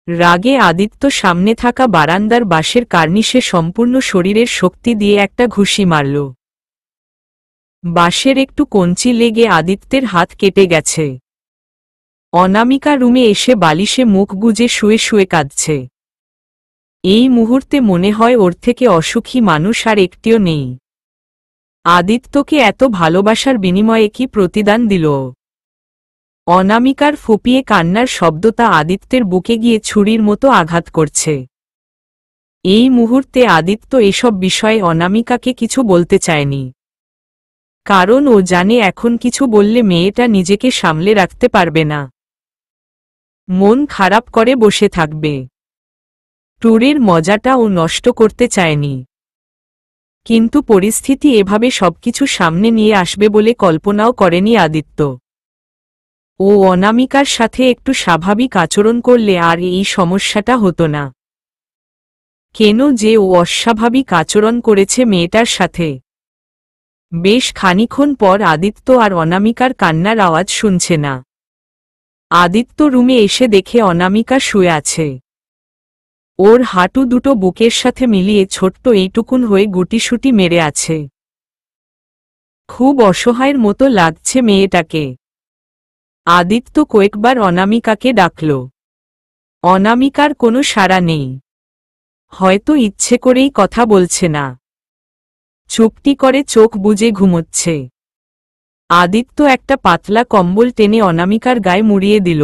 রাগে আদিত্য সামনে থাকা বারান্দার বাঁশের কার্নিশে সম্পূর্ণ শরীরের শক্তি দিয়ে একটা ঘুষি মারল। বাঁশের একটু কঞ্চি লেগে আদিত্যের হাত কেটে গেছে। অনামিকা রুমে এসে বালিশে মুখ গুজে শুয়ে শুয়ে কাঁদছে। এই মুহূর্তে মনে হয় ওর থেকে অসুখী মানুষ আর একটিও নেই। আদিত্যকে এত ভালোবাসার বিনিময়ে কি প্রতিদান দিল? অনামিকার ফুপিয়ে কান্নার শব্দটা আদিত্যের বুকে গিয়ে ছুরির মতো আঘাত করছে। এই মুহূর্তে আদিত্য এসব বিষয়ে অনামিকাকে কিছু বলতে চায়নি, কারণ ও জানে এখন কিছু বললে মেয়েটা নিজেকে সামলে রাখতে পারবে না, মন খারাপ করে বসে থাকবে। ট্যুরের মজাটা ও নষ্ট করতে চায়নি, কিন্তু পরিস্থিতি এভাবে সবকিছু সামনে নিয়ে আসবে বলে কল্পনাও করেনি আদিত্য। ও অনামিকার সাথে একটু স্বাভাবিক আচরণ করলে আর এই সমস্যাটা হতো না। কেন যে ও অস্বাভাবিক আচরণ করেছে মেয়েটার সাথে? বেশ খানিক্ষণ পর আদিত্য আর অনামিকার কান্নার আওয়াজ শুনছে না। আদিত্য রুমে এসে দেখে অনামিকা শুয়ে আছে। ওর হাঁটু দুটো বুকের সাথে মিলিয়ে ছোট্ট এইটুকুন হয়ে গুটিসুটি মেরে আছে। খুব অসহায়ের মতো লাগছে মেয়েটাকে। আদিত্য কয়েকবার অনামিকাকে ডাকল। অনামিকার কোনো সাড়া নেই, হয়তো ইচ্ছে করেই কথা বলছে না, চুপটি করে চোখ বুজে ঘুমোচ্ছে। আদিত্য একটা পাতলা কম্বল টেনে অনামিকার গায়ে মুড়িয়ে দিল।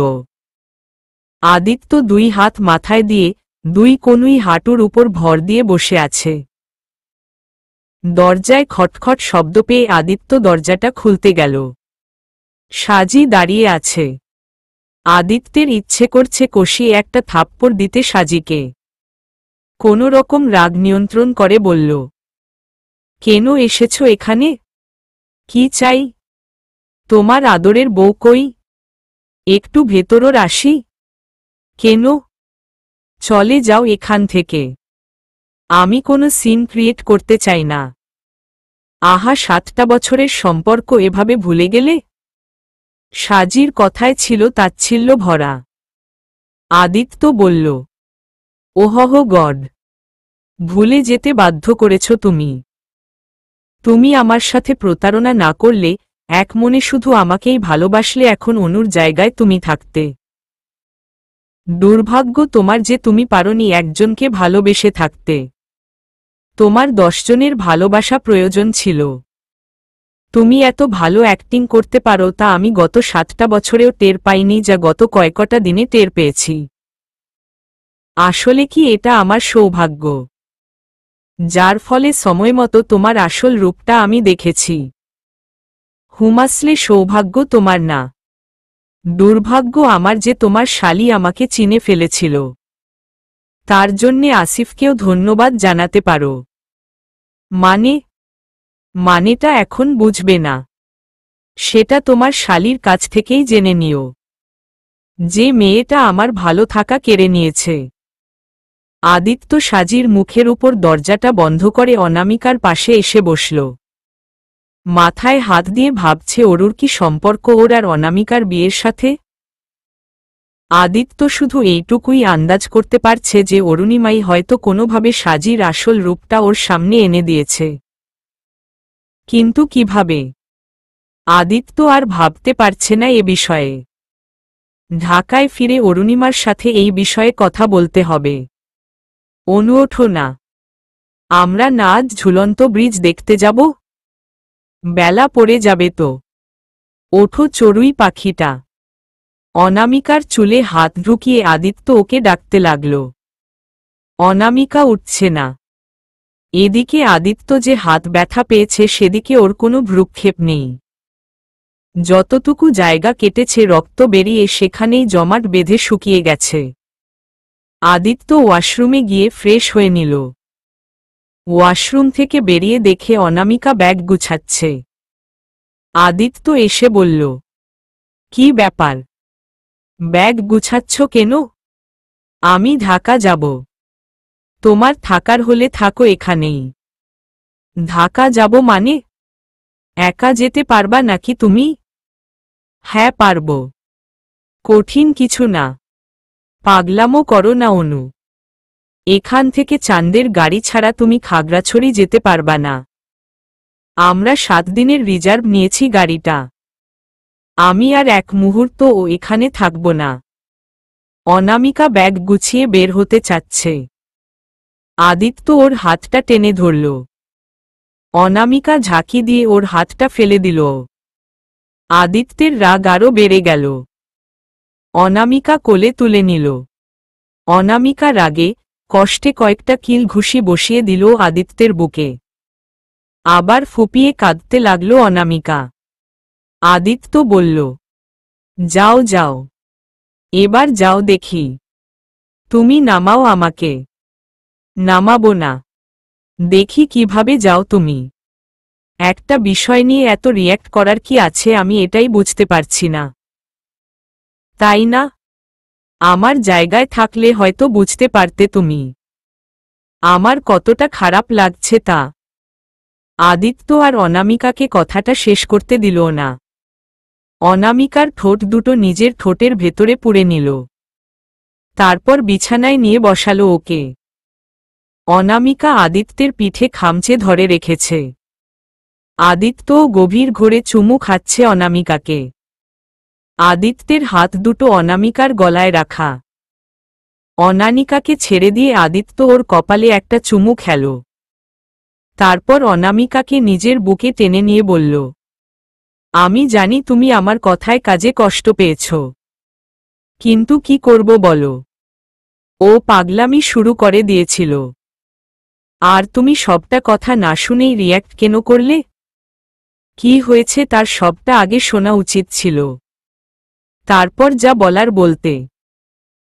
আদিত্য দুই হাত মাথায় দিয়ে দুই কনুই হাঁটুর উপর ভর দিয়ে বসে আছে। দরজায় খটখট শব্দ পেয়ে আদিত্য দরজাটা খুলতে গেল। সাজি দাঁড়িয়ে আছে। আদিত্যের ইচ্ছে করছে কষিয়ে একটা থাপ্পড় দিতে সাজিকে। কোনো রকম রাগ নিয়ন্ত্রণ করে বলল, কেন এসেছ এখানে? কি চাই? তোমার আদরের বউ কই? একটু ভেতরর আসি? কেন? চলে যাও এখান থেকে। আমি কোনো সিন ক্রিয়েট করতে চাই না। আহা, 7টা বছরের সম্পর্ক এভাবে ভুলে গেলে? সাজির কথায় ছিল তাচ্ছিল্য ভরা। আদিত্য বলল, ওহহ গড, ভুলে যেতে বাধ্য করেছ তুমি। তুমি আমার সাথে প্রতারণা না করলে, এক মনে শুধু আমাকেই ভালোবাসলে এখন অনুর জায়গায় তুমি থাকতে। দুর্ভাগ্য তোমার যে তুমি পারোনি একজনকে ভালোবেসে থাকতে। তোমার 10 জনের ভালোবাসা প্রয়োজন ছিল। তুমি এত ভালো অ্যাক্টিং করতে পারো তা আমি গত 7টা বছরেও টের পাইনি, যা গত কয়েকটা দিনে টের পেয়েছি। আসলে কি এটা আমার সৌভাগ্য, যার ফলে সময়মতো তোমার আসল রূপটা আমি দেখেছি? হুমাসলে সৌভাগ্য তোমার না, দুর্ভাগ্য আমার যে তোমার শালি আমাকে চিনে ফেলেছিল। তার জন্যে আসিফকেও ধন্যবাদ জানাতে পারো। মানেটা এখন বুঝবে না, সেটা তোমার শালির কাছ থেকেই জেনে নিও, যে মেয়েটা আমার ভালো থাকা কেড়ে নিয়েছে। আদিত্য সাজির মুখের উপর দরজাটা বন্ধ করে অনামিকার পাশে এসে বসল। মাথায় হাত দিয়ে ভাবছে অরুর কি সম্পর্ক ওর আর অনামিকার বিয়ের সাথে। আদিত্য শুধু এইটুকুই আন্দাজ করতে পারছে যে অরুণিমাই হয়তো কোনোভাবে সাজির আসল রূপটা ওর সামনে এনে দিয়েছে। কিন্তু কিভাবে? আদিত্য আর ভাবতে পারছে না এ বিষয়ে। ঢাকায় ফিরে অরুণিমার সাথে এই বিষয়ে কথা বলতে হবে। অনু ওঠো না, আমরা না আজ ঝুলন্ত ব্রিজ দেখতে যাব? বেলা পড়ে যাবে তো। ওঠো চড়ুই পাখিটা। অনামিকার চুলে হাত ঢুকিয়ে আদিত্য ওকে ডাকতে লাগল। অনামিকা উঠছে না। এদিকে আদিত্য যে হাত ব্যথা পেয়েছে সেদিকে ওর কোনো ভ্রুক্ষেপ নেই। যতটুকু জায়গা কেটেছে রক্ত বেরিয়ে সেখানেই জমাট বেঁধে শুকিয়ে গেছে। আদিত্য ওয়াশরুমে গিয়ে ফ্রেশ হয়ে নিল। ওয়াশরুম থেকে বেরিয়ে দেখে অনামিকা ব্যাগ গুছাচ্ছে। আদিত্য এসে বলল, কি ব্যাপার, ব্যাগ গুছাচ্ছ কেন? আমি ঢাকা যাব। তোমার থাকার হলে থাকো এখানেই। ঢাকা যাব মানে? একা যেতে পারবা নাকি তুমি? হ্যাঁ পারব। কঠিন কিছু না। পাগলামো করো না অনু। এখান থেকে চাঁদের গাড়ি ছাড়া তুমি খাগড়াছড়ি যেতে পারবা না। আমরা 7 দিনের রিজার্ভ নিয়েছি গাড়িটা। আমি আর এক মুহূর্ত ও এখানে থাকব না। অনামিকা ব্যাগ গুছিয়ে বের হতে চাচ্ছে। আদিত্য ওর হাতটা টেনে ধরল। অনামিকা ঝাঁকি দিয়ে ওর হাতটা ফেলে দিল। আদিত্যের রাগ আরও বেড়ে গেল। অনামিকা কোলে তুলে নিল। অনামিকা রাগে কষ্টে কয়েকটা কিল ঘুষি বসিয়ে দিল আদিত্যের বুকে। আবার ফুপিয়ে কাঁদতে লাগল অনামিকা। আদিত্য বলল, যাও যাও, এবার যাও দেখি। তুমি নামাও আমাকে। নামাবো না। দেখি কিভাবে যাও তুমি। একটা বিষয় নিয়ে এত রিয়্যাক্ট করার কি আছে আমি এটাই বুঝতে পারছি না। তাই না? আমার জায়গায় থাকলে হয়তো বুঝতে পারতে তুমি আমার কতটা খারাপ লাগছে তা। আদিত্য আর অনামিকাকে কথাটা শেষ করতে দিল না। অনামিকার ঠোঁট দুটো নিজের ঠোঁটের ভেতরে পুরে নিল। তারপর বিছানায় নিয়ে বসালো ওকে। অনামিকা আদিত্যের পিঠে খামচে ধরে রেখেছে। আদিত্য গভীর ঘোরে চুমু খাচ্ছে অনামিকাকে। আদিত্যের হাত দুটো অনামিকার গলায় রাখা। অনামিকাকে ছেড়ে দিয়ে আদিত্য ওর কপালে একটা চুমু খেল। তারপর অনামিকাকে নিজের বুকে টেনে নিয়ে বলল, আমি জানি তুমি আমার কথায় কাজে কষ্ট পেয়েছ, কিন্তু কি করব বলো? ও পাগলামি শুরু করে দিয়েছিল। আর তুমি সবটা কথা না শুনেই রিয়্যাক্ট কেন করলে? কি হয়েছে তার সবটা আগে শোনা উচিত ছিল। তারপর যা বলার বলতে।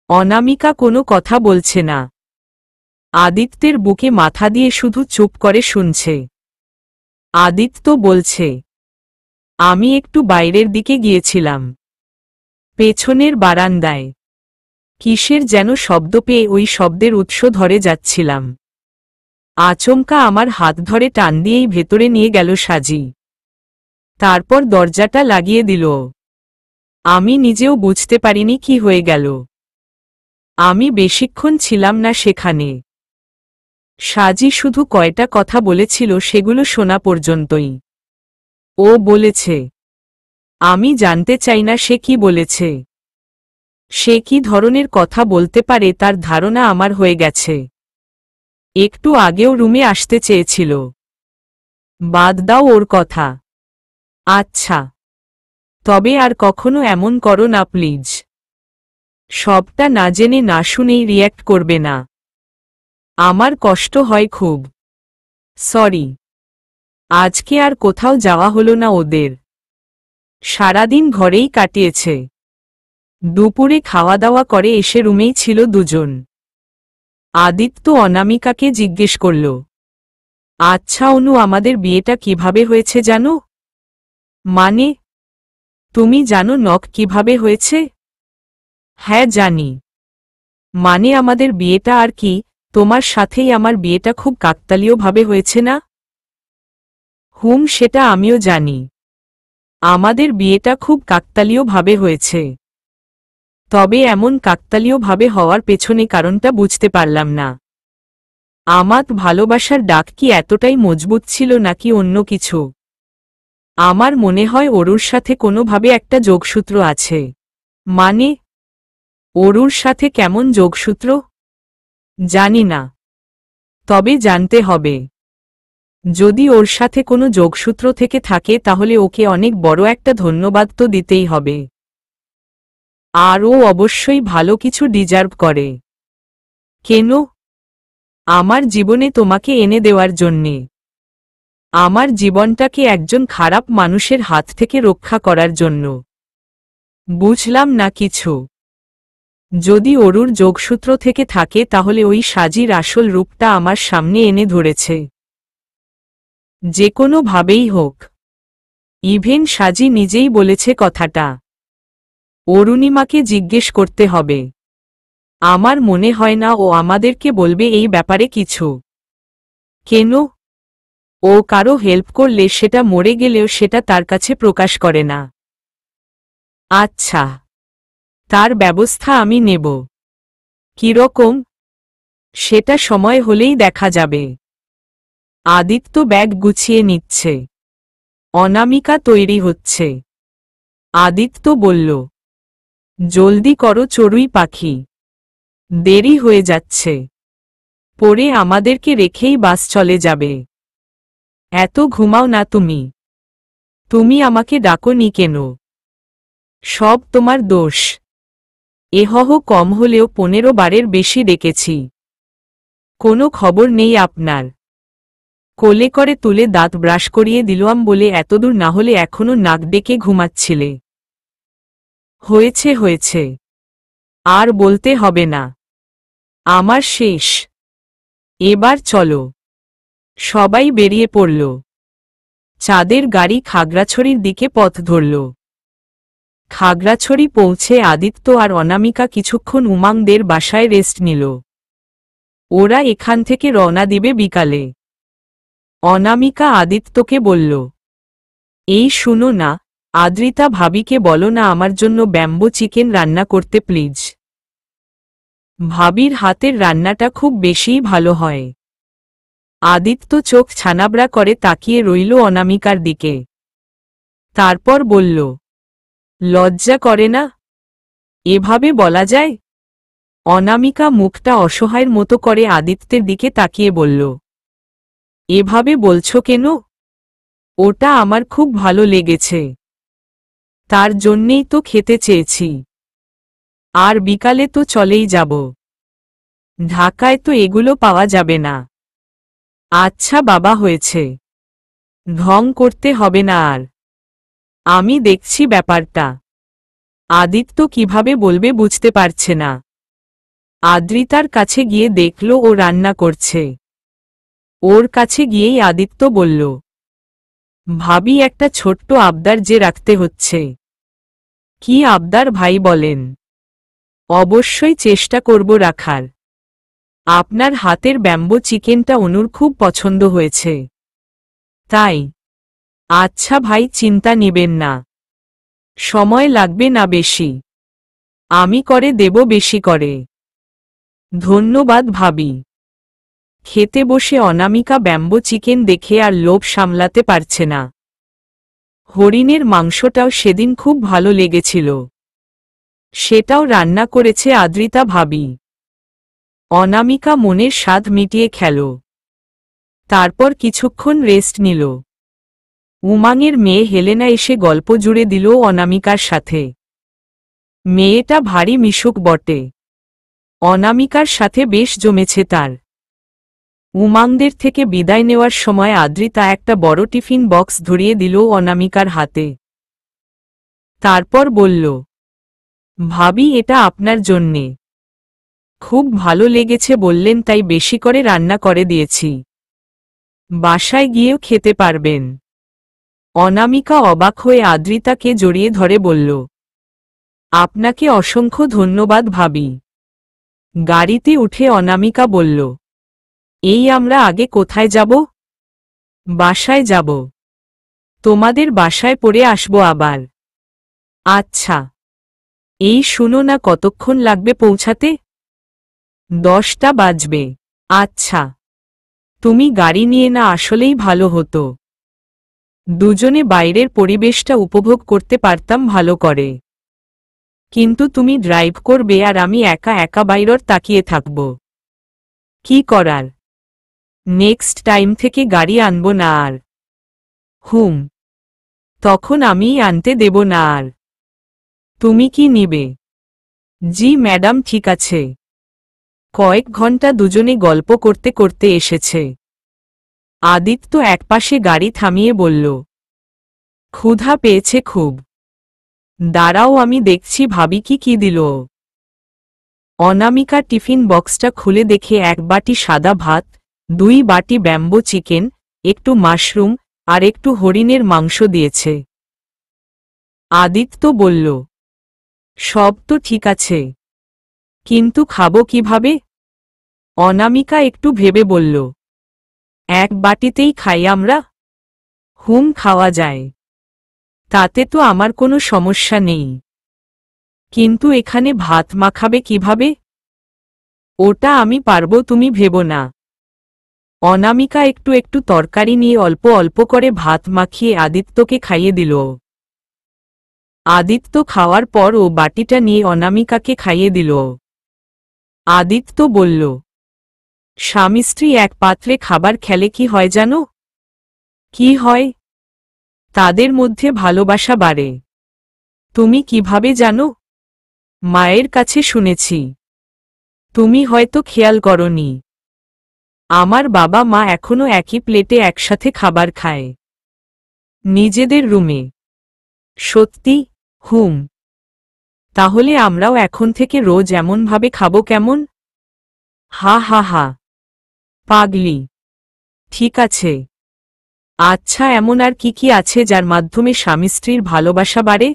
অনামিকা কোনো কথা বলছে না। আদিত্যের বুকে মাথা দিয়ে শুধু চুপ করে শুনছে। আদিত্য বলছে, আমি একটু বাইরের দিকে গিয়েছিলাম, পেছনের বারান্দায়। কিসের যেন শব্দ পেয়ে ওই শব্দের উৎস ধরে যাচ্ছিলাম। আচমকা আমার হাত ধরে টান দিয়েই ভেতরে নিয়ে গেল সাজি। তারপর দরজাটা লাগিয়ে দিল। আমি নিজেও বুঝতে পারিনি কি হয়ে গেল। আমি বেশিক্ষণ ছিলাম না সেখানে। সাজি শুধু কয়টা কথা বলেছিল সেগুলো শোনা পর্যন্তই। ও বলেছে, আমি জানতে চাই না সে কি বলেছে। সে কি ধরনের কথা বলতে পারে তার ধারণা আমার হয়ে গেছে। একটু আগেও রুমে আসতে চেয়েছিল। বাদ দাও ওর কথা। আচ্ছা, তবে আর কখনো এমন করো না প্লিজ। সবটা না জেনে না শুনেই রিয়্যাক্ট করবে না। আমার কষ্ট হয় খুব। সরি। আজকে আর কোথাও যাওয়া হলো না ওদের। সারাদিন ঘরেই কাটিয়েছে। দুপুরে খাওয়া দাওয়া করে এসে রুমেই ছিল দুজন। আদিত্য অনামিকাকে জিজ্ঞেস করল, আচ্ছা অনু, আমাদের বিয়েটা কিভাবে হয়েছে জানো? মানে? তুমি জানো নক কিভাবে হয়েছে? হ্যাঁ জানি। মানে আমাদের বিয়েটা আর কি, তোমার সাথেই আমার বিয়েটা খুব কাকতালীয়ভাবে হয়েছে না? সেটা আমিও জানি। আমাদের বিয়েটা খুব কাকতালীয়ভাবে হয়েছে। তবে এমন কাকতালীয়ভাবে হওয়ার পেছনে কারণটা বুঝতে পারলাম না। আমার ভালোবাসার ডাক কি এতটাই মজবুত ছিল নাকি অন্য কিছু? আমার মনে হয় অরুর সাথে কোনোভাবে একটা যোগসূত্র আছে। মানে অরুর সাথে কেমন যোগসূত্র জানি না, তবে জানতে হবে। যদি ওর সাথে কোনো যোগসূত্র থেকে থাকে তাহলে ওকে অনেক বড় একটা ধন্যবাদ তো দিতেই হবে। আর ও অবশ্যই ভালো কিছু ডিজার্ভ করে। কেন? আমার জীবনে তোমাকে এনে দেওয়ার জন্যে। আমার জীবনটাকে একজন খারাপ মানুষের হাত থেকে রক্ষা করার জন্য। বুঝলাম না কিছু। যদি অরুর যোগসূত্র থেকে থাকে তাহলে ওই সাজির আসল রূপটা আমার সামনে এনে ধরেছে। যে কোনো ভাবেই হোক। ইভেন সাজি নিজেই বলেছে কথাটা। অরুণিমাকে জিজ্ঞেস করতে হবে। আমার মনে হয় না ও আমাদেরকে বলবে এই ব্যাপারে কিছু। কেন? ও কারো হেল্প করলে সেটা মরে গেলেও সেটা তার কাছে প্রকাশ করে না। আচ্ছা, তার ব্যবস্থা আমি নেব। কিরকম? সেটা সময় হলেই দেখা যাবে। আদিত্য ব্যাগ গুছিয়ে নিচ্ছে। অনামিকা তৈরি হচ্ছে। আদিত্য বলল, জলদি করো চড়ুই পাখি, দেরি হয়ে যাচ্ছে। পরে আমাদেরকে রেখেই বাস চলে যাবে। এত ঘুমাও না তুমি। তুমি আমাকে ডাকোনি কেন? সব তোমার দোষ। এহহ কম হলেও 15 বারের বেশি ডেকেছি। কোনো খবর নেই আপনার। কোলে করে তুলে দাঁত ব্রাশ করিয়ে দিলাম বলে এতদূর না হলে এখনো নাক ডেকে ঘুমাচ্ছিলে। হয়েছে হয়েছে, আর বলতে হবে না। আমার শেষ। এবার চলো। সবাই বেরিয়ে পড়ল। চাঁদের গাড়ি খাগড়াছড়ির দিকে পথ ধরল। খাগড়াছড়ি পৌঁছে আদিত্য আর অনামিকা কিছুক্ষণ উমাংদের বাসায় রেস্ট নিল। ওরা এখান থেকে রওনা দিবে বিকালে। অনামিকা আদিত্যকে বলল, এই শুনো না, আদ্রিতা ভাবিকে বলো না আমার জন্য ব্যাম্বো চিকেন রান্না করতে প্লিজ। ভাবির হাতের রান্নাটা খুব বেশিই ভালো হয়। আদিত্য চোখ ছানাবড়া করে তাকিয়ে রইল অনামিকার দিকে। তারপর বলল, লজ্জা করে না? এভাবে বলা যায়? অনামিকা মুখটা অসহায়ের মতো করে আদিত্যের দিকে তাকিয়ে বলল, এভাবে বলছো কেন? ওটা আমার খুব ভালো লেগেছে। তার জন্যেই তো খেতে চেয়েছি। আর বিকালে তো চলেই যাব। ঢাকায় তো এগুলো পাওয়া যাবে না। আচ্ছা বাবা, হয়েছে। ঢং করতে হবে না আর। আমি দেখছি ব্যাপারটা। আদিত্য কিভাবে বলবে বুঝতে পারছে না। আদ্রিতার কাছে গিয়ে দেখল ও রান্না করছে। ওর কাছে গিয়েই আদিত্য বলল, ভাবি একটা ছোট্ট আবদার যে রাখতে হচ্ছে। কি আবদার ভাই বলেন? অবশ্যই চেষ্টা করব রাখার। আপনার হাতের ব্যাম্বো চিকেনটা অনুর খুব পছন্দ হয়েছে। তাই? আচ্ছা ভাই, চিন্তা নেবেন না। সময় লাগবে না বেশি। আমি করে দেব বেশি করে। ধন্যবাদ ভাবি। খেতে বসে অনামিকা ব্যাম্বো চিকেন দেখে আর লোভ সামলাতে পারছে না। হরিণের মাংসটাও সেদিন খুব ভালো লেগেছিল। সেটাও রান্না করেছে আদ্রিতা ভাবি। অনামিকা মনের স্বাদ মিটিয়ে খেল। তারপর কিছুক্ষণ রেস্ট নিল। উমাংয়ের মেয়ে হেলেনা এসে গল্প জুড়ে দিল অনামিকার সাথে। মেয়েটা ভারী মিশুক বটে। অনামিকার সাথে বেশ জমেছে তার। উমাংদের থেকে বিদায় নেওয়ার সময় আদ্রিতা একটা বড় টিফিন বক্স ধরিয়ে দিল অনামিকার হাতে। তারপর বলল, ভাবি এটা আপনার জন্যে। খুব ভালো লেগেছে বললেন তাই বেশি করে রান্না করে দিয়েছি। বাসায় গিয়েও খেতে পারবেন। অনামিকা অবাক হয়ে আদ্রিতাকে জড়িয়ে ধরে বলল, আপনাকে অসংখ্য ধন্যবাদ ভাবি। গাড়িতে উঠে অনামিকা বলল, এই আমরা আগে কোথায় যাব? বাসায় যাব। তোমাদের বাসায় পড়ে আসবো আবার। আচ্ছা। এই শুনো না, কতক্ষণ লাগবে পৌঁছাতে? 10টা বাজবে। আচ্ছা। তুমি গাড়ি নিয়ে না আসলেই ভালো হতো। দুজনে বাইরের পরিবেশটা উপভোগ করতে পারতাম ভালো করে। কিন্তু তুমি ড্রাইভ করবে আর আমি একা একা বাইরের তাকিয়ে থাকব। কি করার? নেক্সট টাইম থেকে গাড়ি আনবো না আর। হুম। তখন আমিই আনতে দেব না আর। তুমি কি নিবে? জি ম্যাডাম, ঠিক আছে। কয়েক ঘন্টা দুজনে গল্প করতে করতে এসেছে। আদিত্য একপাশে গাড়ি থামিয়ে বলল, ক্ষুধা পেয়েছে খুব। দাঁড়াও, আমি দেখছি ভাবি কি দিল। অনামিকা টিফিন বক্সটা খুলে দেখে 1 বাটি সাদা ভাত, 2 বাটি ব্যাম্বো চিকেন, একটু মাশরুম আর একটু হরিণের মাংস দিয়েছে। আদিত্য বলল, সব তো ঠিক আছে, কিন্তু খাবো কিভাবে? অনামিকা একটু ভেবে বলল, 1 বাটিতেই খাই আমরা। হুম, খাওয়া যায়, তাতে তো আমার কোনো সমস্যা নেই। কিন্তু এখানে ভাত মাখাবে কিভাবে? ওটা আমি পারবো, তুমি ভেবো না। অনামিকা একটু একটু তরকারি নিয়ে অল্প অল্প করে ভাত মাখিয়ে আদিত্যকে খাইয়ে দিল। আদিত্য খাওয়ার পর ও বাটিটা নিয়ে অনামিকাকে খাইয়ে দিল। আদিত্য বলল, স্বামী স্ত্রী এক পাত্রে খাবার খেলে কি হয় জানো? কি হয়? তাদের মধ্যে ভালোবাসা বাড়ে। তুমি কিভাবে জানো? মায়ের কাছে শুনেছি। তুমি হয়তো খেয়াল করনি। আমার বাবা মা এখনো একই প্লেটে একসাথে খাবার খায়, নিজেদের রুমে। সত্যি? হুম। তাহলে আমরাও এখন থেকে রোজ এমনভাবে খাবো কেমন? হা হা হা। পাগলি। ঠিক আছে। আচ্ছা, এমন আর কি আছে যার মাধ্যমে স্বামী স্ত্রীর ভালোবাসা বাড়ে?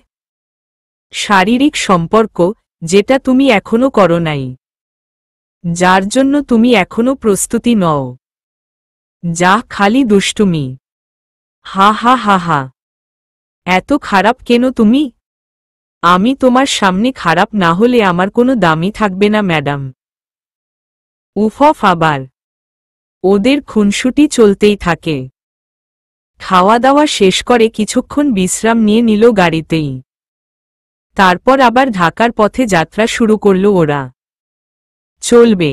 শারীরিক সম্পর্ক, যেটা তুমি এখনো করো নাই, যার জন্য তুমি এখনো প্রস্তুতি নও। যা খালি দুষ্টুমি। হা হা হা হা। এত খারাপ কেন তুমি? আমি তোমার সামনে খারাপ না হলে আমার কোনো দামই থাকবে না ম্যাডাম। উফ, আবার ওদের খুনসুটি চলতেই থাকে। খাওয়া দাওয়া শেষ করে কিছুক্ষণ বিশ্রাম নিয়ে নিল গাড়িতেই। তারপর আবার ঢাকার পথে যাত্রা শুরু করল ওরা। চলবে।